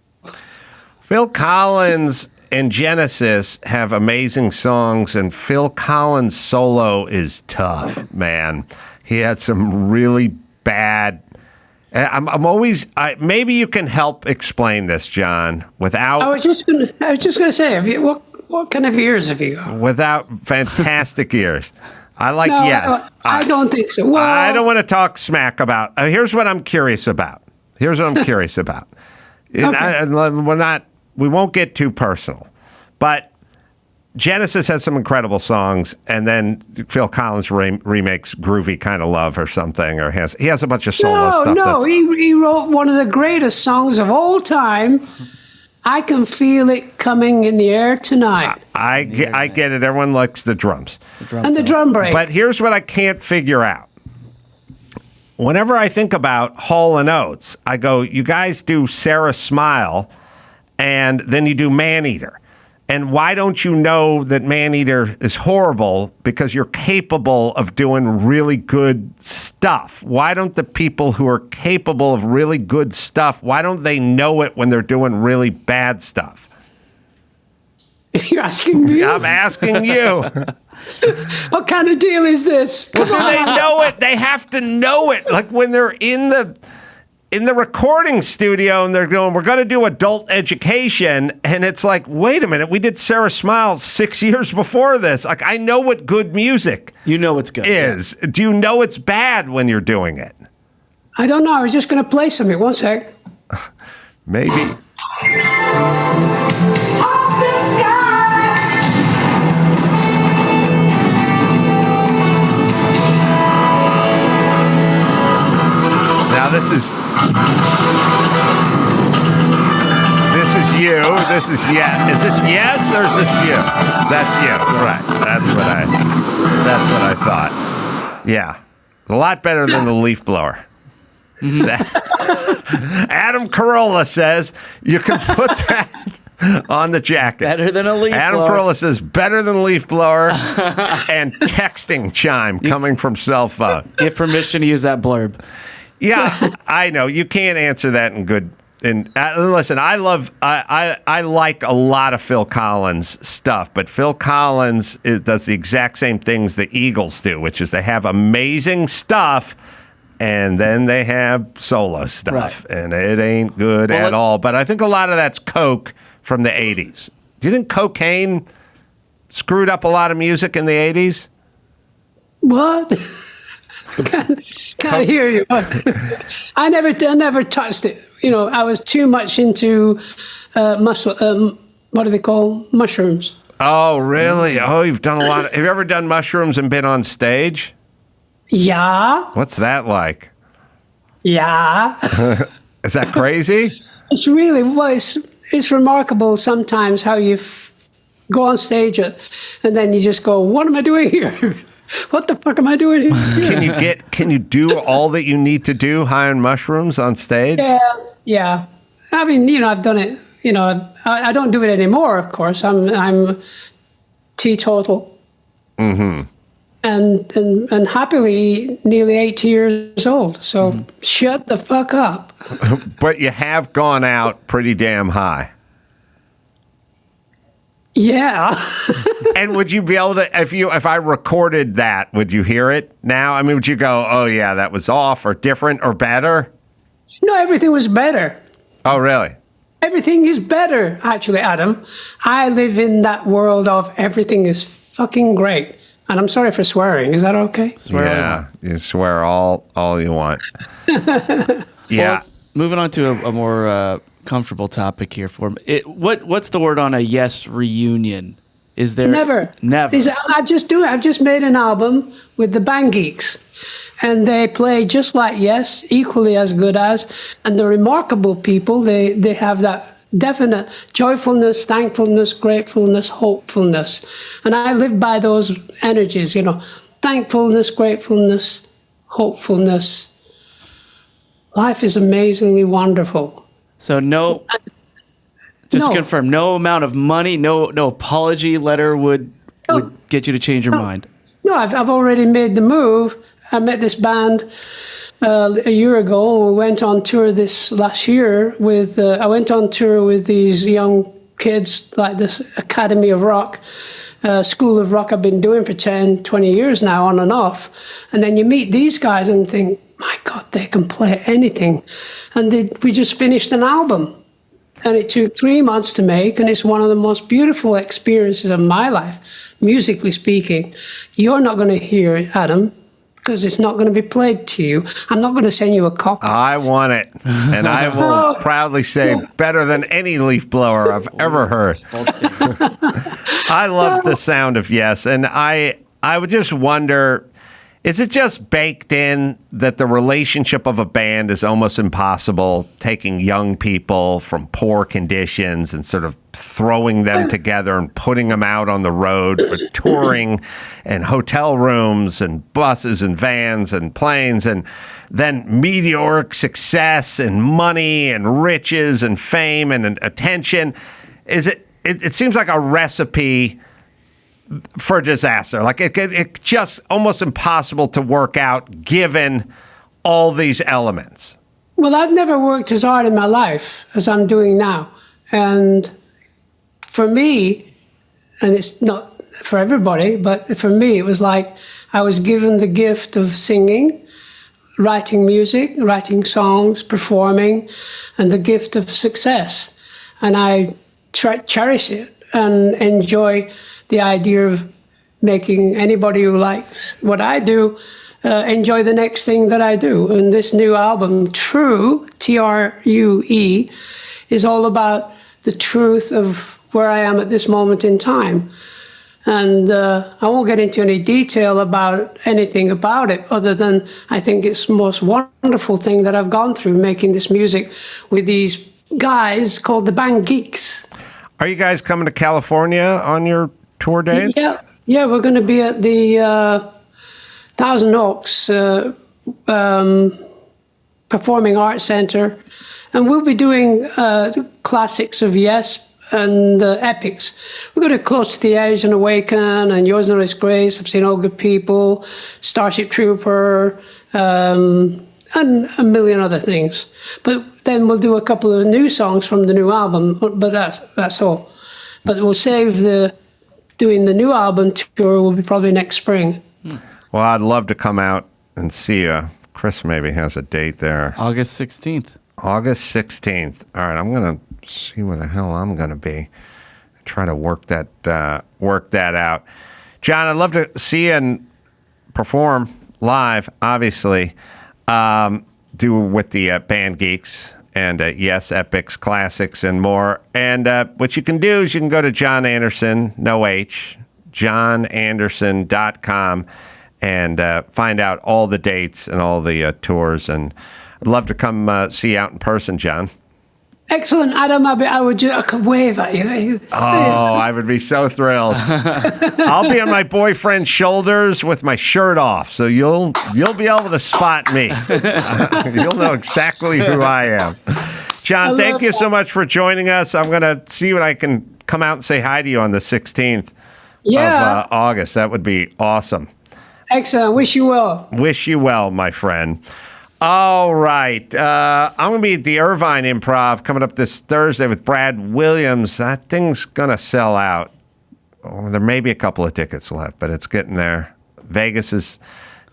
Phil Collins and Genesis have amazing songs, and Phil Collins' solo is tough, man. He had some really bad. I'm always. Maybe you can help explain this, John, without. I was just gonna say, what kind of ears have you got? Without fantastic ears. I like No, yes. I don't think so. Well, I don't want to talk smack about. Here's what I'm curious about. And we won't get too personal, but Genesis has some incredible songs, and then Phil Collins remakes "Groovy Kind of Love" or something, or he has a bunch of solo stuff. No, he wrote one of the greatest songs of all time. "I Can Feel It Coming in the Air Tonight." I get it. Everyone likes the drums and the drum break. But here's what I can't figure out. Whenever I think about Hall & Oates, I go, you guys do Sarah Smile, and then you do Maneater. And why don't you know that Maneater is horrible? Because you're capable of doing really good stuff. Why don't the people who are capable of really good stuff, why don't they know it when they're doing really bad stuff? You're asking me? I'm asking you. What kind of deal is this? Well, they know it. They have to know it. Like when they're in the recording studio and they're going, we're going to do adult education. And it's like, wait a minute, we did Sarah Smile 6 years before this. Like, I know what good music it's good is. Yeah. Do you know it's bad when you're doing it? I don't know. I was just going to play something. One sec. Maybe. This is you. This is yeah. Is this yes or is this you? That's you. Right. That's what I thought. Yeah. A lot better than the leaf blower. Adam Carolla says you can put that on the jacket. Better than a leaf blower. Adam Carolla says better than a leaf blower and texting chime coming from cell phone. You have permission to use that blurb. Yeah, I know. You can't answer that in good. And listen, I like a lot of Phil Collins stuff, but Phil Collins does the exact same things the Eagles do, which is they have amazing stuff, and then they have solo stuff, and it ain't good at all. But I think a lot of that's coke from the 80s. Do you think cocaine screwed up a lot of music in the 80s? What? Can't hear you. I never touched it. I was too much into what do they call mushrooms? Oh, really? Oh, you've done a lot. Have you ever done mushrooms and been on stage? Yeah. What's that like? Yeah. Is that crazy? It's really it's remarkable sometimes how you go on stage and then you just go, what am I doing here? What the fuck am I doing here? Can you do all that you need to do high on mushrooms on stage? Yeah. I mean, I've done it. I don't do it anymore. Of course, I'm teetotal. Mm-hmm. And happily nearly 80 years old. So shut the fuck up. But you have gone out pretty damn high. Yeah. And would you be able to, if I recorded that, would you hear it now? I mean, would you go, oh yeah, that was off or different or better? No, everything was better. Oh, really? Everything is better, actually, Adam. I live in that world of everything is fucking great. And I'm sorry for swearing. Is that okay? Yeah, you swear all you want. Yeah. Well, moving on to a more comfortable topic here for me. What's the word on a yes reunion? Is there never? I just do it. I've just made an album with the Band Geeks, and they play just like Yes, equally as good as. And the remarkable people, they have that definite joyfulness, thankfulness, gratefulness, hopefulness, and I live by those energies. Thankfulness, gratefulness, hopefulness. Life is amazingly wonderful. So to confirm, no amount of money, no apology letter would get you to change your mind. No, I've already made the move. I met this band a year ago. We went on tour this last year with. I went on tour with these young kids, like this Academy of Rock, School of Rock. I've been doing for 10, 20 years now, on and off. And then you meet these guys and think, my God, they can play anything. And we just finished an album. And it took 3 months to make, and it's one of the most beautiful experiences of my life, musically speaking. You're not going to hear it, Adam, because it's not going to be played to you. I'm not going to send you a copy. I want it, and I will proudly say better than any leaf blower I've ever heard. I love the sound of Yes, and I would just wonder, is it just baked in that the relationship of a band is almost impossible, taking young people from poor conditions and sort of throwing them together and putting them out on the road or touring and hotel rooms and buses and vans and planes and then meteoric success and money and riches and fame and attention? It seems like a recipe for disaster. Like it's just almost impossible to work out given all these elements. Well, I've never worked as hard in my life as I'm doing now. And for me, and it's not for everybody, but for me, it was like I was given the gift of singing, writing music, writing songs, performing, and the gift of success. And I cherish it and enjoy the idea of making anybody who likes what I do enjoy the next thing that I do. And this new album, True, True, is all about the truth of where I am at this moment in time. And I won't get into any detail about anything about it, other than I think it's the most wonderful thing that I've gone through, making this music with these guys called the Band Geeks. Are you guys coming to California on your tour dates? Yeah, we're going to be at the Thousand Oaks Performing Arts Center, and we'll be doing classics of Yes and epics. We're going to Close to the Edge and Awaken and Yours No Less Grace, I've Seen All Good People, Starship Trooper, and a million other things. But then we'll do a couple of new songs from the new album, but that's all. But we'll save doing the new album tour will be probably next spring. Well, I'd love to come out and see you. Chris maybe has a date there. August 16th. August 16th. All right, I'm going to see where the hell I'm going to be. Try to work that out. Jon, I'd love to see you and perform live, obviously. Do with the Band Geeks and Yes, Epics, Classics, and more. And what you can do is you can go to Jon Anderson, no H, jonanderson.com and find out all the dates and all the tours. And I'd love to come see you out in person, Jon. Excellent, Adam. I could wave at you. Oh, I would be so thrilled. I'll be on my boyfriend's shoulders with my shirt off, so you'll be able to spot me. You'll know exactly who I am. Jon, thank you so much for joining us. I'm going to see what I can come out and say hi to you on the 16th of August. That would be awesome. Excellent. Wish you well. Wish you well, my friend. All right. I'm going to be at the Irvine Improv coming up this Thursday with Brad Williams. That thing's going to sell out. Oh, there may be a couple of tickets left, but it's getting there. Vegas is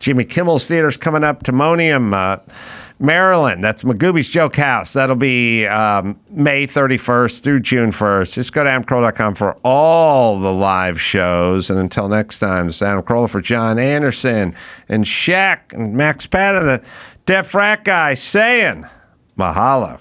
Jimmy Kimmel's Theater's coming up. Timonium, Maryland. That's Magooby's Joke House. That'll be May 31st through June 1st. Just go to AdamCarolla.com for all the live shows. And until next time, it's Adam Carolla for Jon Anderson and Shaq and Max Patton, the Deaf Frat Guy, saying mahalo.